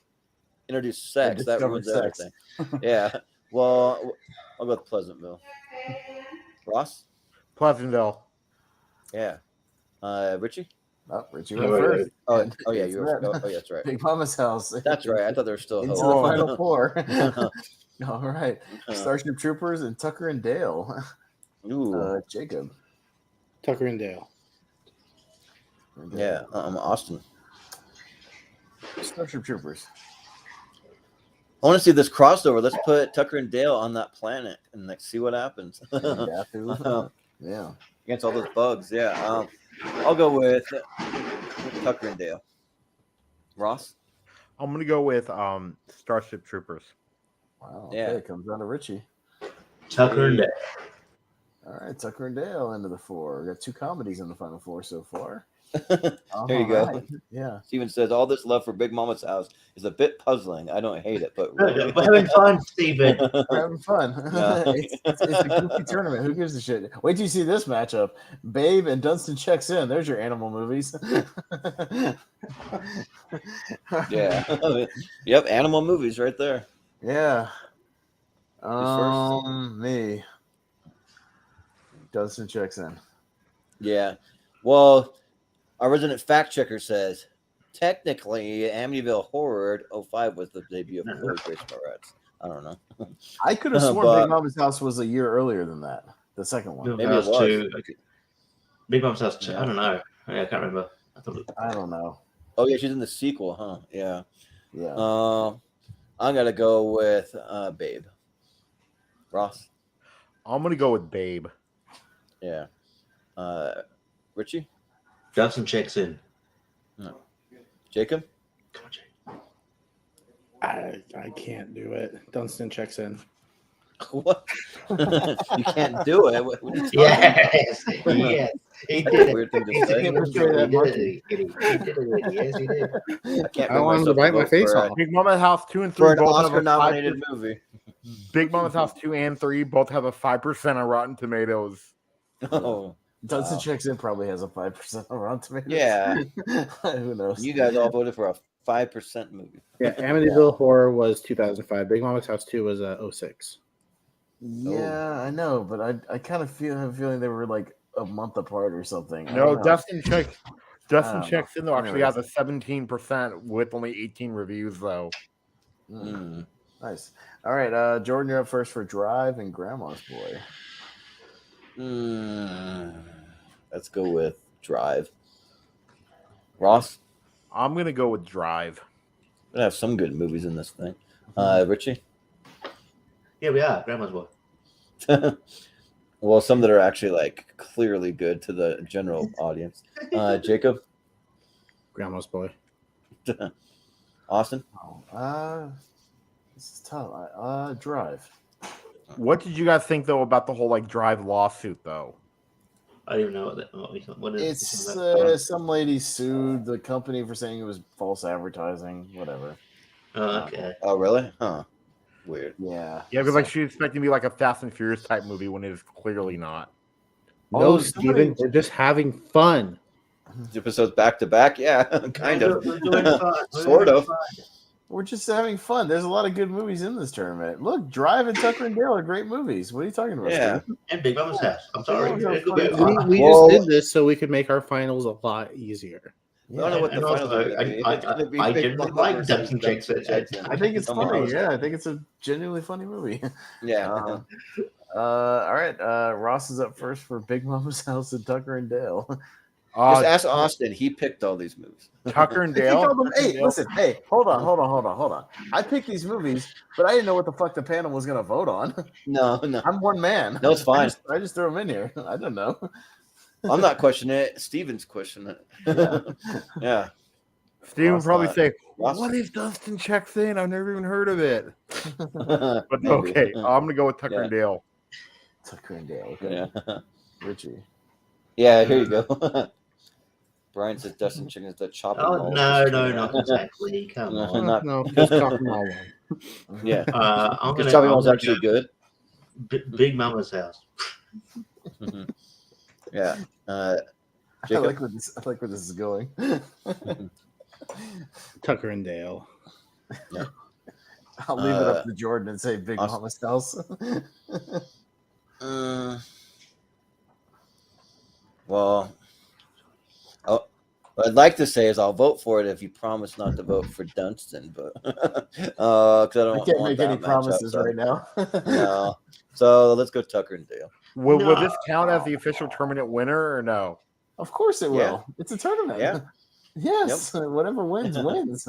introduce sex, that discover ruins sex. everything. Yeah. Well, I'll go with Pleasantville. Ross? Pleasantville. Yeah. Richie? Oh, Richie Yeah, went right, first. Oh yeah, It's you that. were. Oh, yeah, that's right. Big Mama's house. That's right. I thought there was still Into hope. the final 4. All right. Starship Troopers and Tucker and Dale. Ooh. Jacob. Tucker and Dale. Yeah. Austin. Starship Troopers. I want to see this crossover. Let's put Tucker and Dale on that planet and like see what happens. Dafu. Yeah. Against all those bugs. Yeah. I'll go with Tucker and Dale. Ross? I'm gonna go with Starship Troopers. Wow. Yeah. Okay, comes down to Richie. Tucker and Dale. All right, Tucker and Dale into the 4. We got 2 comedies in the final 4 so far. There you go. All right. Yeah. Steven says all this love for Big Mama's house is a bit puzzling. I don't hate it, but We're having fun, Steven. We're having fun. Yeah. it's a goofy tournament. Who gives a shit? Wait till you see this matchup. Babe and Dunstan checks in. There's your animal movies. yeah. Yep, animal movies right there. Yeah. first? Me. Dunstan checks in. Yeah. Well, our resident fact checker says technically Amityville Horror 05 was the debut of Chloe Grace Moretz. I don't know. I could have sworn But- Big Mama's house was a year earlier than that. The second one. Maybe it was. Big Mom's house 2. Yeah. I don't know. I can't remember. I thought I don't know. Oh yeah, she's in the sequel, huh? Yeah. Yeah. I'm gonna go with Babe. Ross. I'm gonna go with Babe. Yeah. Richie. Johnson checks in. No. Jacob. Come on, Jake. I can't do it. Dunstan checks in. What? You can't do it. What are you talking Yes, about? yes, he That's did a it. weird thing to He say. can't portray that monkey. He did it. Yes, he did. I can't I bring want him to myself bite my vote face for, off. Big Mama's House 2 and 3 for an both have a Oscar-nominated 5%. movie. Big Mama's House 2 and 3 both have a 5% on Rotten Tomatoes. Oh, Dunstan wow. checks in probably has a 5% on Rotten Tomatoes. Yeah. Who knows? You guys all voted for a 5% movie. Yeah, Amityville Horror was 2005. Big Mama's House 2 was 06. Yeah, I know, but I kind of have a feeling they were like a month apart or something. I No, don't know. Dustin don't checks in though actually Anyways. has a 17% with only 18 reviews though. Mm. Nice. All right, Jordan, you're up first for Drive and Grandma's Boy. Let's go with Drive. Ross. I'm gonna go with Drive. We have some good movies in this thing. Richie. Yeah, we are. Grandma's Boy. Well, some that are actually like clearly good to the general audience. Jacob. Grandma's Boy. Austin. This is tough. Drive. What did you guys think though about the whole like Drive lawsuit though? I don't even know what is. It's some lady sued the company for saying it was false advertising. Whatever. Okay. Oh, really? Huh. Weird. Yeah. Yeah, because like she's expecting to be like a Fast and Furious type movie when it is clearly not. No, Oh, Steven, they're just having fun. Episodes back to back. Yeah, kind of. We're doing fine. We're Sort doing of. fine. We're just having fun. There's a lot of good movies in this tournament. Look, Drive and Tucker and Dale are great movies. What are you talking about? Yeah. Steven? And Big Mama's House. I'm sorry. Big Mama's It could House. be We, fine. we Well- just did this so we could make our finals a lot easier. I don't know what the And finals also, are going to be. I It's gonna be I Big generally Mama like versus Dunstan Dunstan checks. in. I think it's Come on. funny. Yeah, I think it's a genuinely funny movie. Yeah. All right. Ross is up first for Big Mama's House and Tucker and Dale. Just ask Austin. He picked all these movies. Tucker and I picked Dale. all them. Hey, listen. Hey, hold on. I picked these movies, but I didn't know what the fuck the panel was gonna vote on. No. I'm one man. No, it's fine. I just threw them in here. I don't know. I'm not questioning it. Steven's questioning it. Yeah. Steven would Ross, probably say, Ross- "What if Dustin checks in? I've never even heard of it." But Maybe. okay, I'm gonna go with Tucker Yeah. and Dale. Tucker and Dale. Okay. Yeah. Richie. Yeah, here you go. Brian says Dustin Chicken is the chopping Oh mall. no, not exactly. Come No, on. not- No, just chopping all one. Yeah. I'm Because gonna. chopping I'm mall's gonna actually good. go Big Mama's House. Yeah. I Jacob? like where this is going. Tucker and Dale. I'll leave it up to Jordan and say Big Austin. Mama's House. Well, what I'd like to say is I'll vote for it if you promise not to vote for Dunstan, but because I don't I can't want make that any matchup, promises so- right now. No. So let's go Tucker and Dale. Will this count as No. the official tournament winner or no? Of course it will. Yeah. It's a tournament. Yeah. Yes. Whatever wins, wins.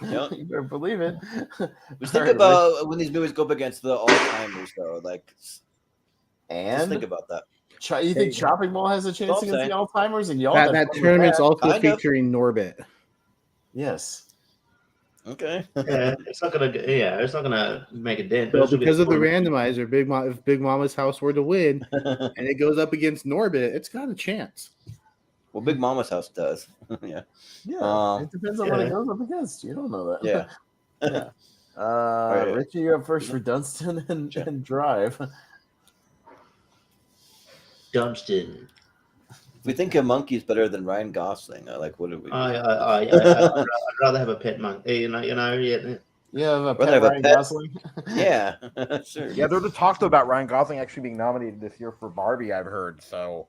Yep. You better believe it. Just All think right, about when these movies go up against the all-timers, though. Like, just think And about that. you think Chopping Mall has a chance All I'm against saying. the All-Timers? And y'all That have fun with tournament's that. also Kind of. featuring Norbit. Yes. Okay. Yeah, it's not gonna make a dent. So It'll be because of the fun. randomizer, if Big Mama's House were to win and it goes up against Norbit, it's got a chance. Well, Big Mama's House does. Yeah. Yeah. It depends on what it goes up against. You don't know that. Yeah. Yeah. right. Richie, you're up first for Dunstan and Drive. Dunstan. If we think a monkey's better than Ryan Gosling, like, what do we? I'd rather have a pet monkey. You know. Yeah. You have a Rather pet have a Ryan pet. Gosling? Yeah. Sure. Yeah, there's a talk though about Ryan Gosling actually being nominated this year for Barbie. I've heard. So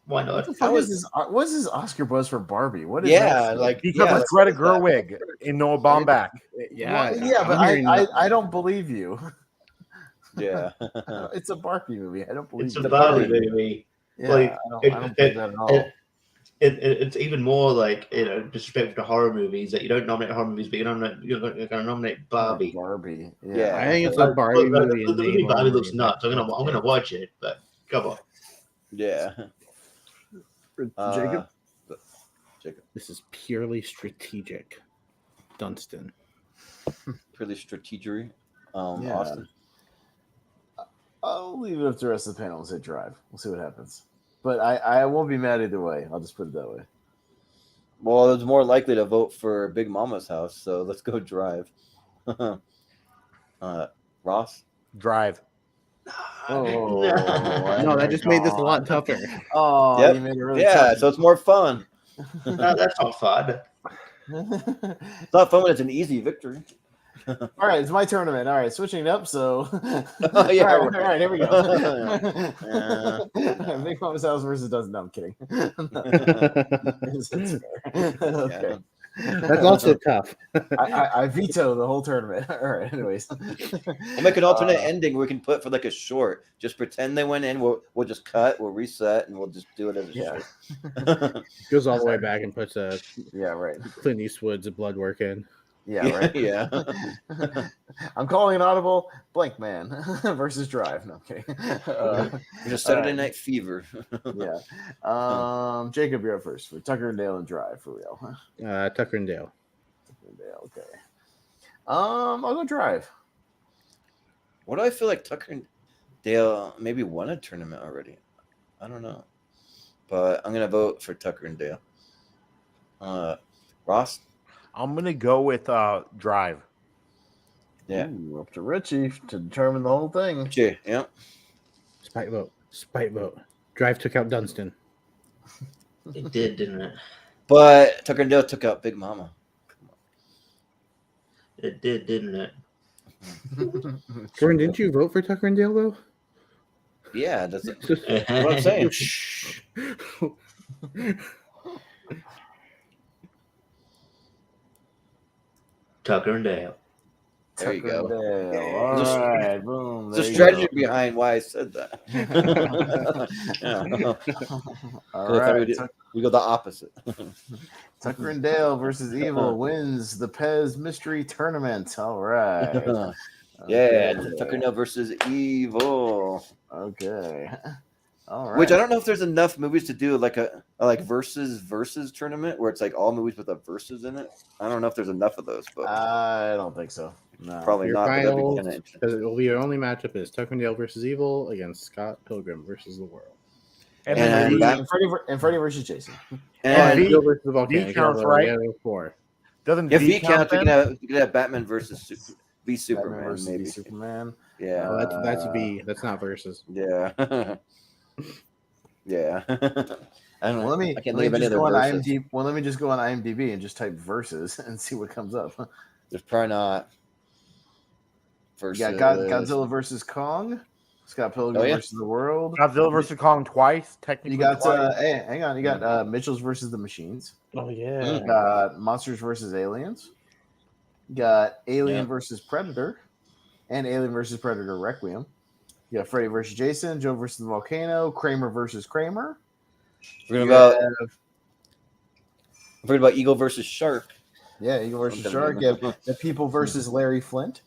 Why not? What the fuck is this? What's his Oscar buzz for Barbie? What is Yeah, that? like because yeah, it's Greta what is that? Gerwig in Noah Baumbach. Yeah, yeah, but I'm hearing that. I don't believe you. Yeah. It's a Barbie movie. I don't believe It's you. a Barbie movie. Yeah, like, I don't believe that at all. it's even more like disrespectful to horror movies that you don't nominate horror movies, but you're going to nominate Barbie. Barbie. Yeah. I think it's a Barbie movie. The movie Nemo Barbie looks movie. nuts. I'm gonna watch it, but come on. Yeah. Jacob. Jacob. This is purely strategic. Dunstan. Purely strategery. Yeah. Austin. I'll leave it up to the rest of the panel and say Drive. We'll see what happens. But I won't be mad either way. I'll just put it that way. Well, it's more likely to vote for Big Mama's House, so let's go Drive. Ross? Drive. Oh, No, that just made this a lot tougher. Oh, Yep. you made it really Yeah, tough. so it's more fun. No, that's not fun. It's not fun when it's an easy victory. All right, it's my tournament. All right, switching it up. So, Oh, yeah, all right, here we go. Yeah. Big Mama's House versus Dozen. No, I'm kidding. It's fair. Okay. That's also tough. I veto the whole tournament. All right, anyways. We'll make an alternate ending we can put for like a short. Just pretend they went in. We'll just cut. We'll reset, and we'll just do it as a short. Goes all the way back and puts a Yeah, right. Clint Eastwood's blood work in. Yeah, right. Yeah. I'm calling an audible blank man versus Drive. No, okay. Just Saturday Night Fever. Yeah. Jacob, you're up first for Tucker and Dale and Drive for real. Tucker and Dale. Tucker and Dale, okay. I'll go Drive. What do I feel like Tucker and Dale maybe won a tournament already? I don't know. But I'm going to vote for Tucker and Dale. Ross? I'm gonna go with Drive. Yeah. Ooh, up to Richie to determine the whole thing. Richie, yeah. Spite vote. Spite vote. Drive took out Dunstan. It did, didn't it? But Tucker and Dale took out Big Mama. It did, didn't it? Jordan, didn't you vote for Tucker and Dale though? Yeah, that's what I'm saying. Tucker and Dale. There you Tucker go. and Dale. All Just- right, boom. There's a there you strategy go. behind why I said that. Yeah. All So I thought right. we go the opposite. Tucker and Dale versus Evil wins the Pez Mystery Tournament. All right. Yeah, Okay. Tucker and Dale versus Evil. Okay. All right. Which I don't know if there's enough movies to do like a versus tournament where it's like all movies with a versus in it. I don't know if there's enough of those, but I don't think so. No. probably Your not. But that'd be finals, kinda interesting. because it will be your only matchup is Tucker and Dale versus Evil against Scott Pilgrim versus the World. And And then that- And Freddy versus Jason. And V- Steel versus the Volcano. V counts, right? Four. doesn't if V V count counts, we then? can have Batman versus V Batman Superman, versus maybe. Superman. Yeah, Oh, that's V. That's not versus. yeah, yeah. I don't know. Well, let me I can't let think me of any just other go on verses. IMDb. Well, let me just go on IMDb and just type versus and see what comes up. There's probably not. You Versus got Godzilla versus Kong, Scott Pilgrim Oh, yeah. versus the World. Godzilla versus Kong twice, technically. You got twice. hey, hang on. You got Mitchell's versus the Machines. Oh yeah. You got Monsters versus Aliens. You got Alien Yeah. versus Predator, and Alien versus Predator Requiem. You got Freddy versus Jason, Joe versus the Volcano, Kramer versus Kramer. Forget You about have- Eagle versus Shark. Yeah, Eagle versus Okay. Shark. You have the People versus Larry Flint.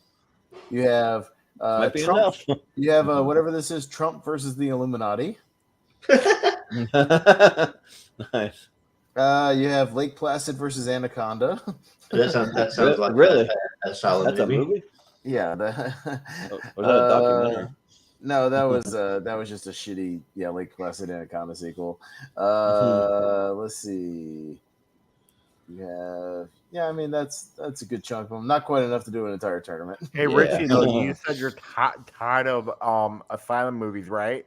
You have Might be Trump. enough. You have whatever this is, Trump versus the Illuminati. Nice. You have Lake Placid versus Anaconda. That sounds like Really? a solid That's a movie. movie. Yeah. Or was that a documentary? No, that was just a shitty Lake Placid Anaconda sequel. Let's see. I mean that's a good chunk of them. Not quite enough to do an entire tournament. Hey, Yeah. Richie, though, you said you're tired of asylum movies, right?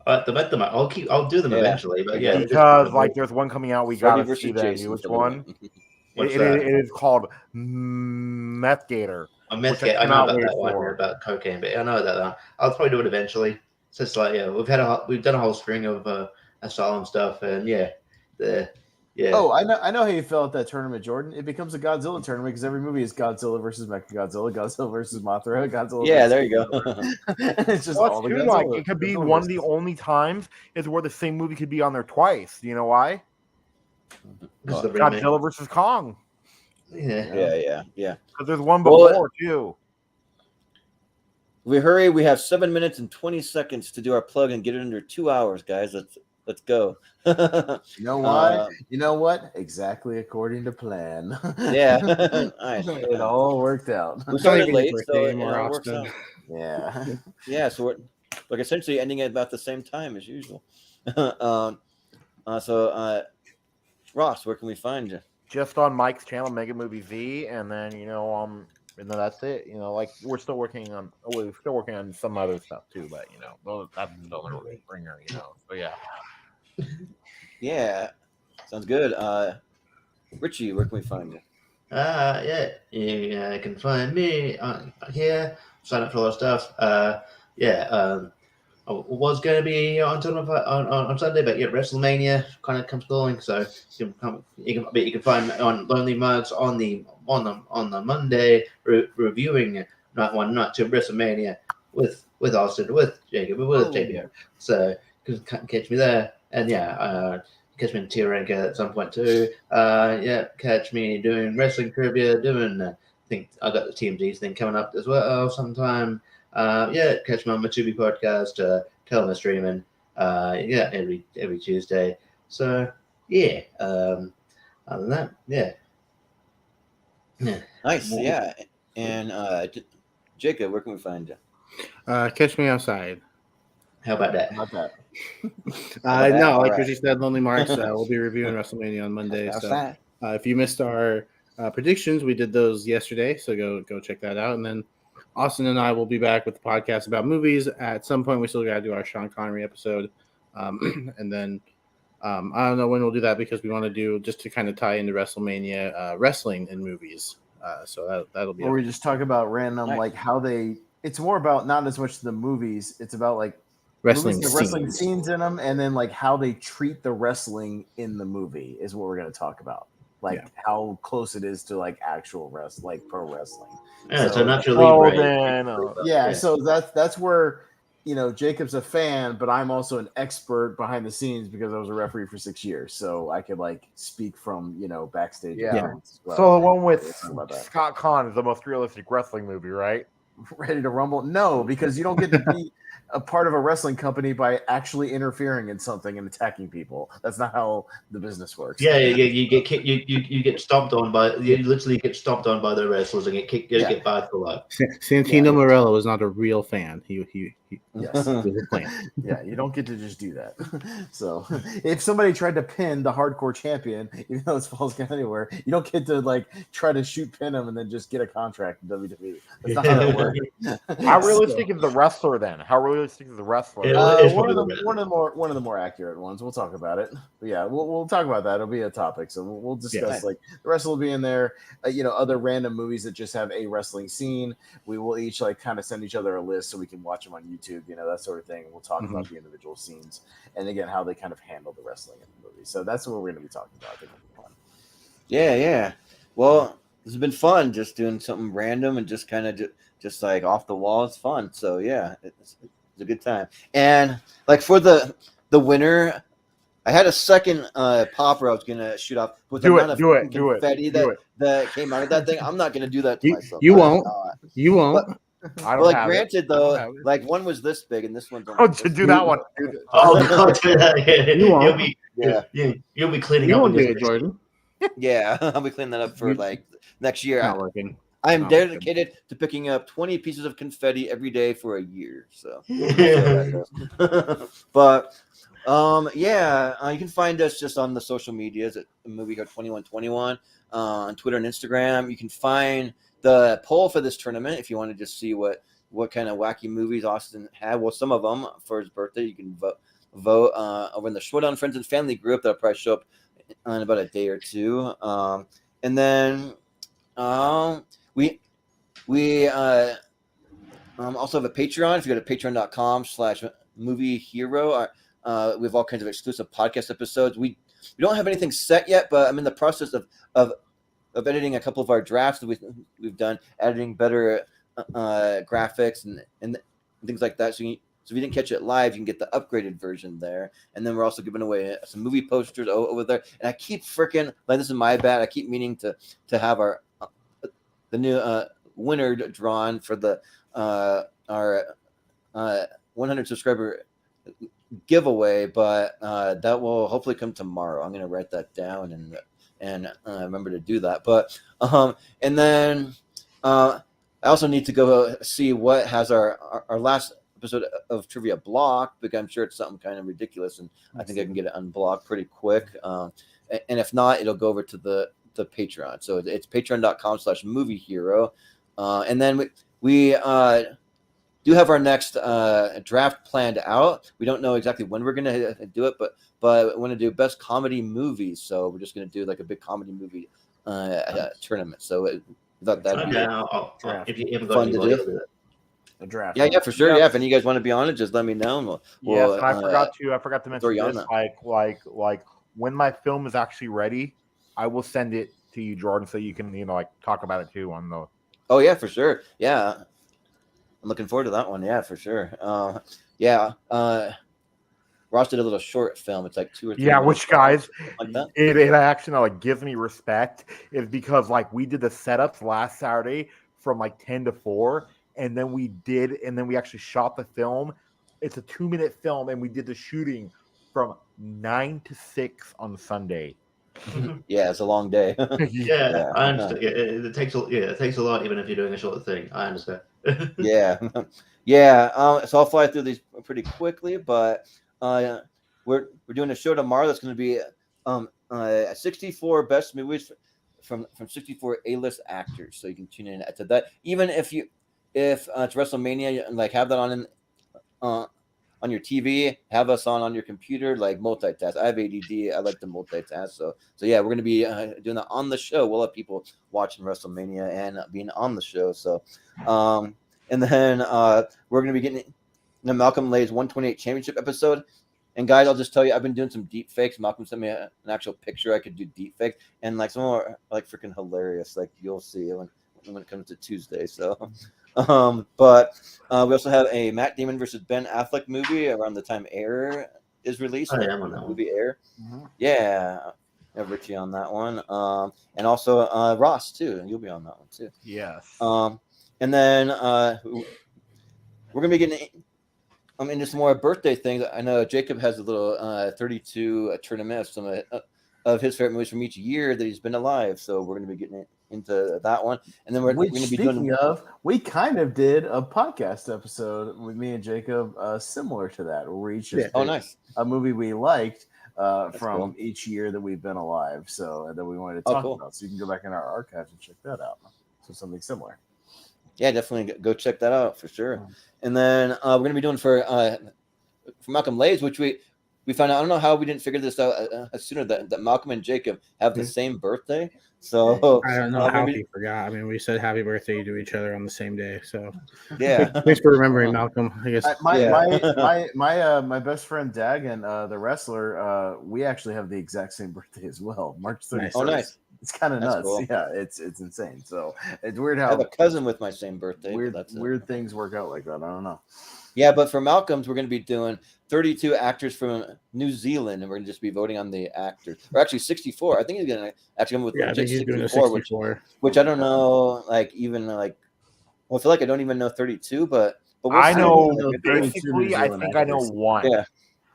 I'll do them Yeah. eventually, but yeah. Because like there's one coming out, we Freddy gotta versus see that. Jason. Which one? What's It that? is called Meth Gator. I meant Which I I know cannot about wait that one for. about cocaine, but I know that one. I'll probably do it eventually. It's just like we've done a whole string of asylum stuff, and yeah. Oh, I know how you felt at that tournament, Jordan. It becomes a Godzilla tournament because every movie is Godzilla versus Mechagodzilla, Godzilla versus Mothra, Godzilla. Yeah, versus there you go. It's just Well, all the it's true, Godzilla. like, it could be Godzilla one of the versus. only times is where the same movie could be on there twice. You know why? This is the remake. Godzilla versus Kong. Yeah. Yeah. Because there's one Well, before too. We hurry. We have 7 minutes and 20 seconds to do our plug and get it under 2 hours, guys. Let's go. You know why? You know what? Exactly according to plan. Yeah. Nice. It all worked out. We started It's not even late, your so birthday it anymore, all works Austin. out. Yeah. Yeah, so we're like essentially ending at about the same time as usual. So Ross, where can we find you? Just on Mike's channel, Mega Movie Z, and then and then that's it. Like we're still working on some other stuff too, but that's still a bringer. So yeah. Yeah, sounds good. Richie, where can we find you? Yeah, you can find me here. Sign up for a lot of stuff. I was going to be on Sunday, but WrestleMania kind of comes going, so you can find on Lonely Mugs on the Monday reviewing Night 1, Night 2 WrestleMania with Austin, with Jacob, with JBO. So you can catch me there, and catch me in Tier Rank at some point too. Catch me doing wrestling trivia, I think I got the TMZ thing coming up as well sometime. Catch me on my Tubi podcast. Tell them I'm streaming. Every Tuesday. So other than that, Nice. Yeah, and Jacob, where can we find you? Catch me outside. How about that? Not that. No, like Alright. Richie said, Lonely Marks. We'll be reviewing WrestleMania on Monday. So Outside. if you missed our predictions, we did those yesterday. So go check that out. And then Austin and I will be back with the podcast about movies. At some point, we still got to do our Sean Connery episode. And then I don't know when we'll do that because we want to do just to kind of tie into WrestleMania wrestling in movies. So that'll be. Or we just talk about random, Nice. like how it's more about not as much the movies. It's about like wrestling the wrestling scenes. scenes in them, and then like how they treat the wrestling in the movie is what we're going to talk about. Like how close it is to like actual like pro wrestling. Yeah, so Nacho Well, Libre. then, So that's where Jacob's a fan, but I'm also an expert behind the scenes because I was a referee for 6 years, so I could like speak from backstage. Yeah. as well. So the one with Let's talk about that. Scott Conn is the most realistic wrestling movie, right? Ready to Rumble? No, because you don't get to be a part of a wrestling company by actually interfering in something and attacking people. That's not how the business works. You get kicked, you get stomped on you literally get stomped on by the wrestlers and get kicked, get barred for life. Santino Morello is not a real fan. He Yes. was a plan. Yeah, you don't get to just do that. So if somebody tried to pin the hardcore champion, even though it's Falls Count Anywhere, you don't get to like try to pin him and then just get a contract in WWE. That's not how that works. How realistic is the wrestler then? How realistic is the wrestler? It's one probably of the more accurate ones. We'll talk about it. But yeah, we'll talk about that. It'll be a topic, so we'll discuss like the wrestler will be in there. Other random movies that just have a wrestling scene. We will each like kind of send each other a list so we can watch them on YouTube. That sort of thing. We'll talk about the individual scenes and again how they kind of handle the wrestling in the movie. So that's what we're going to be talking about. I think it'll be fun. Yeah. Well, this has been fun just doing something random and just kind of just like off the wall. It's fun. So yeah, it's a good time. And like for the winner, I had a second popper I was gonna shoot off with the amount of confetti that came out of that thing. I'm not gonna do that to myself. You won't. You won't. But, I don't have granted it. though, like one was this big and this one's To do that one. Oh, God, You won't. You'll be cleaning You up. won't do it, Jordan. Yeah, I'll be cleaning that up for like next year. Not working. I am Not dedicated to picking up 20 pieces of confetti every day for a year. So, but you can find us just on the social medias at MovieGuard2121 on Twitter and Instagram. You can find the poll for this tournament if you want to just see what kind of wacky movies Austin had. Well, some of them for his birthday. You can vote over in the Showdown Friends and Family group. That'll probably show up in about a day or two. And then we also have a Patreon. If you go to patreon.com/moviehero, we have all kinds of exclusive podcast episodes. We don't have anything set yet, but I'm in the process of editing a couple of our drafts that we've done, editing better graphics and things like that. So So if you didn't catch it live, you can get the upgraded version there. And then we're also giving away some movie posters over there. And I keep freaking like, this is my bad. I keep meaning to have our the new winner drawn for the our 100 subscriber giveaway, but that will hopefully come tomorrow. I'm gonna write that down and remember to do that. But and then I also need to go see what has our last episode of Trivia blocked, because I'm sure it's something kind of ridiculous, and I think I can get it unblocked pretty quick. And if not, it'll go over to the Patreon. So it's patreon.com/moviehero. And then we do have our next draft planned out. We don't know exactly when we're going to do it, but we want to do best comedy movies. So we're just going to do like a big comedy movie tournament. So that'd be if you haven't got fun to anybody, do. A draft. Yeah, for sure. Yeah, if any of you guys want to be on it, just let me know. And Yes, and I forgot to mention you this. on Like when my film is actually ready, I will send it to you, Jordan, so you can like talk about it too on the. Oh yeah, for sure. Yeah, I'm looking forward to that one. Yeah, for sure. Ross did a little short film. It's like 2 or 3. Yeah, which guys, like that. It actually like gives me respect is because like we did the setups last Saturday from like 10 to 4, and then we actually shot the film. It's a 2-minute film, and we did the shooting from 9 to 6 on Sunday. Yeah, it's a long day. Yeah, I understand. Yeah, it takes a lot, even if you're doing a short thing. I understand. Yeah. So I'll fly through these pretty quickly, but we're doing a show tomorrow that's going to be 64 best movies from 64 A-list actors. So you can tune in to that. Even if it's WrestleMania, like have that on your TV, have us on your computer, like multitask. I have ADD. I like to multitask. So yeah, we're going to be doing that on the show. We'll have people watching WrestleMania and being on the show. So, and then we're going to be getting the Malcolm Lay's 128 championship episode. And guys, I'll just tell you, I've been doing some deep fakes. Malcolm sent me an actual picture. I could do deep fakes, and like some are like freaking hilarious. Like you'll see when it comes to Tuesday. So. But we also have a Matt Damon versus Ben Affleck movie around the time Air is released. Oh, yeah, I'm on that movie Air. Mm-hmm. Yeah, I have Richie on that one. And also Ross too. You'll be on that one too. Yes. And then we're gonna be getting into some more birthday things. I know Jacob has a little 32 tournament of some of his favorite movies from each year that he's been alive. So we're gonna be getting into that one, and then we're going to be doing. We kind of did a podcast episode with me and Jacob, similar to that, where we each just nice a movie we liked from cool. each year that we've been alive. So that we wanted to talk about. So you can go back in our archives and check that out. So something similar. Yeah, definitely go check that out for sure. And then we're going to be doing for Malcolm Lay's, which we found out. I don't know how we didn't figure this out sooner that Malcolm and Jacob have the same birthday. So I don't know how he forgot. I mean, we said happy birthday to each other on the same day. So yeah, thanks for remembering, Malcolm. I guess my best friend Dagan, the wrestler, we actually have the exact same birthday as well, March 31st. Oh, nice. It's kind of nuts. Cool. Yeah, it's insane. So it's weird how I have a cousin with my same birthday. Weird things work out like that. I don't know. Yeah, but for Malcolm's, we're going to be doing 32 actors from New Zealand, and we're going to just be voting on the actors. Or actually 64. I think he's going to actually come with I think he's doing a 64. Which I don't know, I feel like I don't even know 32, but I know basically, I think I know one. Yeah.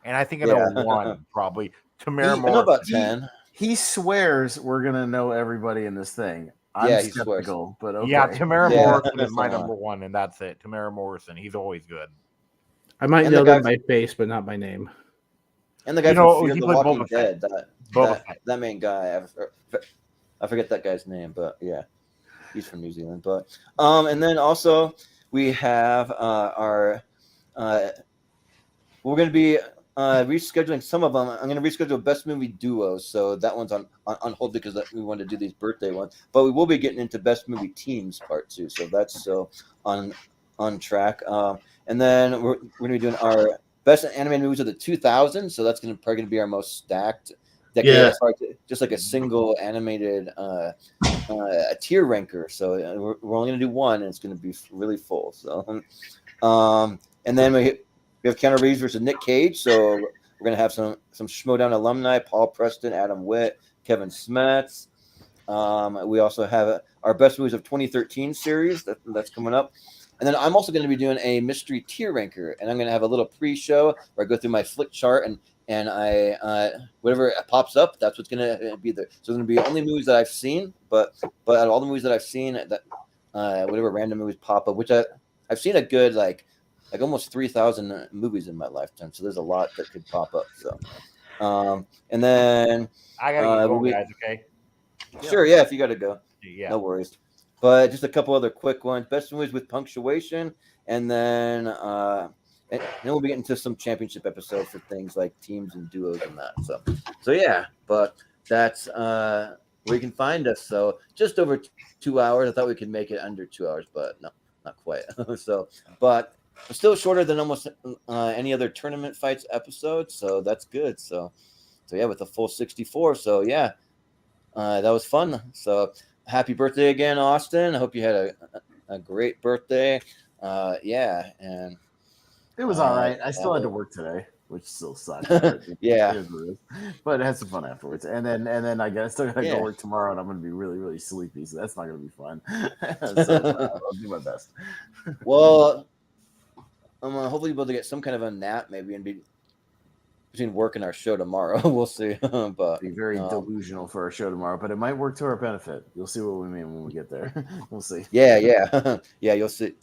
And I think I know one, probably. Tamara Moore. I know about 10. He swears we're going to know everybody in this thing. I'm skeptical, but okay. Yeah, Tamara Morrison is my number one, and that's it. Tamara Morrison. He's always good. I might know them by face, but not by name. And the guy from Fear the Walking Dead, that main guy, I forget that guy's name, but yeah, he's from New Zealand. But and then also we have we're going to be rescheduling some of them. I'm going to reschedule best movie duos, so that one's on hold because we want to do these birthday ones. But we will be getting into best movie teams part 2, so that's still on track. And then we're going to be doing our best animated movies of the 2000s, so that's probably going to be our most stacked decade. Yeah. Just like a single animated a tier ranker. So we're only going to do one, and it's going to be really full. So, and then We have Keanu Reeves versus Nick Cage. So we're gonna have some Schmodown alumni: Paul Preston, Adam Witt, Kevin Smets. We also have our best movies of 2013 series that's coming up. And then I'm also going to be doing a mystery tier ranker, and I'm going to have a little pre-show where I go through my flick chart and I whatever pops up, that's what's going to be there. So it's going to be only movies that I've seen, but out of all the movies that I've seen, that whatever random movies pop up, which I've seen a good like almost 3,000 movies in my lifetime. So there's a lot that could pop up. So and then I gotta get going, guys. Okay. Sure, yeah, if you got to go, Yeah. no worries. But just a couple other quick ones. Best movies with punctuation, and then we'll be getting to some championship episodes for things like teams and duos and that. So yeah, but that's where you can find us. So just over 2 hours. I thought we could make it under 2 hours, but no, not quite. So, but still shorter than almost any other tournament fights episode. So that's good. So yeah, with a full 64. So yeah, that was fun. So. Happy birthday again, Austin. I hope you had a great birthday. Yeah, and it was all right. I still had to work today, which still sucks. Yeah, but it had some fun afterwards. And then I still gotta go work tomorrow, and I'm gonna be really, really sleepy, so that's not gonna be fun. So I'll do my best. Well, I'm hopefully able to get some kind of a nap, maybe, and be between work and our show tomorrow. We'll see. But be very delusional for our show tomorrow, but it might work to our benefit. You'll see what we mean when we get there. We'll see. Yeah, yeah, you'll see.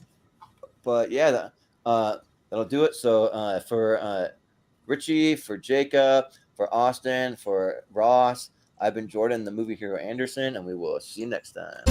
But yeah, that'll do it. So for Richie, for Jacob, for Austin, for Ross, I've been Jordan, the movie hero Anderson, and we will see you next time.